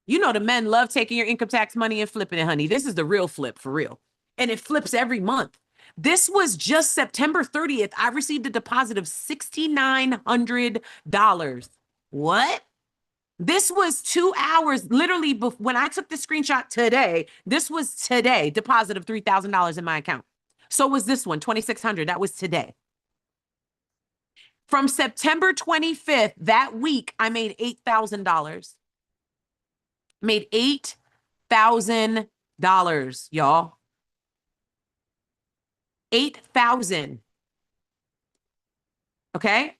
You know, the men love taking your income tax money and flipping it, honey. This is the real flip for real. And it flips every month. This was just September 30th. I received a deposit of $6,900. What? This was 2 hours, literally, when I took the screenshot today, this was today, deposit of $3,000 in my account. So was this one, 2,600. That was today. From September 25th, that week, I made $8,000. Made $8,000, y'all. 8,000. Okay?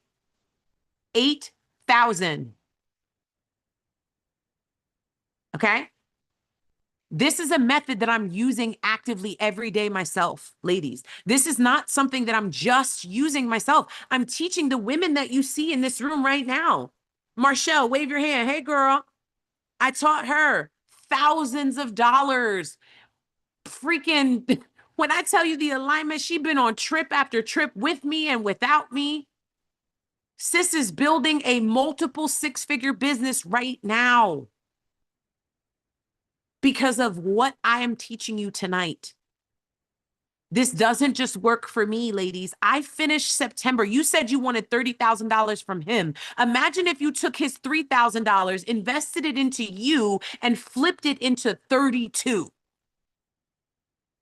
8,000. Okay? This is a method that I'm using actively every day myself, ladies. This is not something that I'm just using myself. I'm teaching the women that you see in this room right now. Marshall, wave your hand. Hey, girl. I taught her thousands of dollars. Freaking, when I tell you the alignment, she's been on trip after trip with me and without me. Sis is building a multiple six-figure business right now because of what I am teaching you tonight. This doesn't just work for me, ladies. I finished September. You said you wanted $30,000 from him. Imagine if you took his $3,000, invested it into you, and flipped it into 32.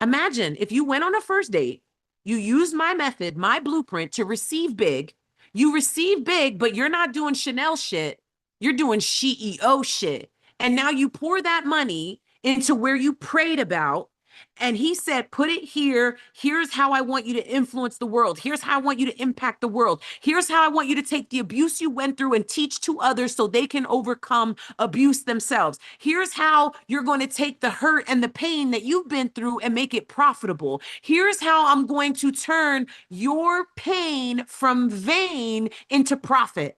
Imagine if you went on a first date, you used my method, my blueprint to receive big. You receive big, but you're not doing Chanel shit. You're doing CEO shit. And now you pour that money into where you prayed about. And he said, put it here. Here's how I want you to influence the world. Here's how I want you to impact the world. Here's how I want you to take the abuse you went through and teach to others so they can overcome abuse themselves. Here's how you're going to take the hurt and the pain that you've been through and make it profitable. Here's how I'm going to turn your pain from vain into profit.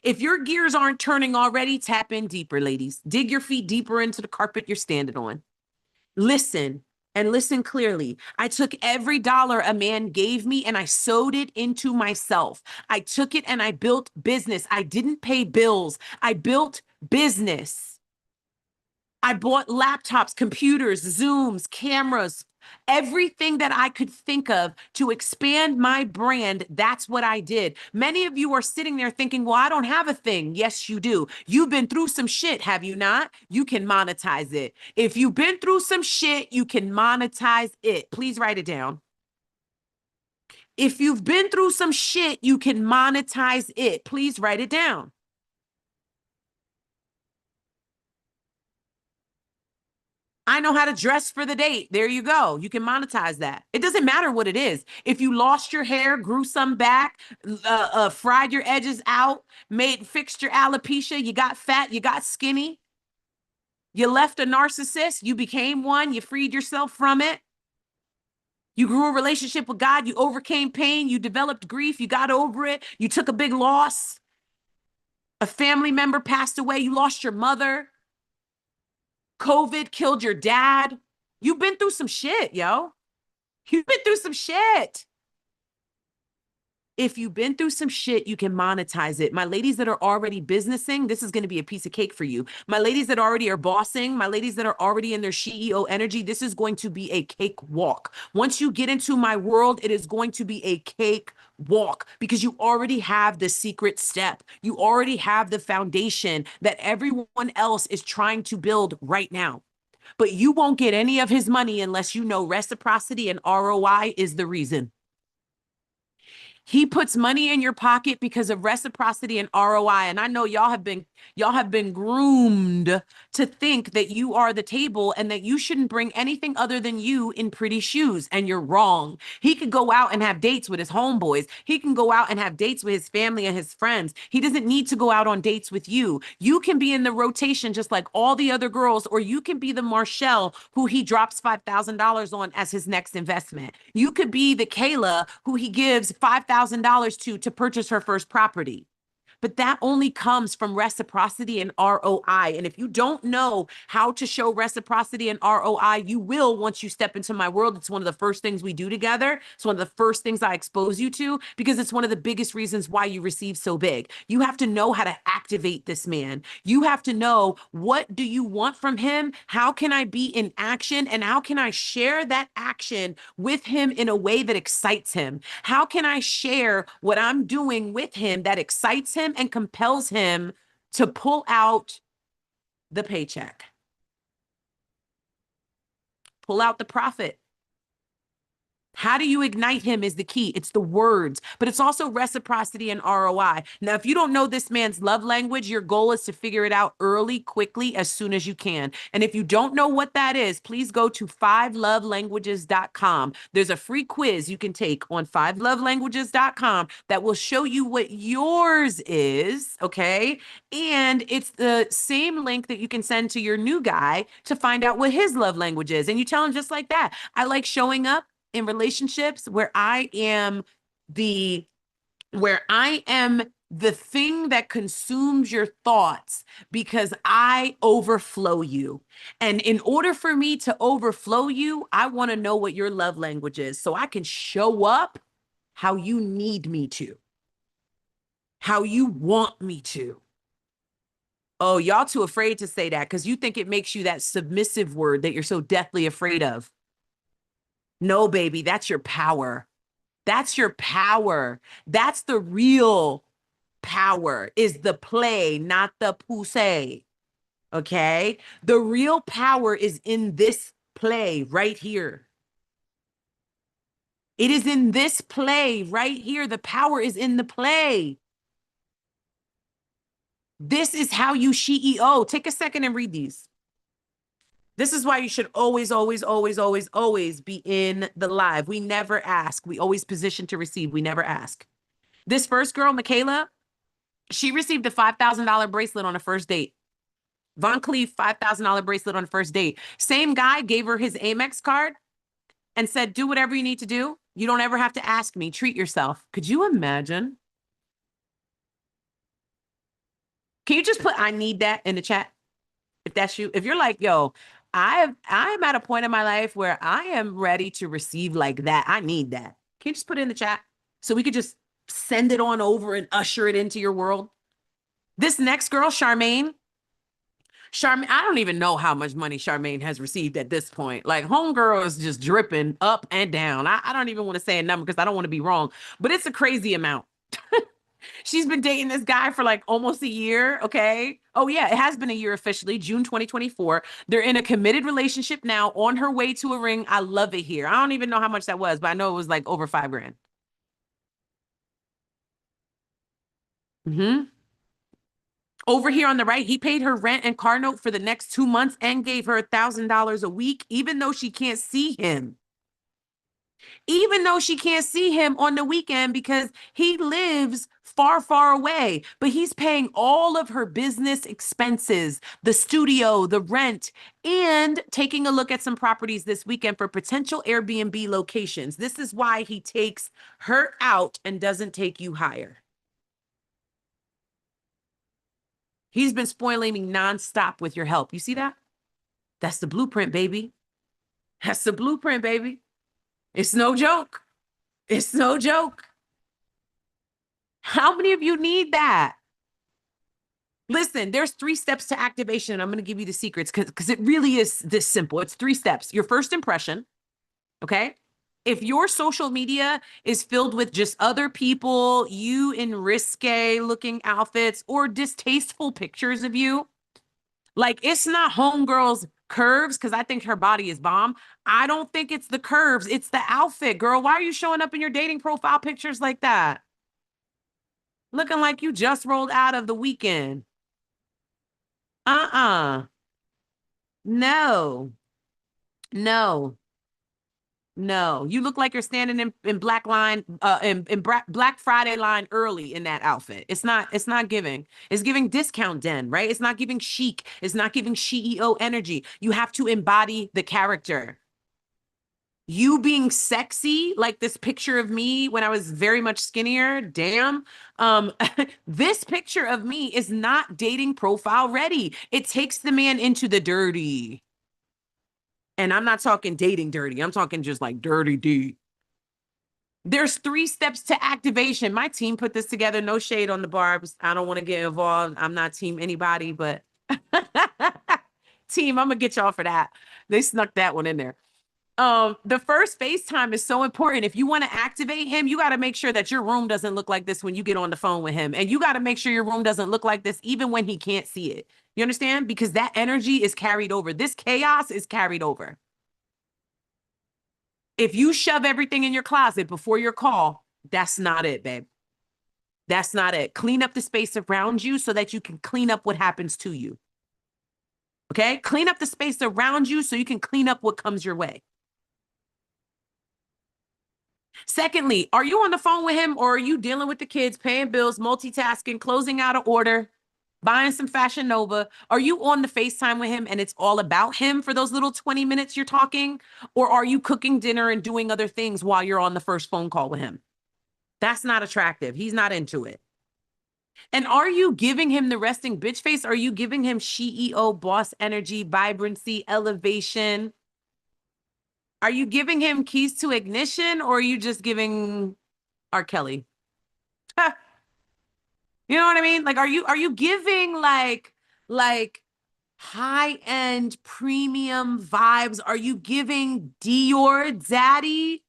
If your gears aren't turning already, tap in deeper, ladies. Dig your feet deeper into the carpet you're standing on. Listen and listen clearly. I took every dollar a man gave me and I sewed it into myself. I took it and I built business. I didn't pay bills. I built business. I bought laptops, computers, Zooms, cameras, everything that I could think of to expand my brand. That's what I did. Many of you are sitting there thinking, well, I don't have a thing. Yes, you do. You've been through some shit, have you not? You can monetize it. If you've been through some shit, you can monetize it. Please write it down. If you've been through some shit, you can monetize it. Please write it down. I know how to dress for the date. There you go. You can monetize that. It doesn't matter what it is. If you lost your hair, grew some back, fried your edges out, fixed your alopecia, you got fat, you got skinny, you left a narcissist, you became one, you freed yourself from it. You grew a relationship with God, you overcame pain, you developed grief, you got over it, you took a big loss. A family member passed away, you lost your mother. COVID killed your dad. You've been through some shit, yo. You've been through some shit. If you've been through some shit, you can monetize it. My ladies that are already businessing, this is going to be a piece of cake for you. My ladies that already are bossing, my ladies that are already in their CEO energy, this is going to be a cake walk. Once you get into my world, it is going to be a cake walk because you already have the secret step. You already have the foundation that everyone else is trying to build right now. But you won't get any of his money unless you know reciprocity and ROI is the reason. He puts money in your pocket because of reciprocity and ROI. And I know y'all have been groomed to think that you are the table and that you shouldn't bring anything other than you in pretty shoes. And you're wrong. He could go out and have dates with his homeboys. He can go out and have dates with his family and his friends. He doesn't need to go out on dates with you. You can be in the rotation just like all the other girls, or you can be the Marshall who he drops $5,000 on as his next investment. You could be the Kayla who he gives $5,000 to purchase her first property. But that only comes from reciprocity and ROI. And if you don't know how to show reciprocity and ROI, you will once you step into my world. It's one of the first things we do together. It's one of the first things I expose you to because it's one of the biggest reasons why you receive so big. You have to know how to activate this man. You have to know, what do you want from him? How can I be in action? And how can I share that action with him in a way that excites him? How can I share what I'm doing with him that excites him and compels him to pull out the paycheck, pull out the profit? How do you ignite him is the key. It's the words, but it's also reciprocity and ROI. Now, if you don't know this man's love language, your goal is to figure it out early, quickly, as soon as you can. And if you don't know what that is, please go to fivelovelanguages.com. There's a free quiz you can take on fivelovelanguages.com that will show you what yours is, okay? And it's the same link that you can send to your new guy to find out what his love language is. And you tell him just like that. I like showing up in relationships where I am the thing that consumes your thoughts because I overflow you. And in order for me to overflow you, I want to know what your love language is so I can show up how you need me to, how you want me to. Oh, y'all too afraid to say that because you think it makes you that submissive word that you're so deathly afraid of. No, baby, that's your power. That's your power. That's the real power, is the play, not the pussy. Okay? The real power is in this play right here. It is in this play right here. The power is in the play. This is how you CEO. Take a second and read these. This is why you should always, always, always, always, always be in the live. We never ask. We always position to receive. We never ask. This first girl, Michaela, she received a $5,000 bracelet on a first date. Von Cleef, $5,000 bracelet on the first date. Same guy gave her his Amex card and said, do whatever you need to do. You don't ever have to ask me. Treat yourself. Could you imagine? Can you just put, I need that in the chat? If that's you, if you're like, yo, I'm at a point in my life where I am ready to receive like that. I need that. Can you just put it in the chat so we could just send it on over and usher it into your world? This next girl, Charmaine, I don't even know how much money Charmaine has received at this point. Like, homegirl is just dripping up and down. I don't even want to say a number because I don't want to be wrong, but it's a crazy amount. She's been dating this guy for like almost a year. Okay. Oh, yeah. It has been a year officially, June 2024. They're in a committed relationship now, on her way to a ring. I love it here. I don't even know how much that was, but I know it was like over $5,000. Over here on the right, he paid her rent and car note for the next 2 months and gave her $1,000 a week, even though she can't see him. Even though she can't see him on the weekend because he lives far, far away, but he's paying all of her business expenses, the studio, the rent, and taking a look at some properties this weekend for potential Airbnb locations. This is why he takes her out and doesn't take you higher. He's been spoiling me nonstop with your help. You see that? That's the blueprint, baby. That's the blueprint, baby. It's no joke. It's no joke. How many of you need that? Listen, there's 3 steps to activation. I'm going to give you the secrets because it really is this simple. It's 3 steps. Your first impression, okay? If your social media is filled with just other people, you in risque looking outfits or distasteful pictures of you, like, it's not homegirls curves because I think her body is bomb. I don't think it's the curves. It's the outfit, girl. Why are you showing up in your dating profile pictures like that? Looking like you just rolled out of the weekend. Uh-uh. No, no, no. You look like you're standing in Black line, Black Friday line early in that outfit. It's not giving. It's giving discount den, right? It's not giving chic. It's not giving CEO energy. You have to embody the character. You being sexy, like this picture of me when I was very much skinnier, damn. Um, this picture of me is not dating profile ready. It takes the man into the dirty. And I'm not talking dating dirty. I'm talking just like dirty deep. There's 3 steps to activation. My team put this together. No shade on the Barbs. I don't want to get involved. I'm not team anybody, but team, I'm gonna get y'all for that. They snuck that one in there. The first FaceTime is so important. If you want to activate him, you got to make sure that your room doesn't look like this when you get on the phone with him. And you got to make sure your room doesn't look like this even when he can't see it. You understand? Because that energy is carried over. This chaos is carried over. If you shove everything in your closet before your call, that's not it, babe. That's not it. Clean up the space around you so that you can clean up what happens to you. Okay? Clean up the space around you so you can clean up what comes your way. Secondly, are you on the phone with him or are you dealing with the kids, paying bills, multitasking, closing out an order, buying some Fashion Nova? Are you on the FaceTime with him and it's all about him for those little 20 minutes you're talking? Or are you cooking dinner and doing other things while you're on the first phone call with him? That's not attractive. He's not into it. And are you giving him the resting bitch face? Are you giving him CEO, boss energy, vibrancy, elevation? Are you giving him keys to ignition or are you just giving R. Kelly? You know what I mean? Like, are you giving like high-end premium vibes? Are you giving Dior Daddy?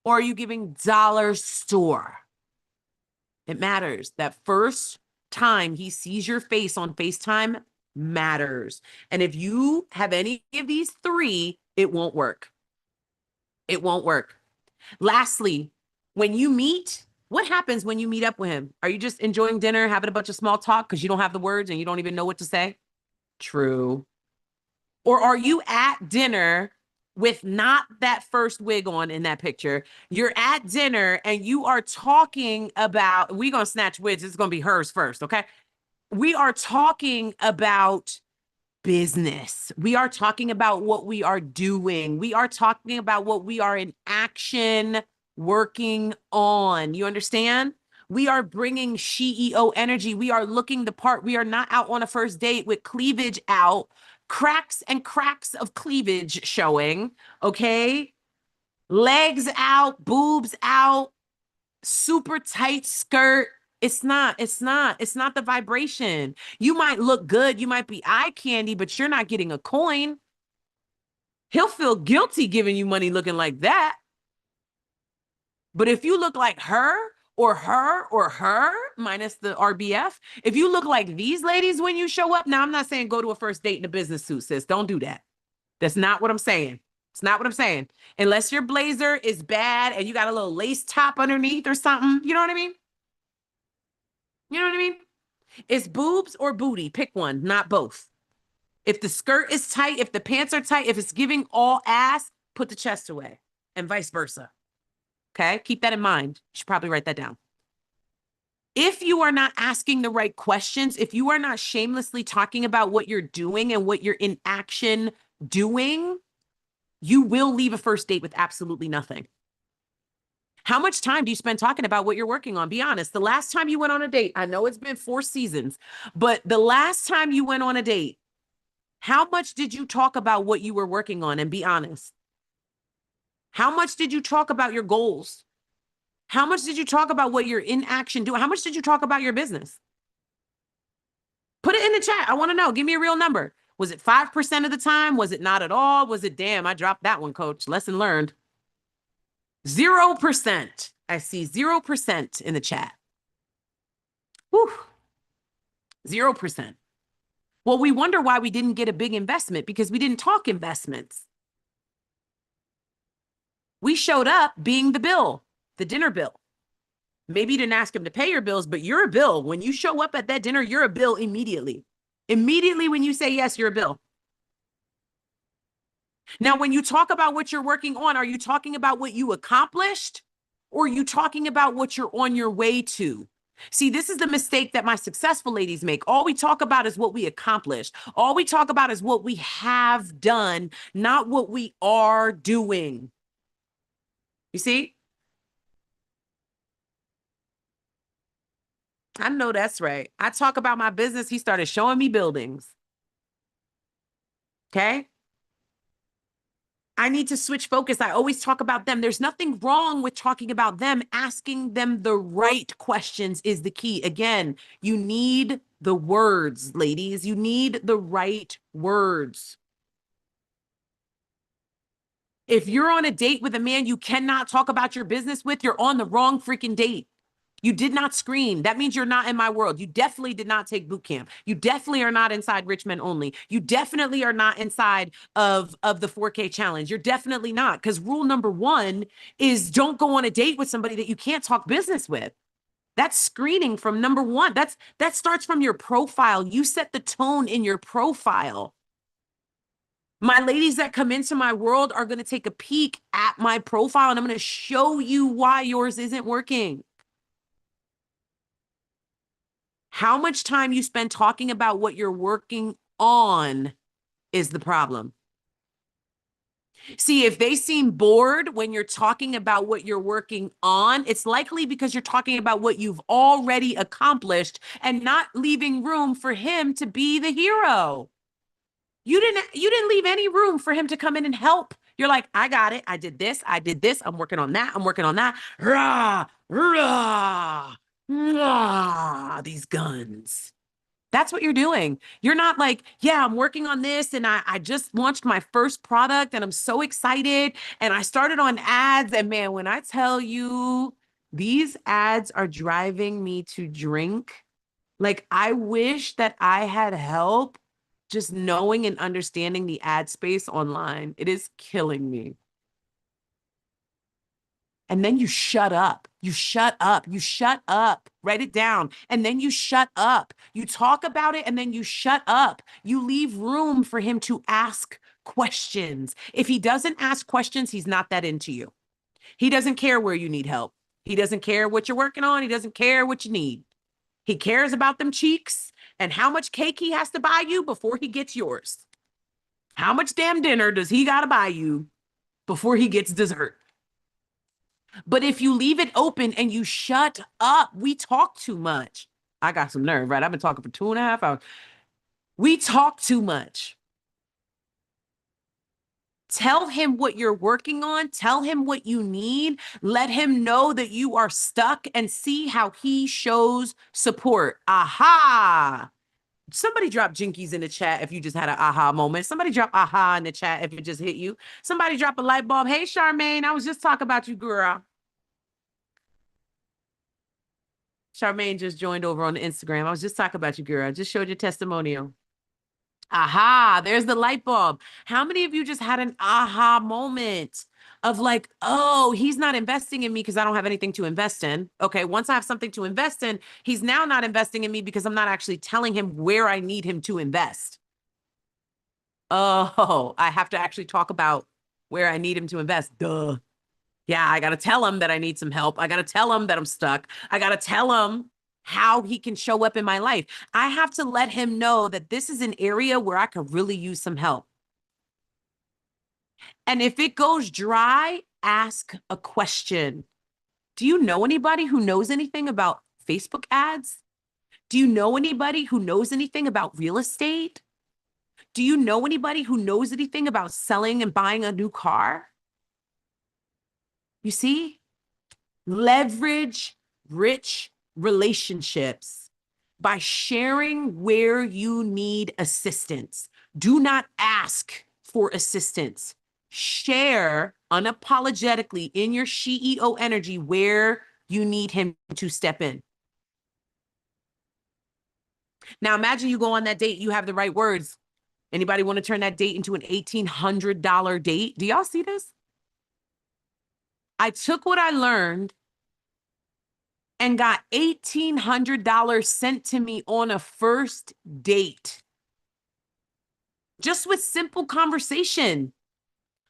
Or are you giving dollar store? It matters. That first time he sees your face on FaceTime matters. And if you have any of these 3, it won't work. It won't work. Lastly, when you meet, what happens when you meet up with him? Are you just enjoying dinner, having a bunch of small talk because you don't have the words and you don't even know what to say? True. Or are you at dinner with not that first wig on in that picture? You're at dinner and you are talking about, we're going to snatch wigs. It's going to be hers first, okay? We are talking about business. We are talking about what we are doing. We are talking about what we are in action working on. You understand? We are bringing CEO energy. We are looking the part. We are not out on a first date with cleavage out, cracks and cracks of cleavage showing. Okay. Legs out, boobs out, super tight skirt. It's not the vibration. You might look good, you might be eye candy, but you're not getting a coin. He'll feel guilty giving you money looking like that. But if you look like her or her or her, minus the RBF, if you look like these ladies when you show up, now I'm not saying go to a first date in a business suit, sis. Don't do that. That's not what I'm saying. It's not what I'm saying. Unless your blazer is bad and you got a little lace top underneath or something. You know what I mean? You know what I mean? It's boobs or booty. Pick one, not both. If the skirt is tight, if the pants are tight, if it's giving all ass, put the chest away and vice versa. Okay? Keep that in mind. You should probably write that down. If you are not asking the right questions, if you are not shamelessly talking about what you're doing and what you're in action doing, you will leave a first date with absolutely nothing. How much time do you spend talking about what you're working on? Be honest. The last time you went on a date, I know it's been 4 seasons, but the last time you went on a date, how much did you talk about what you were working on? And be honest. How much did you talk about your goals? How much did you talk about what you're in action doing? How much did you talk about your business? Put it in the chat. I want to know. Give me a real number. Was it 5% of the time? Was it not at all? Was it, damn, I dropped that one, coach. Lesson learned. 0%. I see 0% in the chat. Whew. 0%. Well, we wonder why we didn't get a big investment because we didn't talk investments. We showed up being the bill, the dinner bill. Maybe you didn't ask him to pay your bills, but you're a bill. When you show up at that dinner, you're a bill immediately. Immediately when you say yes, you're a bill. Now, when you talk about what you're working on, are you talking about what you accomplished or are you talking about what you're on your way to? See, this is the mistake that my successful ladies make. All we talk about is what we accomplished. All we talk about is what we have done, not what we are doing. You see? I know that's right. I talk about my business. He started showing me buildings. Okay. I need to switch focus. I always talk about them. There's nothing wrong with talking about them. Asking them the right questions is the key. Again, you need the words, ladies. You need the right words. If you're on a date with a man you cannot talk about your business with, you're on the wrong freaking date. You did not screen. That means you're not in my world. You definitely did not take boot camp. You definitely are not inside Rich Men Only. You definitely are not inside of the 4K challenge. You're definitely not. Because rule number one is don't go on a date with somebody that you can't talk business with. That's screening from number one. That starts from your profile. You set the tone in your profile. My ladies that come into my world are going to take a peek at my profile and I'm going to show you why yours isn't working. How much time you spend talking about what you're working on is the problem. See, if they seem bored when you're talking about what you're working on, it's likely because you're talking about what you've already accomplished and not leaving room for him to be the hero. You didn't leave any room for him to come in and help. You're like, I got it. I did this. I did this. I'm working on that. I'm working on that. Rah, rah, rah, these guns. That's what you're doing. You're not like, yeah, I'm working on this and I just launched my first product and I'm so excited. And I started on ads. And man, when I tell you these ads are driving me to drink, like I wish that I had help just knowing and understanding the ad space online. It is killing me. And then you shut up. You shut up. You shut up. Write it down. And then you shut up. You talk about it and then you shut up. You leave room for him to ask questions. If he doesn't ask questions, he's not that into you. He doesn't care where you need help. He doesn't care what you're working on. He doesn't care what you need. He cares about them cheeks and how much cake he has to buy you before he gets yours. How much damn dinner does he got to buy you before he gets dessert? But if you leave it open and you shut up, we talk too much. I got some nerve, right? I've been talking for 2.5 hours. We talk too much. Tell him what you're working on. Tell him what you need. Let him know that you are stuck and see how he shows support. Aha. Somebody drop Jinkies in the chat if you just had an aha moment. Somebody drop aha in the chat if it just hit you. Somebody drop a light bulb. Hey, Charmaine, I was just talking about you, girl. Charmaine just joined over on the Instagram. I was just talking about you, girl. I just showed your testimonial. Aha, there's the light bulb. How many of you just had an aha moment of like, oh, he's not investing in me because I don't have anything to invest in. Okay, once I have something to invest in, he's now not investing in me because I'm not actually telling him where I need him to invest. Oh, I have to actually talk about where I need him to invest. Duh. Yeah, I got to tell him that I need some help. I got to tell him that I'm stuck. I got to tell him how he can show up in my life. I have to let him know that this is an area where I could really use some help. And if it goes dry, ask a question. Do you know anybody who knows anything about Facebook ads? Do you know anybody who knows anything about real estate? Do you know anybody who knows anything about selling and buying a new car? You see? Leverage rich relationships by sharing where you need assistance. Do not ask for assistance. Share unapologetically in your CEO energy where you need him to step in. Now imagine you go on that date, you have the right words. Anybody want to turn that date into an $1,800 date? Do y'all see this? I took what I learned and got $1,800 sent to me on a first date. Just with simple conversation.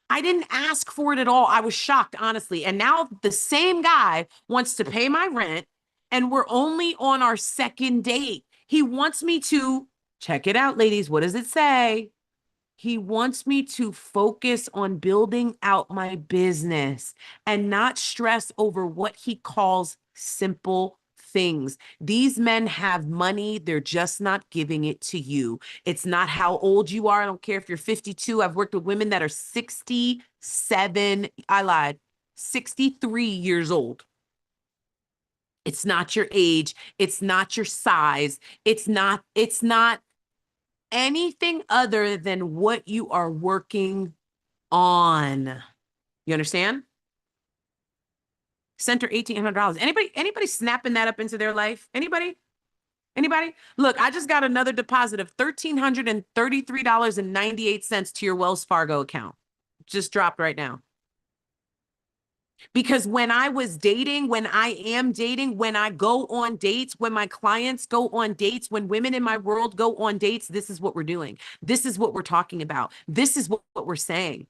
I didn't ask for it at all. I was shocked, honestly. And now the same guy wants to pay my rent, and we're only on our second date. He wants me to, check it out, ladies. What does it say? He wants me to focus on building out my business and not stress over what he calls simple things. These men have money. They're just not giving it to you. It's not how old you are. I don't care if you're 52. I've worked with women that are 67. I lied. 63 years old. It's not your age. It's not your size. It's not anything other than what you are working on. You understand? Center $1,800. Anybody snapping that up into their life? Anybody? Look, I just got another deposit of $1,333.98 to your Wells Fargo account. Just dropped right now. Because when I was dating, when I am dating, when I go on dates, when my clients go on dates, when women in my world go on dates, this is what we're doing. This is what we're talking about. This is what we're saying.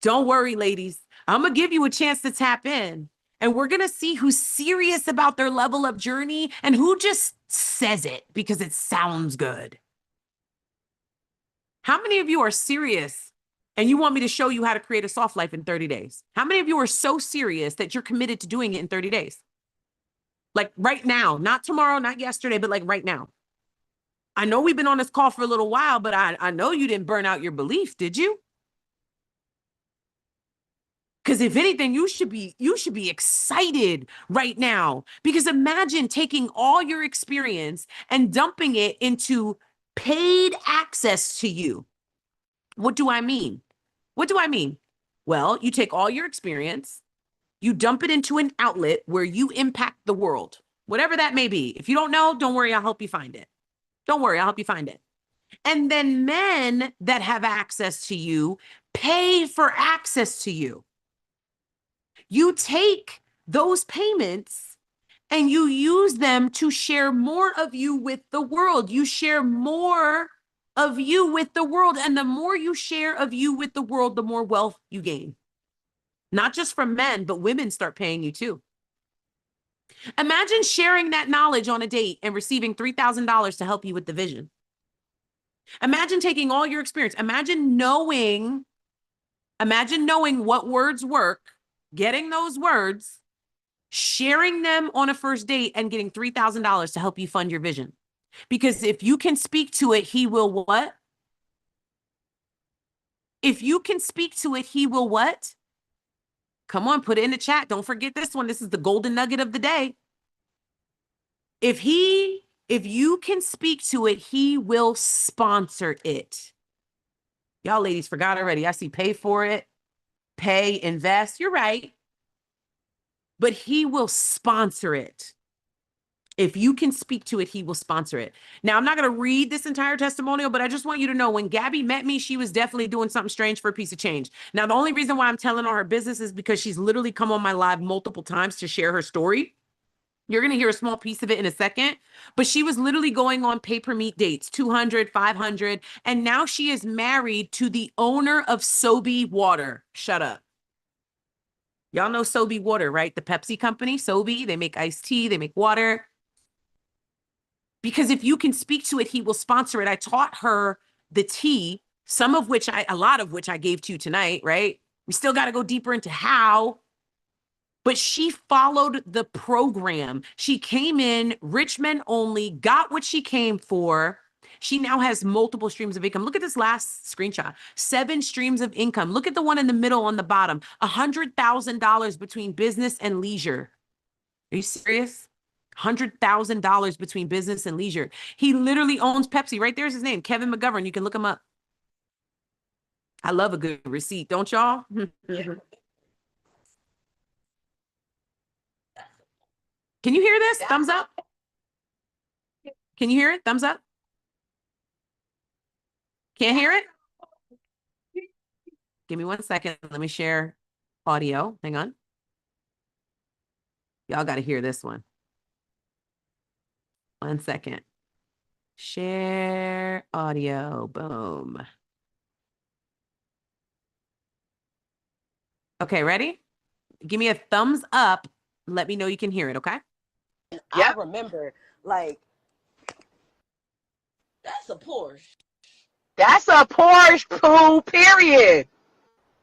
Don't worry, ladies. I'm going to give you a chance to tap in. And we're going to see who's serious about their level of journey and who just says it because it sounds good. How many of you are serious and you want me to show you how to create a soft life in 30 days? How many of you are so serious that you're committed to doing it in 30 days? Like right now, not tomorrow, not yesterday, but like right now. I know we've been on this call for a little while, but I know you didn't burn out your belief, did you? Because if anything, you should be excited right now. Because imagine taking all your experience and dumping it into paid access to you. What do I mean? What do I mean? Well, you take all your experience, you dump it into an outlet where you impact the world, whatever that may be. If you don't know, don't worry, I'll help you find it. Don't worry, I'll help you find it. And then men that have access to you pay for access to you. You take those payments and you use them to share more of you with the world. You share more of you with the world. And the more you share of you with the world, the more wealth you gain. Not just from men, but women start paying you too. Imagine sharing that knowledge on a date and receiving $3,000 to help you with the vision. Imagine taking all your experience. Imagine knowing what words work, getting those words, sharing them on a first date and getting $3,000 to help you fund your vision. Because if you can speak to it, he will what? If you can speak to it, he will what? Come on, put it in the chat. Don't forget this one. This is the golden nugget of the day. If you can speak to it, he will sponsor it. Y'all ladies forgot already. I see pay for it, pay, invest. You're right. But he will sponsor it. If you can speak to it, he will sponsor it. Now, I'm not going to read this entire testimonial, but I just want you to know when Gabby met me, she was definitely doing something strange for a piece of change. Now, the only reason why I'm telling her business is because she's literally come on my live multiple times to share her story. You're going to hear a small piece of it in a second, but she was literally going on pay-per-meet dates, 200, 500, and now she is married to the owner of Sobe Water. Shut up. Y'all know Sobe Water, right? The Pepsi company, Sobe, they make iced tea, they make water. Because if you can speak to it, he will sponsor it. I taught her the tea, a lot of which I gave to you tonight, right? We still got to go deeper into how, but she followed the program. She came in, rich men only, got what she came for. She now has multiple streams of income. Look at this last screenshot, 7 streams of income. Look at the one in the middle on the bottom, $100,000 between business and leisure. Are you serious? $100,000 between business and leisure. He literally owns Pepsi. Right there's his name, Kevin McGovern. You can look him up. I love a good receipt, don't y'all? Yeah. Can you hear this? Thumbs up. Can you hear it? Thumbs up. Can't hear it? Give me 1 second. Let me share audio. Hang on. Y'all got to hear this one. 1 second. Share audio. Boom. Okay, ready? Give me a thumbs up. Let me know you can hear it, okay? I remember, like, that's a Porsche. That's a Porsche, poo, period.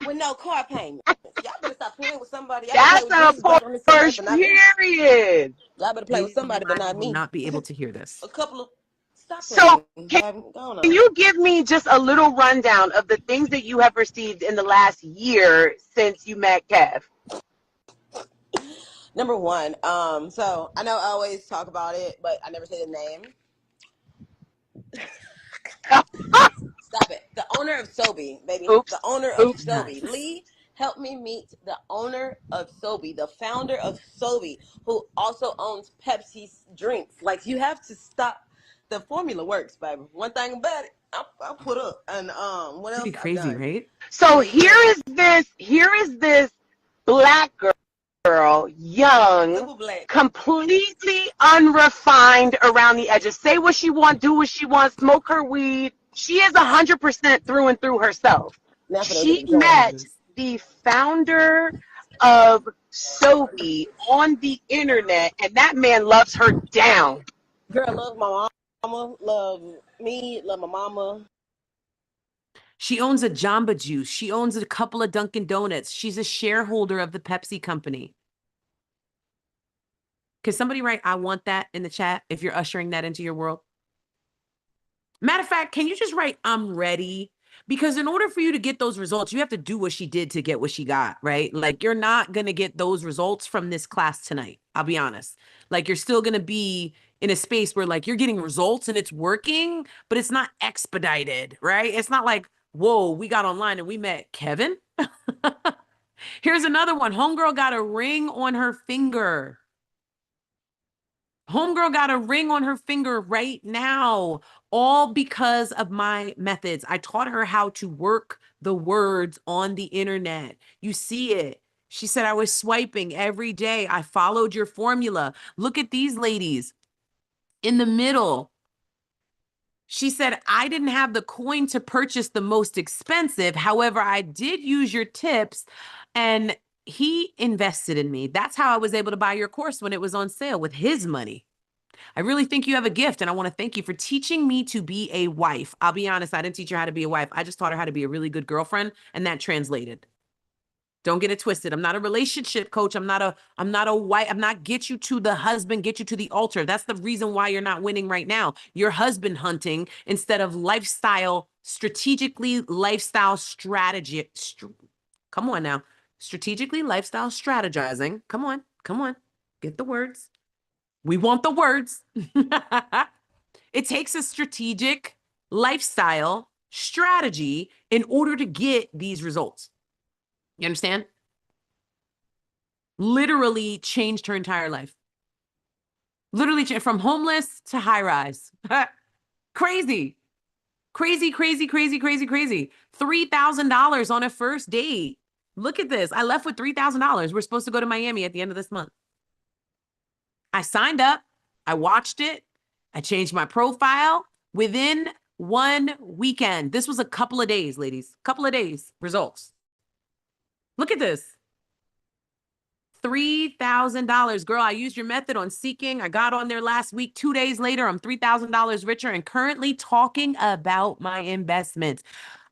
With no car payment. Y'all better stop playing with somebody. That's a Porsche, period. Y'all better play with somebody, but not will me. not be able to hear this. A couple of stop So playing. can you give me just a little rundown of the things that you have received in the last year since you met Kev? Number one, so I know I always talk about it, but I never say the name. Stop it. The owner of Sobe, baby. Oops. The owner of Oops. Sobe. Lee helped me meet the owner of Sobe, the founder of Sobe, who also owns Pepsi's drinks. Like, you have to stop. The formula works, baby. One thing about it, I'll put up. And what else? Pretty crazy, right? So here is this black girl, young, completely unrefined around the edges. Say what she wants, do what she wants, smoke her weed. She is 100% through and through herself. She met the founder of Sobe on the internet, and that man loves her down. Girl, love my mama, love me, love my mama. She owns a Jamba Juice. She owns a couple of Dunkin' Donuts. She's a shareholder of the Pepsi company. Can somebody write, I want that in the chat if you're ushering that into your world? Matter of fact, can you just write, I'm ready? Because in order for you to get those results, you have to do what she did to get what she got, right? Like, you're not going to get those results from this class tonight. I'll be honest. Like, you're still going to be in a space where, like, you're getting results and it's working, but it's not expedited, right? It's not like, whoa, we got online and we met Kevin. Here's another one. Homegirl got a ring on her finger. Homegirl got a ring on her finger right now, all because of my methods. I taught her how to work the words on the internet. You see it. She said, I was swiping every day. I followed your formula. Look at these ladies in the middle. She said, I didn't have the coin to purchase the most expensive. However, I did use your tips and he invested in me. That's how I was able to buy your course when it was on sale with his money. I really think you have a gift, and I want to thank you for teaching me to be a wife. I'll be honest, I didn't teach her how to be a wife. I just taught her how to be a really good girlfriend, and that translated. Don't get it twisted. I'm not a relationship coach. I'm not a wife. I'm not get you to the husband, get you to the altar. That's the reason why you're not winning right now. You're husband hunting instead of strategically lifestyle strategy. Come on now. Strategically lifestyle strategizing. Come on. Get the words. We want the words. It takes a strategic lifestyle strategy in order to get these results. You understand? Literally changed her entire life. Literally from homeless to high rise. Crazy. Crazy. $3,000 on a first date. Look at this. I left with $3,000. We're supposed to go to Miami at the end of this month. I signed up. I watched it. I changed my profile within 1 weekend. This was a couple of days, ladies. Couple of days. Results. Look at this. $3,000. Girl, I used your method on Seeking. I got on there last week. 2 days later, I'm $3,000 richer and currently talking about my investments.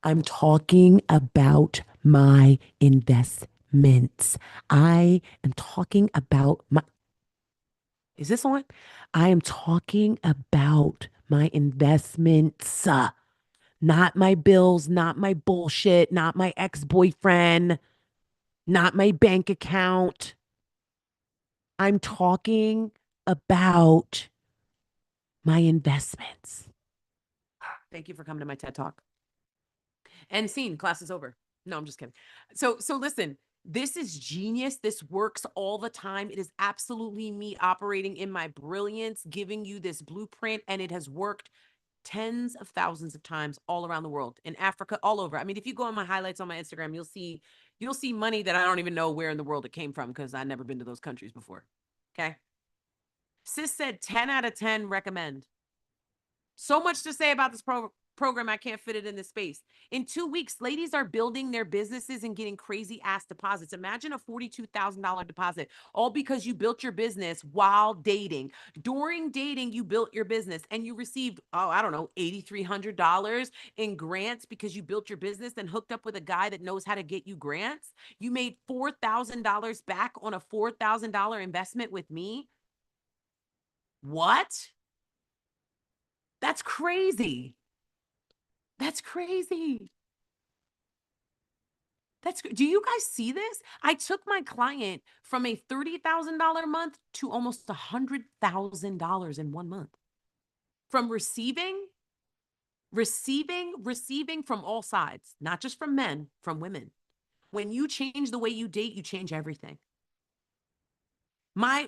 I'm talking about my investments. I am talking about my... Is this on? I am talking about my investments, not my bills, not my bullshit, not my ex-boyfriend, not my bank account. I'm talking about my investments. Thank you for coming to my TED Talk. And scene, class is over. No, I'm just kidding. So listen, This is genius. This works all the time. It is absolutely me operating in my brilliance, giving you this blueprint, and it has worked tens of thousands of times all around the world, in Africa, all over. I mean, if you go on my highlights on my Instagram, you'll see money that I don't even know where in the world it came from because I've never been to those countries before. Okay. Sis said 10 out of 10 recommend. So much to say about this program, I can't fit it in this space. In 2 weeks, ladies are building their businesses and getting crazy ass deposits. Imagine a $42,000 deposit, all because you built your business while dating. During dating, you built your business and you received, oh, I don't know, $8,300 in grants because you built your business and hooked up with a guy that knows how to get you grants. You made $4,000 back on a $4,000 investment with me. What? That's crazy. That's crazy. Do you guys see this? I took my client from a $30,000 month to almost $100,000 in 1 month. From receiving from all sides, not just from men, from women. When you change the way you date, you change everything. My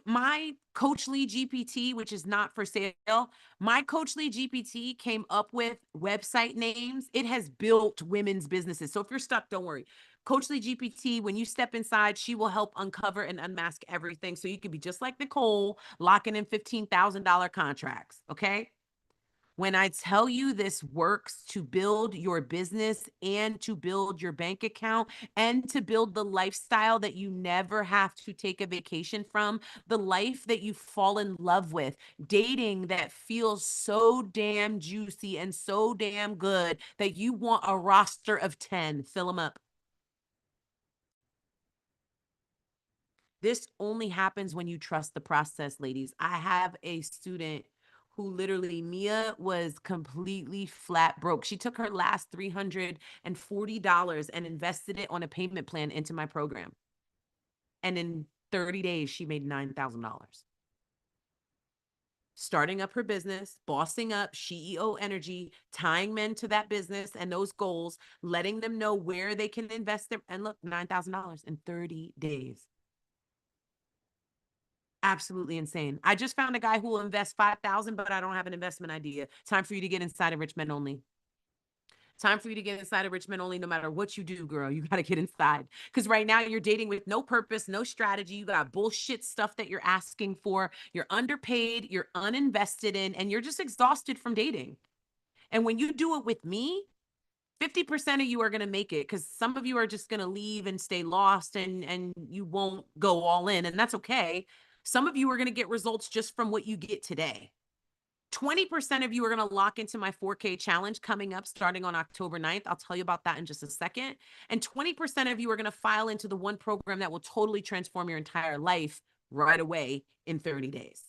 Coachly GPT, which is not for sale, my Coachly GPT came up with website names. It has built women's businesses. So if you're stuck, don't worry. Coachly GPT, when you step inside, she will help uncover and unmask everything. So you can be just like Nicole, locking in $15,000 contracts. Okay. When I tell you this works to build your business and to build your bank account and to build the lifestyle that you never have to take a vacation from, the life that you fall in love with, dating that feels so damn juicy and so damn good that you want a roster of 10, fill them up. This only happens when you trust the process, ladies. I have a student who literally, Mia, was completely flat broke. She took her last $340 and invested it on a payment plan into my program. And in 30 days, she made $9,000. Starting up her business, bossing up, CEO energy, tying men to that business and those goals, letting them know where they can invest their, and look, $9,000 in 30 days. Absolutely insane. I just found a guy who will invest 5,000, but I don't have an investment idea. Time for you to get inside of Rich Men Only. Time for you to get inside of Rich Men Only. No matter what you do, girl, you got to get inside. Because right now you're dating with no purpose, no strategy. You got bullshit stuff that you're asking for. You're underpaid, you're uninvested in, and you're just exhausted from dating. And when you do it with me, 50% of you are going to make it, because some of you are just going to leave and stay lost and you won't go all in. And that's okay. Some of you are going to get results just from what you get today. 20% of you are going to lock into my 4K challenge coming up starting on October 9th. I'll tell you about that in just a second. And 20% of you are going to file into the one program that will totally transform your entire life right away in 30 days.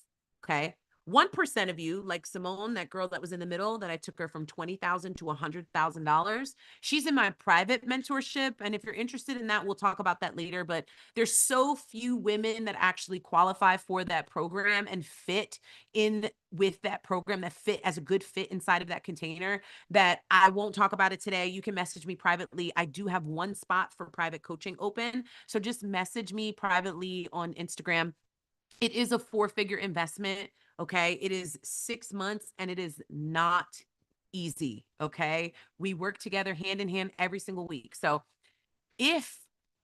Okay. 1% of you, like Simone, that girl that was in the middle, that I took her from $20,000 to $100,000. She's in my private mentorship. And if you're interested in that, we'll talk about that later. But there's so few women that actually qualify for that program and fit in with that program, that fit as a good fit inside of that container, that I won't talk about it today. You can message me privately. I do have one spot for private coaching open. So just message me privately on Instagram. It is a 4-figure investment. Okay. It is 6 months and it is not easy. Okay. We work together hand in hand every single week. So if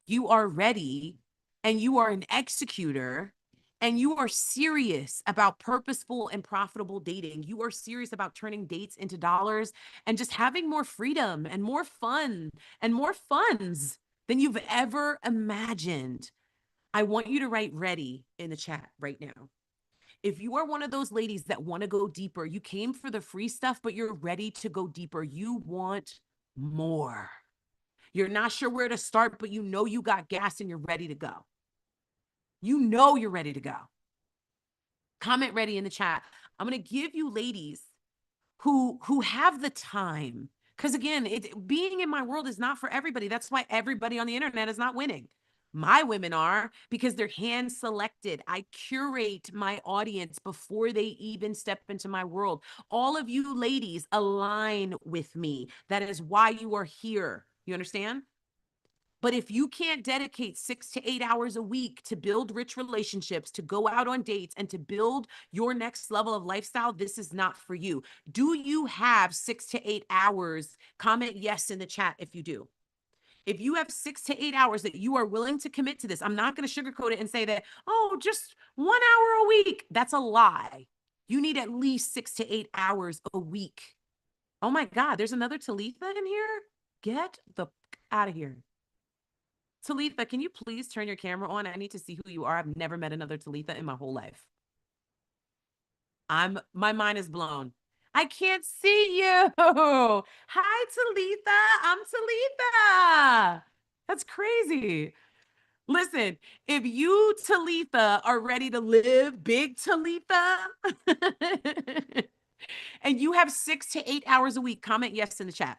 you are ready and you are an executor and you are serious about purposeful and profitable dating, you are serious about turning dates into dollars and just having more freedom and more fun and more funds than you've ever imagined, I want you to write ready in the chat right now. If you are one of those ladies that want to go deeper, you came for the free stuff, but you're ready to go deeper. You want more. You're not sure where to start, but you know you got gas and you're ready to go. You know you're ready to go. Comment ready in the chat. I'm going to give you ladies who have the time. Because again, being in my world is not for everybody. That's why everybody on the internet is not winning. My women are, because they're hand selected. I curate my audience before they even step into my world. All of you ladies align with me. That is why you are here. You understand? But if you can't dedicate 6 to 8 hours a week to build rich relationships, to go out on dates, and to build your next level of lifestyle, this is not for you. Do you have 6 to 8 hours? Comment yes in the chat if you do. If you have 6 to 8 hours that you are willing to commit to this, I'm not going to sugarcoat it and say that, oh, just 1 hour a week. That's a lie. You need at least 6 to 8 hours a week. Oh my God, there's another Talitha in here? Get the out of here. Talitha, can you please turn your camera on? I need to see who you are. I've never met another Talitha in my whole life. My mind is blown. I can't see you. Hi, Talitha. I'm Talitha. That's crazy. Listen, if you, Talitha, are ready to live big, Talitha, and you have 6 to 8 hours a week, comment yes in the chat.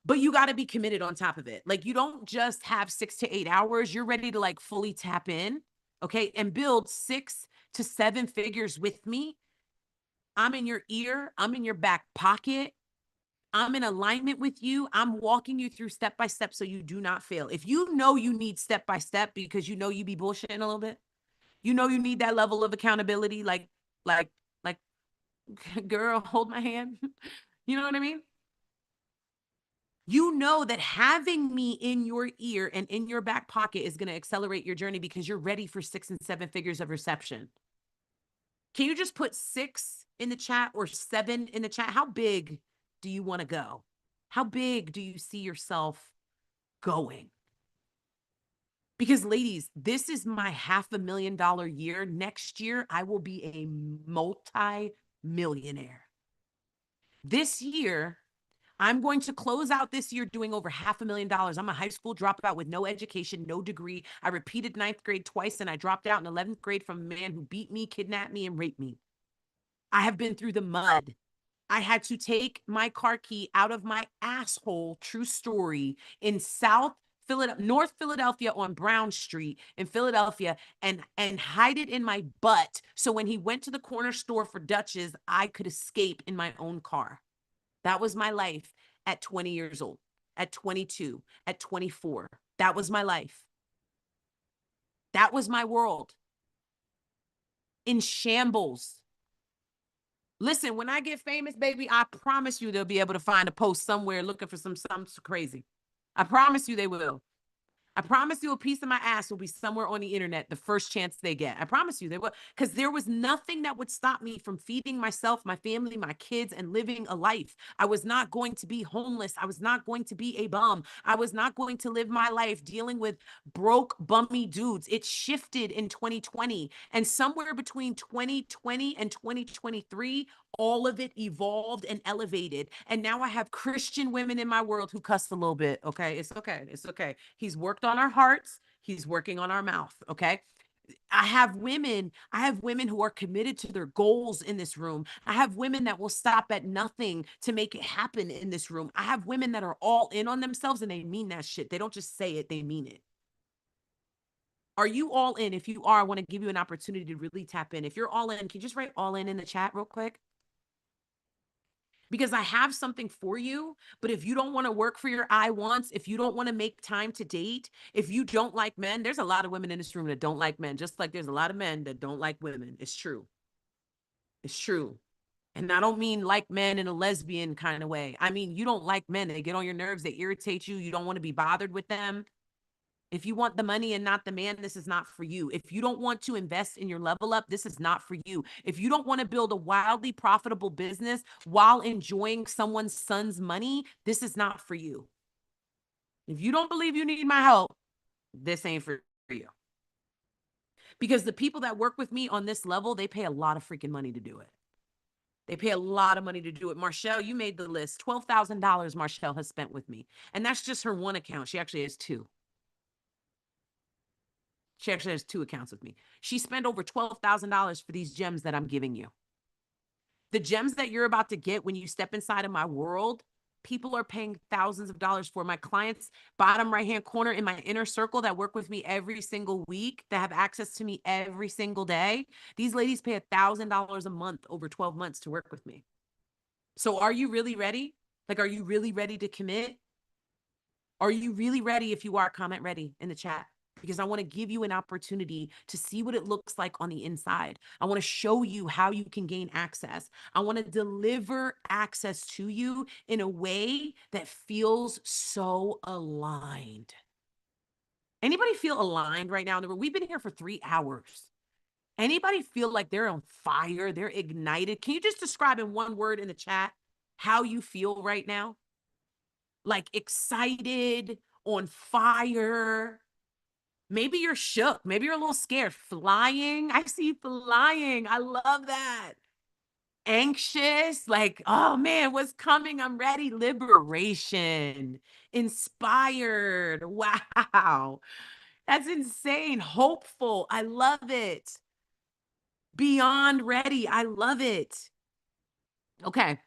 But you got to be committed on top of it. Like, you don't just have 6 to 8 hours. You're ready to like fully tap in, okay, and build 6 to 7 figures with me. I'm in your ear. I'm in your back pocket. I'm in alignment with you. I'm walking you through step by step so you do not fail. If you know you need step by step because you know you be bullshitting a little bit, you know you need that level of accountability, like, girl, hold my hand. You know what I mean? You know that having me in your ear and in your back pocket is going to accelerate your journey because you're ready for 6 and 7 figures of reception. Can you just put 6 in the chat or 7 in the chat? How big do you want to go? How big do you see yourself going? Because ladies, this is my $500,000 year. Next year, I will be a multi-millionaire. This year, I'm going to close out this year doing over $500,000. I'm a high school dropout with no education, no degree. I repeated 9th grade twice, and I dropped out in 11th grade from a man who beat me, kidnapped me, and raped me. I have been through the mud. I had to take my car key out of my asshole, true story, in North Philadelphia on Brown Street in Philadelphia, and hide it in my butt. So when he went to the corner store for Dutch's, I could escape in my own car. That was my life at 20 years old, at 22, at 24. That was my life. That was my world. In shambles. Listen, when I get famous, baby, I promise you they'll be able to find a post somewhere looking for something crazy. I promise you they will. I promise you a piece of my ass will be somewhere on the internet the first chance they get. I promise you they will. Because there was nothing that would stop me from feeding myself, my family, my kids, and living a life. I was not going to be homeless. I was not going to be a bum. I was not going to live my life dealing with broke, bummy dudes. It shifted in 2020. And somewhere between 2020 and 2023, all of it evolved and elevated. And now I have Christian women in my world who cuss a little bit. Okay. It's okay. It's okay. He's worked on our hearts. He's working on our mouth. Okay. I have women who are committed to their goals in this room. I have women that will stop at nothing to make it happen in this room. I have women that are all in on themselves and they mean that shit. They don't just say it, they mean it. Are you all in? If you are, I want to give you an opportunity to really tap in. If you're all in, can you just write all in the chat real quick? Because I have something for you, but if you don't want to work for your I wants, if you don't want to make time to date, if you don't like men, there's a lot of women in this room that don't like men, just like there's a lot of men that don't like women. It's true. It's true. And I don't mean like men in a lesbian kind of way. I mean, you don't like men. They get on your nerves. They irritate you. You don't want to be bothered with them. If you want the money and not the man, this is not for you. If you don't want to invest in your level up, this is not for you. If you don't want to build a wildly profitable business while enjoying someone's son's money, this is not for you. If you don't believe you need my help, this ain't for you. Because the people that work with me on this level, they pay a lot of freaking money to do it. They pay a lot of money to do it. Marshall, you made the list. $12,000 Marshall has spent with me. And that's just her one account. She actually has 2. She actually has 2 accounts with me. She spent over $12,000 for these gems that I'm giving you. The gems that you're about to get when you step inside of my world, people are paying thousands of dollars for. My clients, bottom right-hand corner in my inner circle that work with me every single week, that have access to me every single day. These ladies pay $1,000 a month over 12 months to work with me. So are you really ready? Like, are you really ready to commit? Are you really ready? If you are, comment ready in the chat, because I want to give you an opportunity to see what it looks like on the inside. I want to show you how you can gain access. I want to deliver access to you in a way that feels so aligned. Anybody feel aligned right now? We've been here for 3 hours. Anybody feel like they're on fire? They're ignited? Can you just describe in one word in the chat how you feel right now? Like excited, on fire. Maybe you're shook. Maybe you're a little scared. Flying. I see flying. I love that. Anxious. Like, oh man, what's coming? I'm ready. Liberation. Inspired. Wow. That's insane. Hopeful. I love it. Beyond ready. I love it. Okay.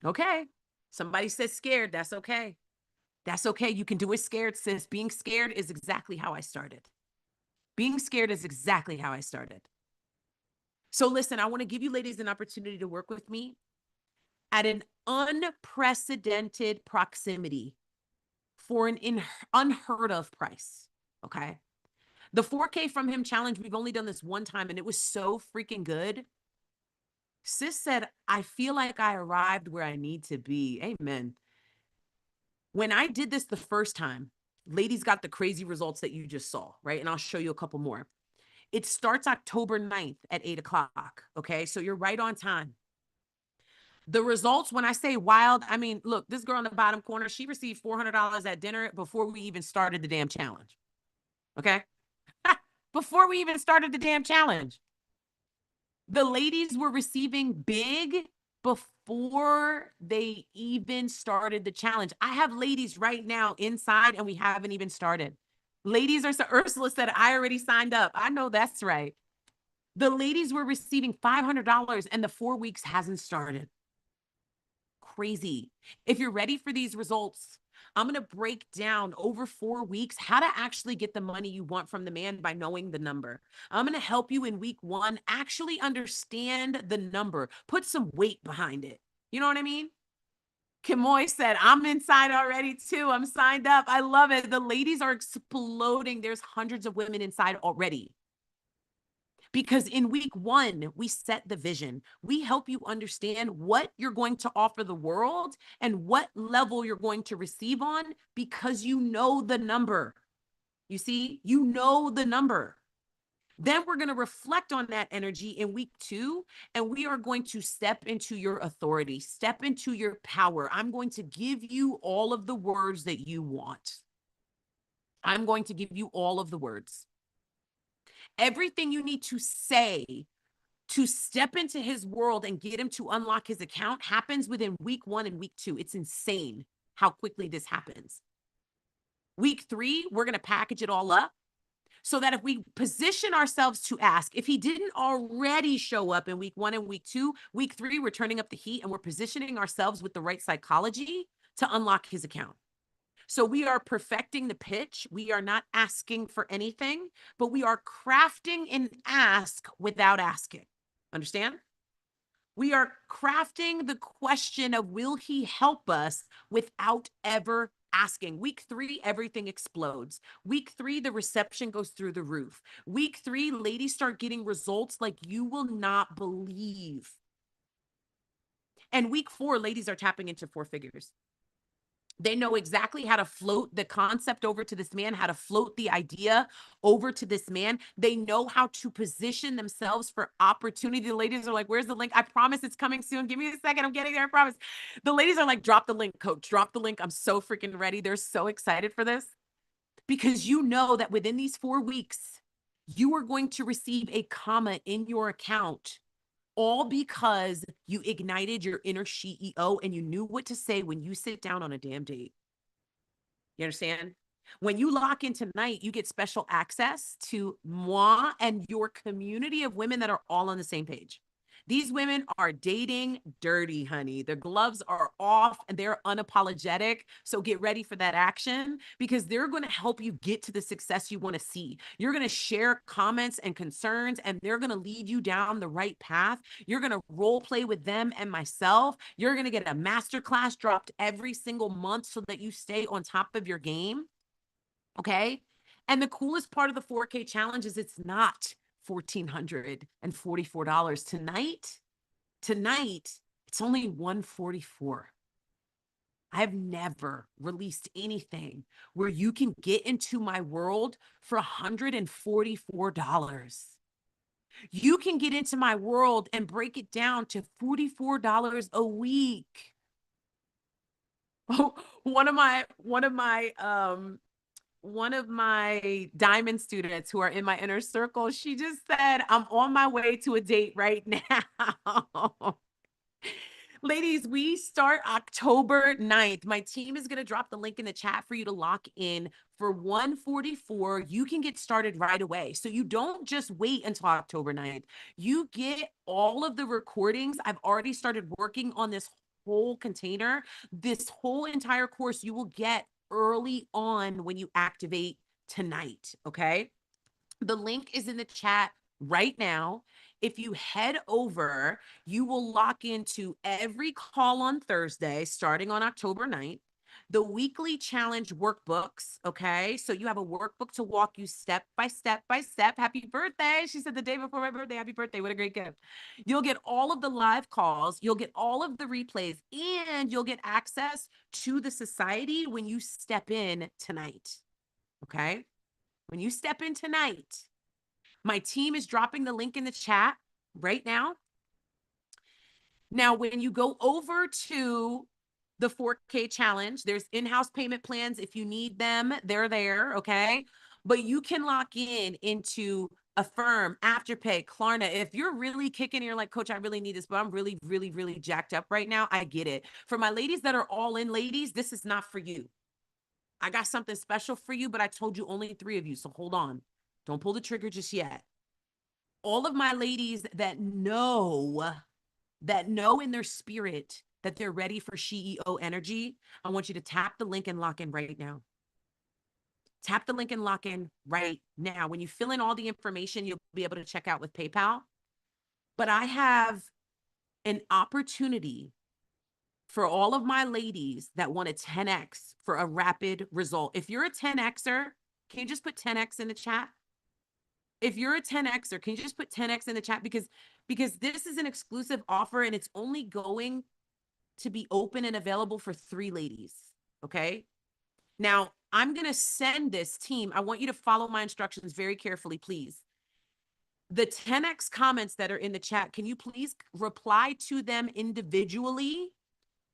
Okay. Somebody says scared. That's okay. That's okay. You can do it scared, sis. Being scared is exactly how I started. Being scared is exactly how I started. So listen, I want to give you ladies an opportunity to work with me at an unprecedented proximity for an unheard of price. Okay. The 4K from him challenge, we've only done this one time and it was so freaking good. Sis said, I feel like I arrived where I need to be. Amen. When I did this the first time, ladies got the crazy results that you just saw, right? And I'll show you a couple more. It starts October 9th at 8 o'clock. Okay. So you're right on time. The results, when I say wild, I mean, look, this girl in the bottom corner, she received $400 at dinner before we even started the damn challenge. Okay. Before we even started the damn challenge. The ladies were receiving big before they even started the challenge. I have ladies right now inside and we haven't even started. Ladies are, so Ursula said, I already signed up. I know that's right. The ladies were receiving $500 and the 4 weeks hasn't started. Crazy. If you're ready for these results, I'm going to break down over 4 weeks how to actually get the money you want from the man by knowing the number. I'm going to help you in week 1 actually understand the number, put some weight behind it. You know what I mean? Kimoy said, I'm inside already too. I'm signed up. I love it. The ladies are exploding. There's hundreds of women inside already. Because in week 1, we set the vision. We help you understand what you're going to offer the world and what level you're going to receive on, because you know the number. You see, you know the number. Then we're going to reflect on that energy in week 2, and we are going to step into your authority, step into your power. I'm going to give you all of the words that you want. I'm going to give you all of the words. Everything you need to say to step into his world and get him to unlock his account happens within week 1 and week 2. It's insane how quickly this happens. Week 3, we're going to package it all up so that if we position ourselves to ask, if he didn't already show up in week 1 and week 2, week 3, we're turning up the heat and we're positioning ourselves with the right psychology to unlock his account. So we are perfecting the pitch. We are not asking for anything, but we are crafting an ask without asking. Understand? We are crafting the question of, will he help us, without ever asking. Week 3, everything explodes. Week 3, the reception goes through the roof. Week 3, ladies start getting results like you will not believe. And week 4, ladies are tapping into 4 figures. They know exactly how to float the concept over to this man, how to float the idea over to this man. They know how to position themselves for opportunity. The ladies are like, where's the link? I promise it's coming soon. Give me a second. I'm getting there. I promise. The ladies are like, drop the link, coach. Drop the link. I'm so freaking ready. They're so excited for this, because you know that within these 4 weeks, you are going to receive a comma in your account, all because you ignited your inner CEO and you knew what to say when you sit down on a damn date. You understand? When you lock in tonight, you get special access to moi and your community of women that are all on the same page. These women are dating dirty, honey. Their gloves are off and they're unapologetic. So get ready for that action because they're going to help you get to the success you want to see. You're going to share comments and concerns and they're going to lead you down the right path. You're going to role play with them and myself. You're going to get a masterclass dropped every single month so that you stay on top of your game. Okay. And the coolest part of the 4K challenge is it's not $1,444 tonight. It's only $144. I have never released anything where you can get into my world for $144. You can get into my world and break it down to $44 a week. Oh, one of my diamond students who are in my inner circle, she just said, I'm on my way to a date right now. Ladies, we start October 9th. My team is going to drop the link in the chat for you to lock in for $144. You can get started right away. So you don't just wait until October 9th. You get all of the recordings. I've already started working on this whole container. This whole entire course you will get early on when you activate tonight, okay? The link is in the chat right now. If you head over, you will lock into every call on Thursday, starting on October 9th, the weekly challenge workbooks, okay? So you have a workbook to walk you step by step by step. Happy birthday. She said the day before my birthday, happy birthday. What a great gift. You'll get all of the live calls. You'll get all of the replays and you'll get access to the society when you step in tonight, okay? When you step in tonight, my team is dropping the link in the chat right now. Now, when you go over to the 4K challenge, there's in-house payment plans. If you need them, they're there, okay? But you can lock in into Affirm, Afterpay, Klarna. If you're really kicking and you're like, Coach, I really need this, but I'm really, really, really jacked up right now, I get it. For my ladies that are all in, ladies, this is not for you. I got something special for you, but I told you only 3 of you, so hold on. Don't pull the trigger just yet. All of my ladies that know in their spirit that they're ready for CEO energy, I want you to tap the link and lock in right now. Tap the link and lock in right now. When you fill in all the information, you'll be able to check out with PayPal. But I have an opportunity for all of my ladies that want a 10X for a rapid result. If you're a 10Xer, can you just put 10X in the chat? If you're a 10Xer, can you just put 10X in the chat? Because this is an exclusive offer and it's only going to be open and available for 3 ladies, okay? Now, I'm going to send this team. I want you to follow my instructions very carefully, please. The 10X comments that are in the chat, can you please reply to them individually?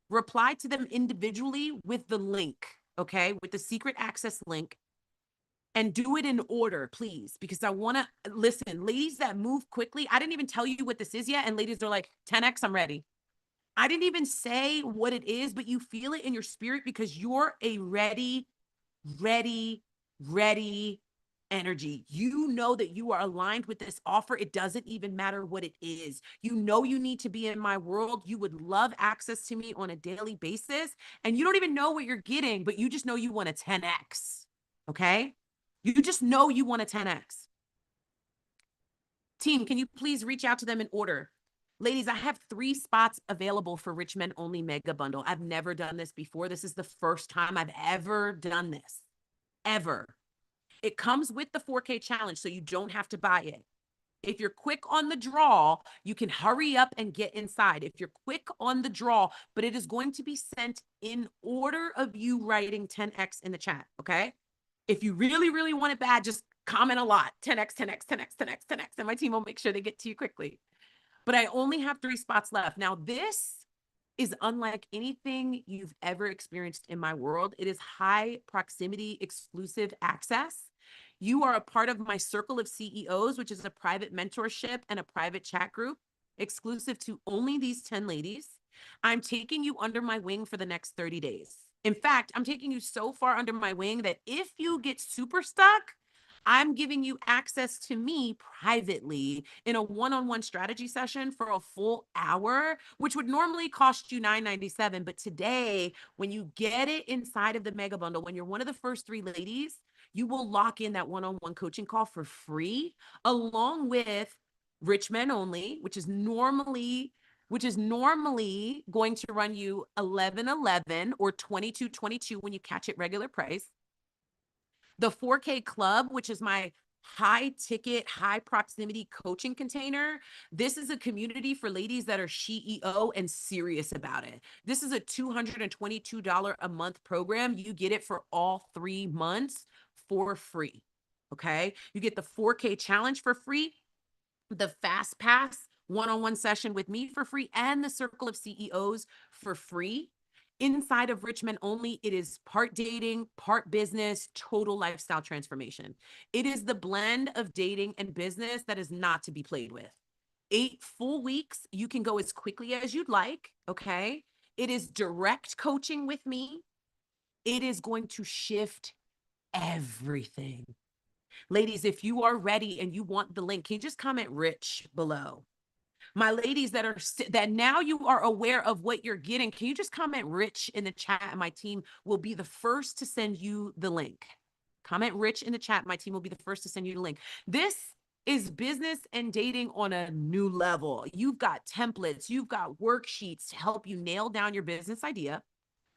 Reply to them individually with the link, okay? With the secret access link. And do it in order, please, because I want to listen. Ladies that move quickly, I didn't even tell you what this is yet. And ladies are like, 10X, I'm ready. I didn't even say what it is, but you feel it in your spirit because you're a ready energy. You know that you are aligned with this offer. It doesn't even matter what it is. You know you need to be in my world. You would love access to me on a daily basis. And you don't even know what you're getting, but you just know you want a 10X, okay? You just know you want a 10X. Team, can you please reach out to them in order? Ladies, I have 3 spots available for Rich Men Only Mega Bundle. I've never done this before. This is the first time I've ever done this, ever. It comes with the 4K challenge, so you don't have to buy it. If you're quick on the draw, you can hurry up and get inside. If you're quick on the draw, but it is going to be sent in order of you writing 10X in the chat, okay? If you really, really want it bad, just comment a lot. 10X, 10X, 10X, 10X, 10X, and my team will make sure they get to you quickly. But I only have 3 spots left. Now, this is unlike anything you've ever experienced in my world. It is high proximity, exclusive access. You are a part of my circle of CEOs, which is a private mentorship and a private chat group exclusive to only these 10 ladies. I'm taking you under my wing for the next 30 days. In fact, I'm taking you so far under my wing that if you get super stuck, I'm giving you access to me privately in a one-on-one strategy session for a full hour, which would normally cost you $9.97. But today, when you get it inside of the mega bundle, when you're one of the first 3 ladies, you will lock in that one-on-one coaching call for free, along with Rich Men Only, which is normally going to run you $11.11 or $22.22 when you catch it regular price. The 4K Club, which is my high ticket, high proximity coaching container. This is a community for ladies that are CEO and serious about it. This is a $222 a month program. You get it for all 3 months for free. Okay. You get the 4K challenge for free, the Fast Pass one-on-one session with me for free, and the Circle of CEOs for free. Inside of Rich Men Only, it is part dating, part business, total lifestyle transformation. It is the blend of dating and business that is not to be played with. 8 full weeks. You can go as quickly as you'd like. Okay. It is direct coaching with me. It is going to shift everything. Ladies, if you are ready and you want the link, can you just comment Rich below? My ladies that now you are aware of what you're getting, can you just comment Rich in the chat, and my team will be the first to send you the link. Comment Rich in the chat. My team will be the first to send you the link. This is business and dating on a new level. You've got templates, you've got worksheets to help you nail down your business idea,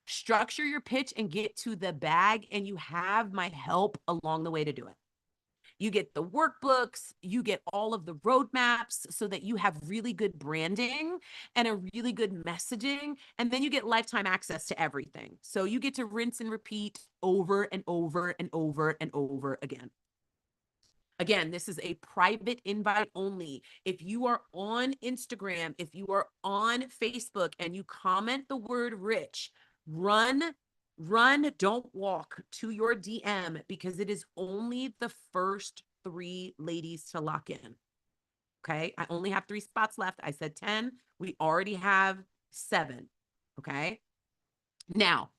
structure your pitch, and get to the bag. And you have my help along the way to do it. You get the workbooks, you get all of the roadmaps so that you have really good branding and a really good messaging. And then you get lifetime access to everything. So you get to rinse and repeat over and over and over and over again. Again, this is a private invite only. If you are on Instagram, if you are on Facebook and you comment the word Rich, run, don't walk to your DM, because it is only the first 3 ladies to lock in. Okay. I only have 3 spots left. I said 10. We already have 7. Okay. Now,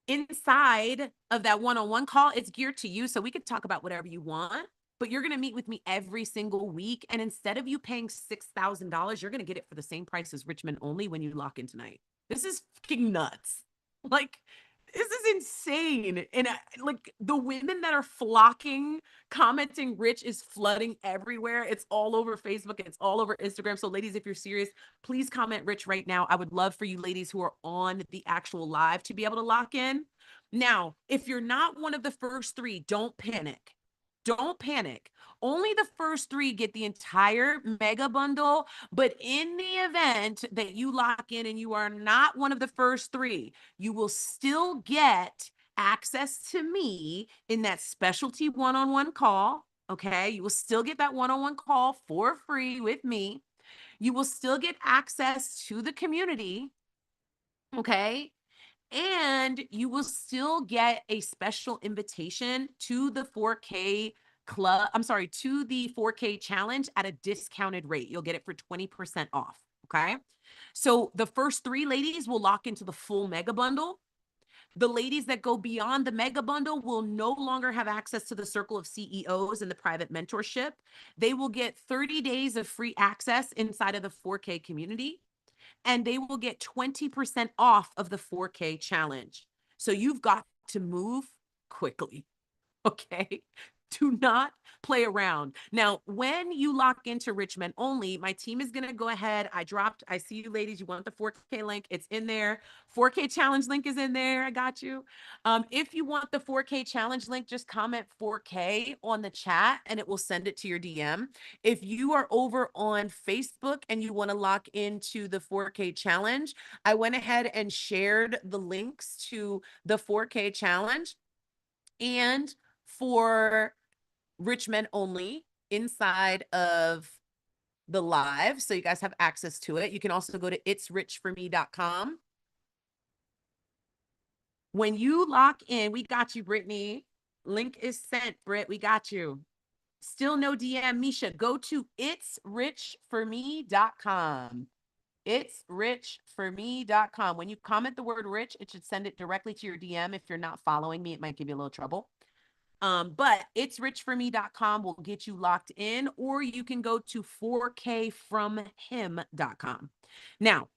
inside of that one-on-one call, it's geared to you. So we could talk about whatever you want, but you're going to meet with me every single week. And instead of you paying $6,000, you're going to get it for the same price as Rich Men Only when you lock in tonight. This is fucking nuts. Like, this is insane. And like, the women that are flocking, commenting Rich is flooding everywhere. It's all over Facebook. It's all over Instagram. So ladies, if you're serious, please comment Rich right now. I would love for you ladies who are on the actual live to be able to lock in. Now, if you're not one of the first 3, don't panic. Don't panic. Only the first 3 get the entire mega bundle. But in the event that you lock in and you are not one of the first 3, you will still get access to me in that specialty one-on-one call. Okay. You will still get that one-on-one call for free with me. You will still get access to the community. Okay. And you will still get a special invitation to the 4K club. I'm sorry, to the 4K challenge at a discounted rate. You'll get it for 20% off. Okay. So the first 3 ladies will lock into the full mega bundle. The ladies that go beyond the mega bundle will no longer have access to the Circle of CEOs and the private mentorship. They will get 30 days of free access inside of the 4K community, and they will get 20% off of the 4K challenge. So you've got to move quickly. Okay. Do not play around. Now, when you lock into Rich Men Only, my team is going to go ahead. I see you ladies. You want the 4K link? It's in there. 4K challenge link is in there. I got you. If you want the 4K challenge link, just comment 4K on the chat and it will send it to your DM. If you are over on Facebook and you want to lock into the 4K challenge, I went ahead and shared the links to the 4K challenge and for Rich Men Only inside of the live. So you guys have access to it. You can also go to itsrichforme.com. When you lock in, we got you, Brittany. Link is sent, Britt. We got you. Still no DM, Misha. Go to itsrichforme.com. Itsrichforme.com. When you comment the word rich, it should send it directly to your DM. If you're not following me, it might give you a little trouble. But itsrichforme.com will get you locked in, or you can go to 4kfromhim.com. Now,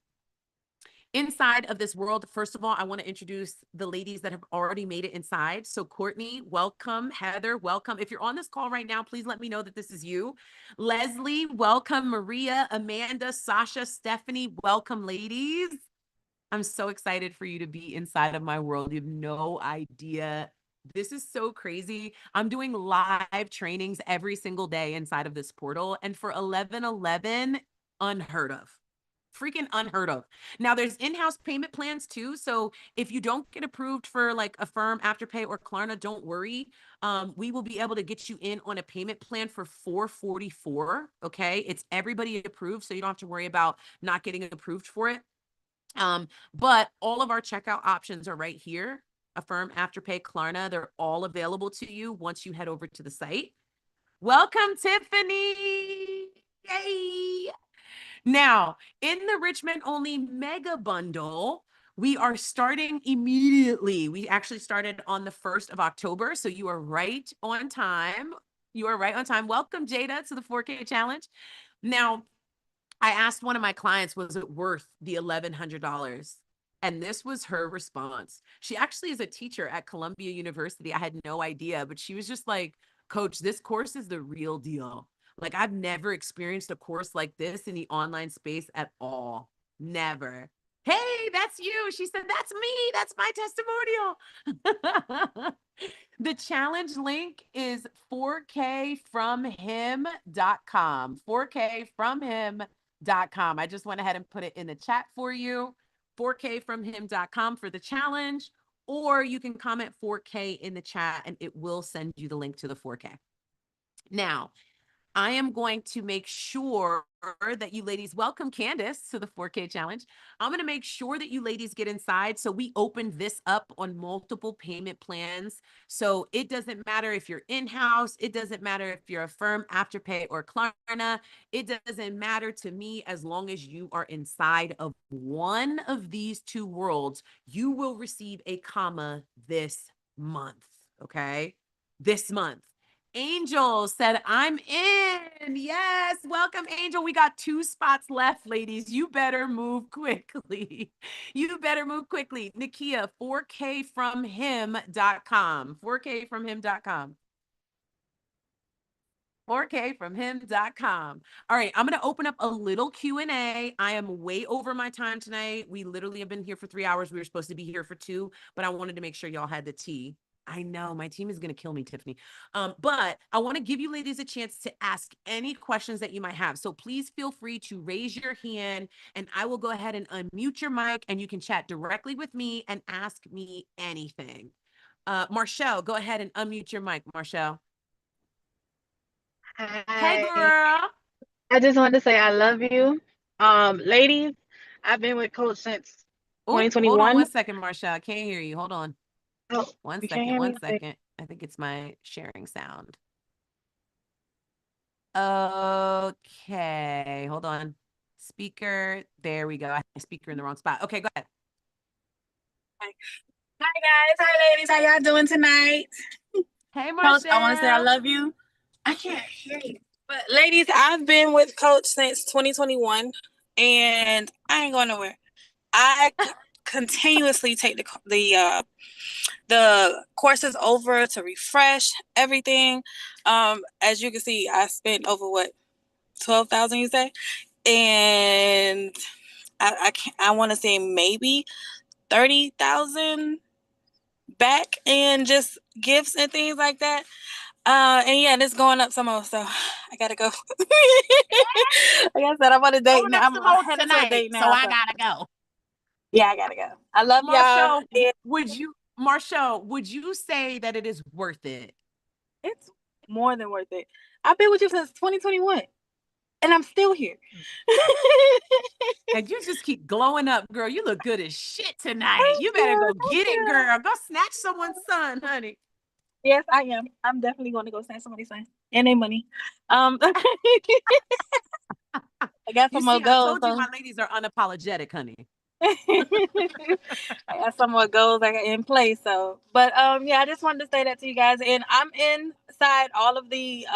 inside of this world, first of all, I want to introduce the ladies that have already made it inside. So Courtney, welcome. Heather, welcome. If you're on this call right now, please let me know that this is you. Leslie, welcome. Maria, Amanda, Sasha, Stephanie, welcome, ladies. I'm so excited for you to be inside of my world. You have no idea. This is so crazy. I'm doing live trainings every single day inside of this portal. And for 11/11, unheard of. Freaking unheard of. Now there's in-house payment plans too. So if you don't get approved for like Affirm, Afterpay, or Klarna, don't worry. We will be able to get you in on a payment plan for $444. Okay. It's everybody approved. So you don't have to worry about not getting approved for it. But all of our checkout options are right here. Affirm, Afterpay, Klarna, they're all available to you once you head over to the site. Welcome, Tiffany. Yay. Now, in the Richmond only mega bundle, we are starting immediately. We actually started on the 1st of October. So you are right on time. You are right on time. Welcome, Jada, to the 4K challenge. Now, I asked one of my clients, was it worth the $1,100? And this was her response. She actually is a teacher at Columbia University. I had no idea, but she was just like, Coach, this course is the real deal. Like, I've never experienced a course like this in the online space at all. Never. Hey, that's you. She said, that's me. That's my testimonial. The challenge link is 4kfromhim.com. 4kfromhim.com. I just went ahead and put it in the chat for you. 4kfromhim.com for the challenge, or you can comment 4K in the chat and it will send you the link to the 4K. Now, I am going to make sure that you ladies, welcome Candace to the 4K challenge. I'm going to make sure that you ladies get inside. So we opened this up on multiple payment plans. So it doesn't matter if you're in-house. It doesn't matter if you're Affirm, Afterpay, or Klarna. It doesn't matter to me as long as you are inside of one of these two worlds, you will receive a comma this month. Okay. This month. Angel said, I'm in. Yes. Welcome, Angel. We got 2 spots left, ladies. You better move quickly. You better move quickly. Nakia, 4kfromhim.com. 4kfromhim.com. 4kfromhim.com. All right. I'm going to open up a little Q&A. I am way over my time tonight. We literally have been here for 3 hours. We were supposed to be here for 2, but I wanted to make sure y'all had the tea. I know my team is going to kill me, Tiffany. But I want to give you ladies a chance to ask any questions that you might have. So please feel free to raise your hand and I will go ahead and unmute your mic and you can chat directly with me and ask me anything. Marshall, go ahead and unmute your mic, Marshall. Hi. Hey, girl. I just wanted to say I love you. Ladies, I've been with Coach since 2021. Hold on 1 second, Marshall. I can't hear you. Hold on. Oh, 1 you can't second, hear me? 1 second. I think it's my sharing sound. Okay, hold on. Speaker, there we go. I had a speaker in the wrong spot. Okay, go ahead. Hi guys, hi ladies, how y'all doing tonight? Hey, Marshall. Coach, I want to say I love you. I can't hear you. But ladies, I've been with Coach since 2021 and I ain't going nowhere. I continuously take the courses over to refresh everything. As you can see, I spent over what, 12,000 you say? And I want to say maybe 30,000 back in just gifts and things like that. And yeah, it's going up some more, so I gotta go. Like I said, I'm on a date now. I'm headed to a date now. So I gotta go. Yeah, I gotta go. I love Marshall, y'all. Marshall, would you say that it is worth it? It's more than worth it. I've been with you since 2021. And I'm still here. And you just keep glowing up, girl. You look good as shit tonight. You better go get it, girl. Go snatch someone's son, honey. Yes, I am. I'm definitely going to go snatch somebody's son and their money. I got some more goals. I told you my ladies are unapologetic, honey. I got some more goals I got in place. So, but yeah, I just wanted to say that to you guys. And I'm inside all of the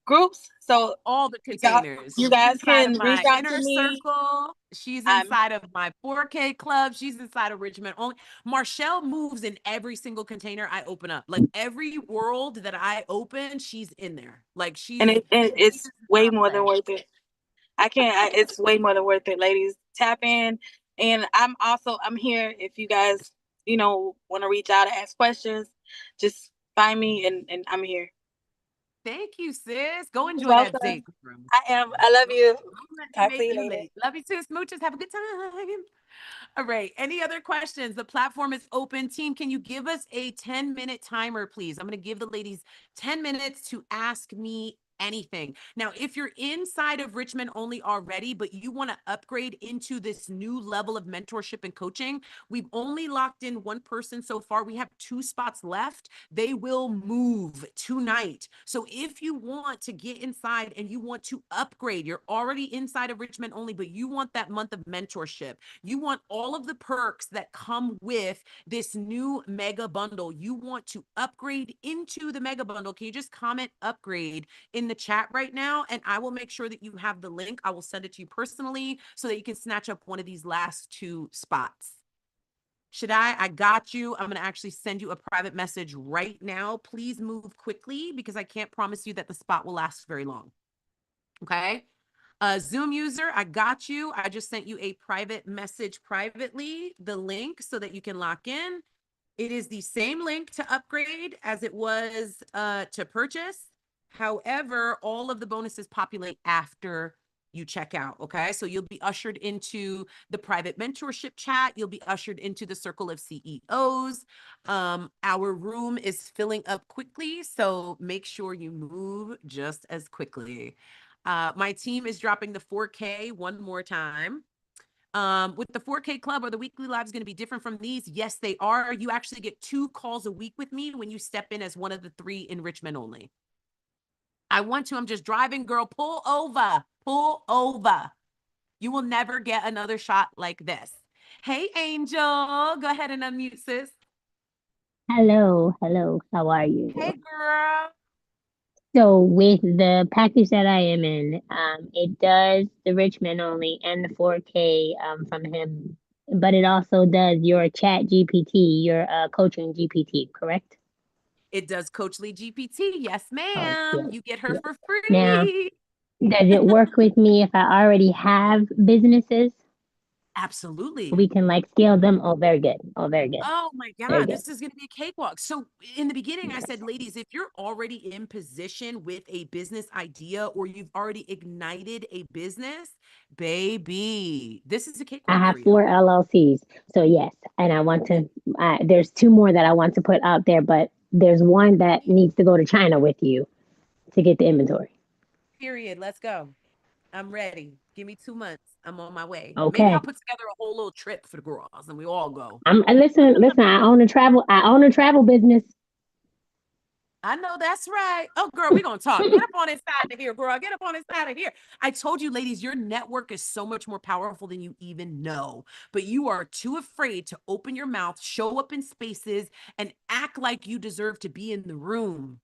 groups. So All the y'all, containers. you She's guys inside of can reach my out to inner me. circle. She's I'm inside of my 4K club. She's inside of Richmond only. Marshall moves in every single container I open up. Like every world that I open, she's in there. Like and she it's does way not more than play. worth it. It's way more than worth it, ladies. Tap in. And I'm here if you guys, want to reach out and ask questions. Just find me and I'm here. Thank you, sis. Go You're enjoy that welcome. date room. I am. I love you. Talk to Make you you later. late. Love you too, smooches. Have a good time. All right. Any other questions? The platform is open. Team, can you give us a 10-minute timer, please? I'm going to give the ladies 10 minutes to ask me anything. Now, if you're inside of Richmond only already, but you want to upgrade into this new level of mentorship and coaching, we've only locked in one person so far. We have 2 spots left. They will move tonight. So if you want to get inside and you want to upgrade, you're already inside of Richmond only, but you want that month of mentorship. You want all of the perks that come with this new mega bundle. You want to upgrade into the mega bundle. Can you just comment upgrade in the chat right now? And I will make sure that you have the link. I will send it to you personally so that you can snatch up one of these last 2 spots. Should I got you. I'm going to actually send you a private message right now. Please move quickly because I can't promise you that the spot will last very long. Okay. Zoom user, I got you. I just sent you a private message privately, the link so that you can lock in. It is the same link to upgrade as it was to purchase. However, all of the bonuses populate after you check out. Okay. So you'll be ushered into the private mentorship chat. You'll be ushered into the circle of CEOs. Our room is filling up quickly. So make sure you move just as quickly. My team is dropping the 4K one more time. With the 4K club, are the weekly lives going to be different from these? Yes, they are. You actually get 2 calls a week with me when you step in as one of the 3 in Richmond only. I'm just driving, girl. Pull over. Pull over. You will never get another shot like this. Hey, Angel. Go ahead and unmute, sis. Hello, how are you? Hey, girl. So with the package that I am in, it does the Richmond only and the 4K from him, but it also does your chat GPT, your coaching GPT, correct? It does Coachly GPT. Yes, ma'am. Yes, You get her yes. for Now, free. does it work with me if I already have businesses? Absolutely. We can like scale them. Oh, very good. Oh, very good. Oh my Very God, good. this is going to be a cakewalk. So in the beginning, I said, ladies, if you're already in position with a business idea or you've already ignited a business, baby, this is a I cakewalk have for you. 4 LLCs. So yes, and I want to, there's 2 more that I want to put out there, but there's one that needs to go to China with you to get the inventory. Period. Let's go. I'm ready. Give me 2 months. I'm on my way. Maybe Okay. I'll put together a whole little trip for the girls and we all go. Listen, I own a travel business. I know that's right. Oh, girl, we're going to talk. Get up on this side of here, girl. Get up on this side of here. I told you, ladies, your network is so much more powerful than you even know. But you are too afraid to open your mouth, show up in spaces, and act like you deserve to be in the room.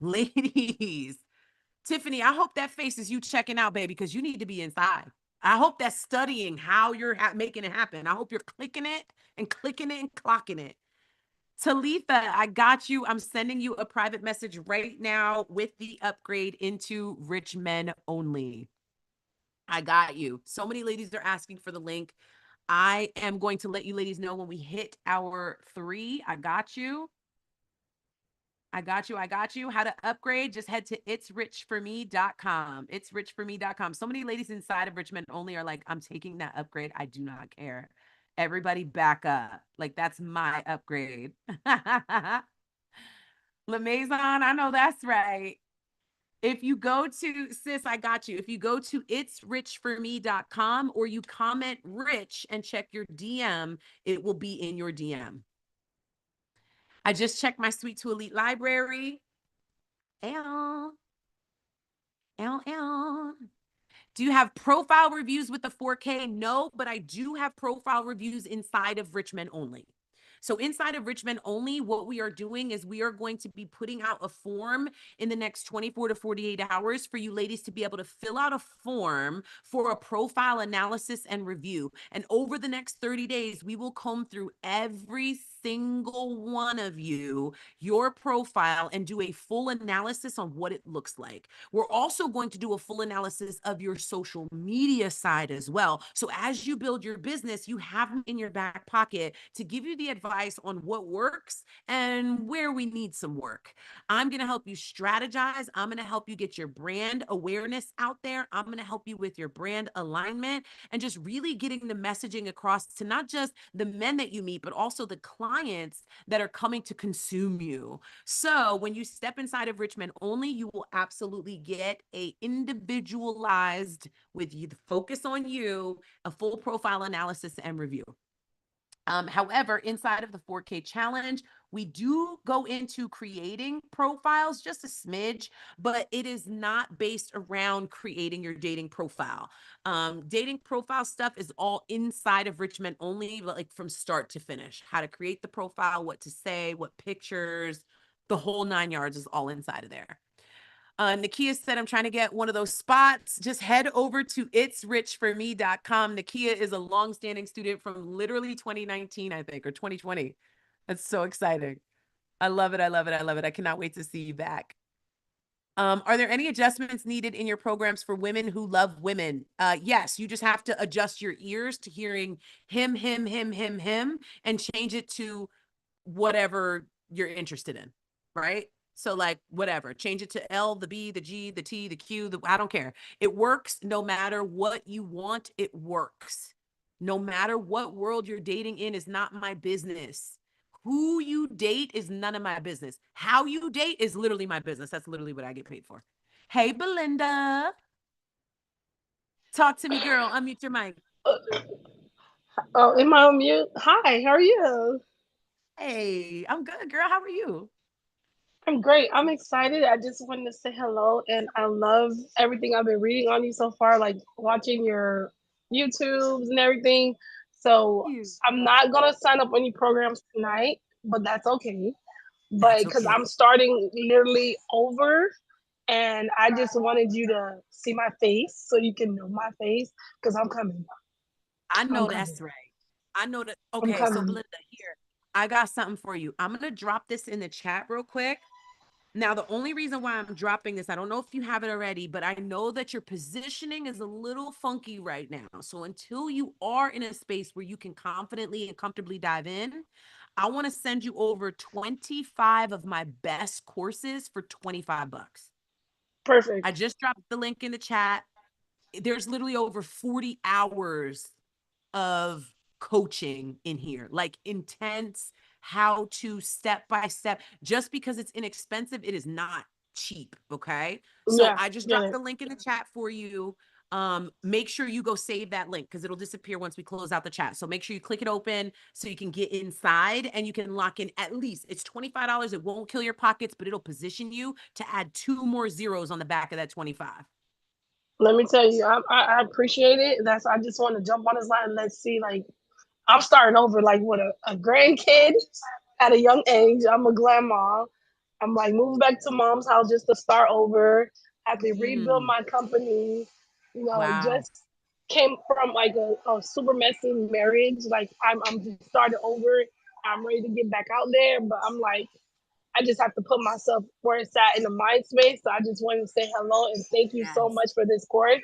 Ladies, Tiffany, I hope that face is you checking out, baby, because you need to be inside. I hope that's studying how you're making it happen. I hope you're clicking it and clocking it. Talitha, I got you. I'm sending you a private message right now with the upgrade into Rich Men Only. I got you. So many ladies are asking for the link. I am going to let you ladies know when we hit our 3. I got you. I got you. How to upgrade, just head to itsrichforme.com. Itsrichforme.com. So many ladies inside of Richmond only are like, I'm taking that upgrade. I do not care. Everybody back up. Like, that's my upgrade. LaMaison, I know that's right. If you go to, sis, I got you. If you go to itsrichforme.com or you comment rich and check your DM, it will be in your DM. I just checked my Sweet to Elite library. Do you have profile reviews with the 4K? No, but I do have profile reviews inside of Rich Men Only. So inside of Rich Men Only, what we are doing is we are going to be putting out a form in the next 24 to 48 hours for you ladies to be able to fill out a form for a profile analysis and review. And over the next 30 days, we will comb through every single one of you, your profile, and do a full analysis on what it looks like. We're also going to do a full analysis of your social media side as well. So as you build your business, you have me in your back pocket to give you the advice on what works and where we need some work. I'm going to help you strategize. I'm going to help you get your brand awareness out there. I'm going to help you with your brand alignment and just really getting the messaging across to not just the men that you meet, but also the clients that are coming to consume you. So when you step inside of Rich Men Only, you will absolutely get a individualized, with you, the focus on you, a full profile analysis and review. However, inside of the 4K challenge, we do go into creating profiles, just a smidge, but it is not based around creating your dating profile. Dating profile stuff is all inside of Rich Men Only, like from start to finish. How to create the profile, what to say, what pictures, the whole 9 yards is all inside of there. Nakia said, I'm trying to get one of those spots. Just head over to itsrichforme.com. Nakia is a longstanding student from literally 2019, I think, or 2020. That's so exciting. I love it. I love it. I love it. I cannot wait to see you back. Are there any adjustments needed in your programs for women who love women? Yes, you just have to adjust your ears to hearing him, and change it to whatever you're interested in, right? So like whatever, change it to L, the B, the G, the T, the Q, I don't care. It works no matter what you want, it works. No matter what world you're dating in is not my business. Who you date is none of my business. How you date is literally my business. That's literally what I get paid for. Hey, Belinda. Talk to me, girl. Unmute your mic. Oh, am I on mute? Hi, how are you? Hey, I'm good, girl. How are you? I'm great. I'm excited. I just wanted to say hello, and I love everything I've been reading on you so far, like watching your YouTubes and everything. So I'm not gonna sign up on any programs tonight, but that's okay. But because I'm starting literally over, and I just wanted you to see my face so you can know my face because I'm coming. I know that's right. I know that. Okay, so Belinda, here, I got something for you. I'm going to drop this in the chat real quick. Now, the only reason why I'm dropping this, I don't know if you have it already, but I know that your positioning is a little funky right now. So until you are in a space where you can confidently and comfortably dive in, I want to send you over 25 of my best courses for $25. Perfect. I just dropped the link in the chat. There's literally over 40 hours of coaching in here, like intense, how to step by step. Just because it's inexpensive, it is not cheap. Okay. So yeah, I just dropped the link in the chat for you. Make sure you go save that link because it'll disappear once we close out the chat. So make sure you click it open so you can get inside and you can lock in. At least it's $25. It won't kill your pockets, but it'll position you to add 2 more zeros on the back of that 25. Let me tell you, I appreciate it. I just want to jump on this line and let's see, like, I'm starting over, like, with a grandkid at a young age. I'm a grandma. I'm, like, moving back to mom's house just to start over. Have to rebuild my company. You know, just came from, like, a super messy marriage. Like, I'm just starting over. I'm ready to get back out there, but I'm, like, I just have to put myself where it's at in the mind space. So I just wanted to say hello and thank you so much for this course.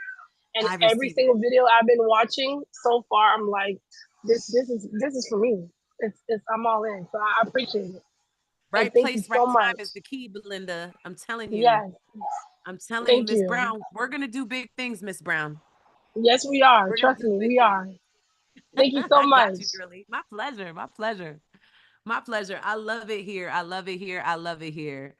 And every single video I've been watching so far, I'm like, this is for me. It's I'm all in. So I appreciate it. Right place, right time is the key, Belinda. I'm telling you. Yes. I'm telling you, Miss Brown, we're gonna do big things, Miss Brown. Yes, we are. Trust me, we are. Thank you so much. Got you, girlie. My pleasure. My pleasure. My pleasure. I love it here. I love it here. I love it here.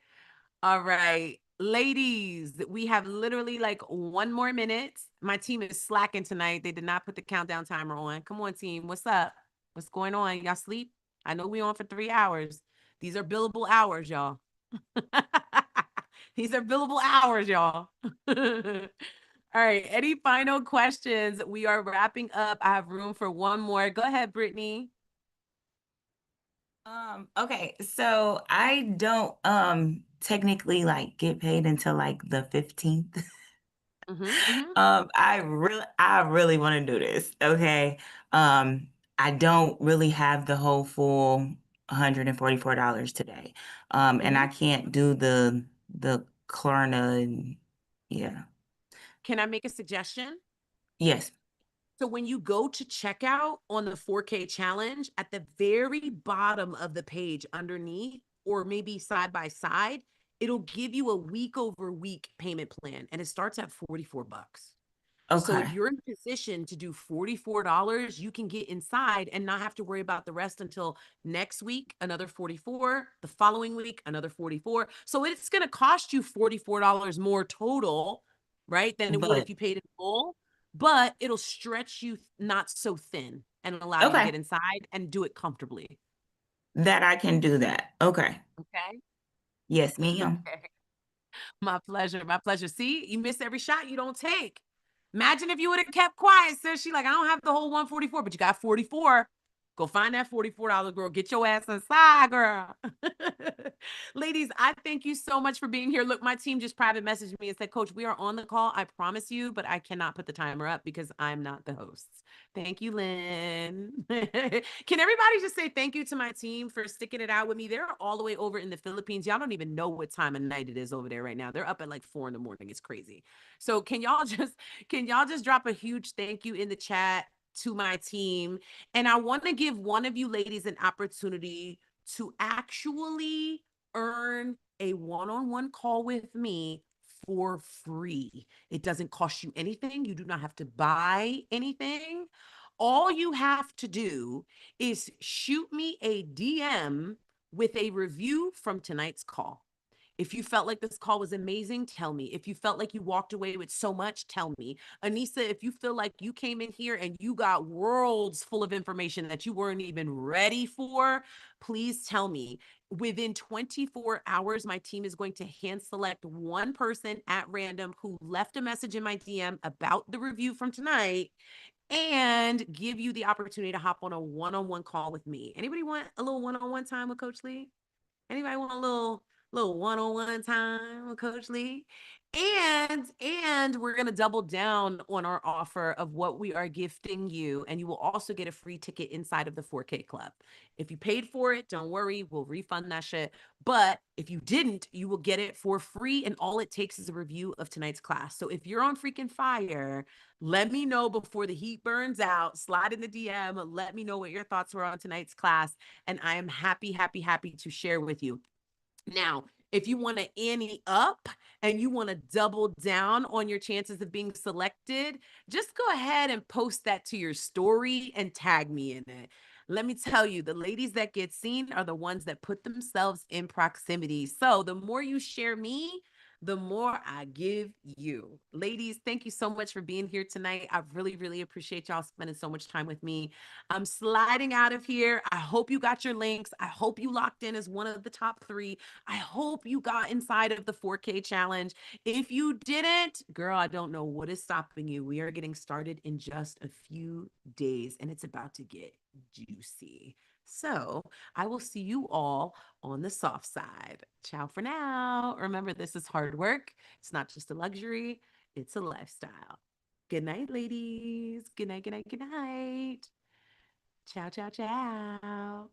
All right. Ladies, we have literally like 1 more minute. My team is slacking tonight. They did not put the countdown timer on. Come on, team. What's up? What's going on? Y'all sleep? I know we on for 3 hours. These are billable hours, y'all. These are billable hours, y'all. All All right. Any final questions? We are wrapping up. I have room for one more. Go ahead, Brittany. Okay, so I don't technically like get paid until like the 15th. I really want to do this. Okay. I don't really have the whole full $144 today. And I can't do the Klarna and yeah. Can I make a suggestion? Yes. So when you go to checkout on the 4K challenge, at the very bottom of the page underneath, or maybe side by side, it'll give you a week over week payment plan, and it starts at 44 bucks. So if Okay. you're in position to do $44, you can get inside and not have to worry about the rest until next week, another 44, the following week, another 44. So it's going to cost you $44 more total, right, than it would if But you paid in full, but it'll stretch you not so thin and allow you to okay, get inside and do it comfortably. that I can do that. Okay. Okay. Yes, ma'am. Okay. My pleasure. My pleasure. See, you miss every shot you don't take. Imagine if you would have kept quiet, sis. She like, I don't have the whole 144, but you got 44. Go find that $44 girl. Get your ass inside, girl. Ladies, I thank you so much for being here. Look, my team just private messaged me and said, Coach, we are on the call. I promise you, but I cannot put the timer up because I'm not the host. Thank you, Lynn. Can everybody just say thank you to my team for sticking it out with me? They're all the way over in the Philippines. Y'all don't even know what time of night it is over there right now. They're up at like 4 a.m. It's crazy. So can y'all just drop a huge thank you in the chat to my team? And I want to give one of you ladies an opportunity to actually earn a one-on-one call with me for free. It doesn't cost you anything. You do not have to buy anything. All you have to do is shoot me a DM with a review from tonight's call. If you felt like this call was amazing, tell me. If you felt like you walked away with so much, tell me. Anissa, if you feel like you came in here and you got worlds full of information that you weren't even ready for, please tell me. Within 24 hours, my team is going to hand select one person at random who left a message in my DM about the review from tonight and give you the opportunity to hop on a one-on-one call with me. Anybody want a little one-on-one time with Coach Lee? Anybody want a little one-on-one time with Coach Lee? And we're going to double down on our offer of what we are gifting you, and you will also get a free ticket inside of the 4K club. If you paid for it, don't worry, we'll refund that shit. But if you didn't, you will get it for free, and all it takes is a review of tonight's class. So if you're on freaking fire, let me know before the heat burns out. Slide in the DM, let me know what your thoughts were on tonight's class, and I am happy to share with you. Now, if you want to ante up and you want to double down on your chances of being selected, just go ahead and post that to your story and tag me in it. Let me tell you, the ladies that get seen are the ones that put themselves in proximity. So the more you share me, the more I give you. Ladies, thank you so much for being here tonight. I really appreciate y'all spending so much time with me. I'm sliding out of here. I hope you got your links. I hope you locked in as one of the top 3. I hope you got inside of the 4K challenge. If you didn't, girl, I don't know what is stopping you. We are getting started in just a few days, and it's about to get juicy. So I will see you all on the soft side. Ciao for now. Remember, this is hard work. It's not just a luxury, it's a lifestyle. Good night, ladies. Good night. Ciao.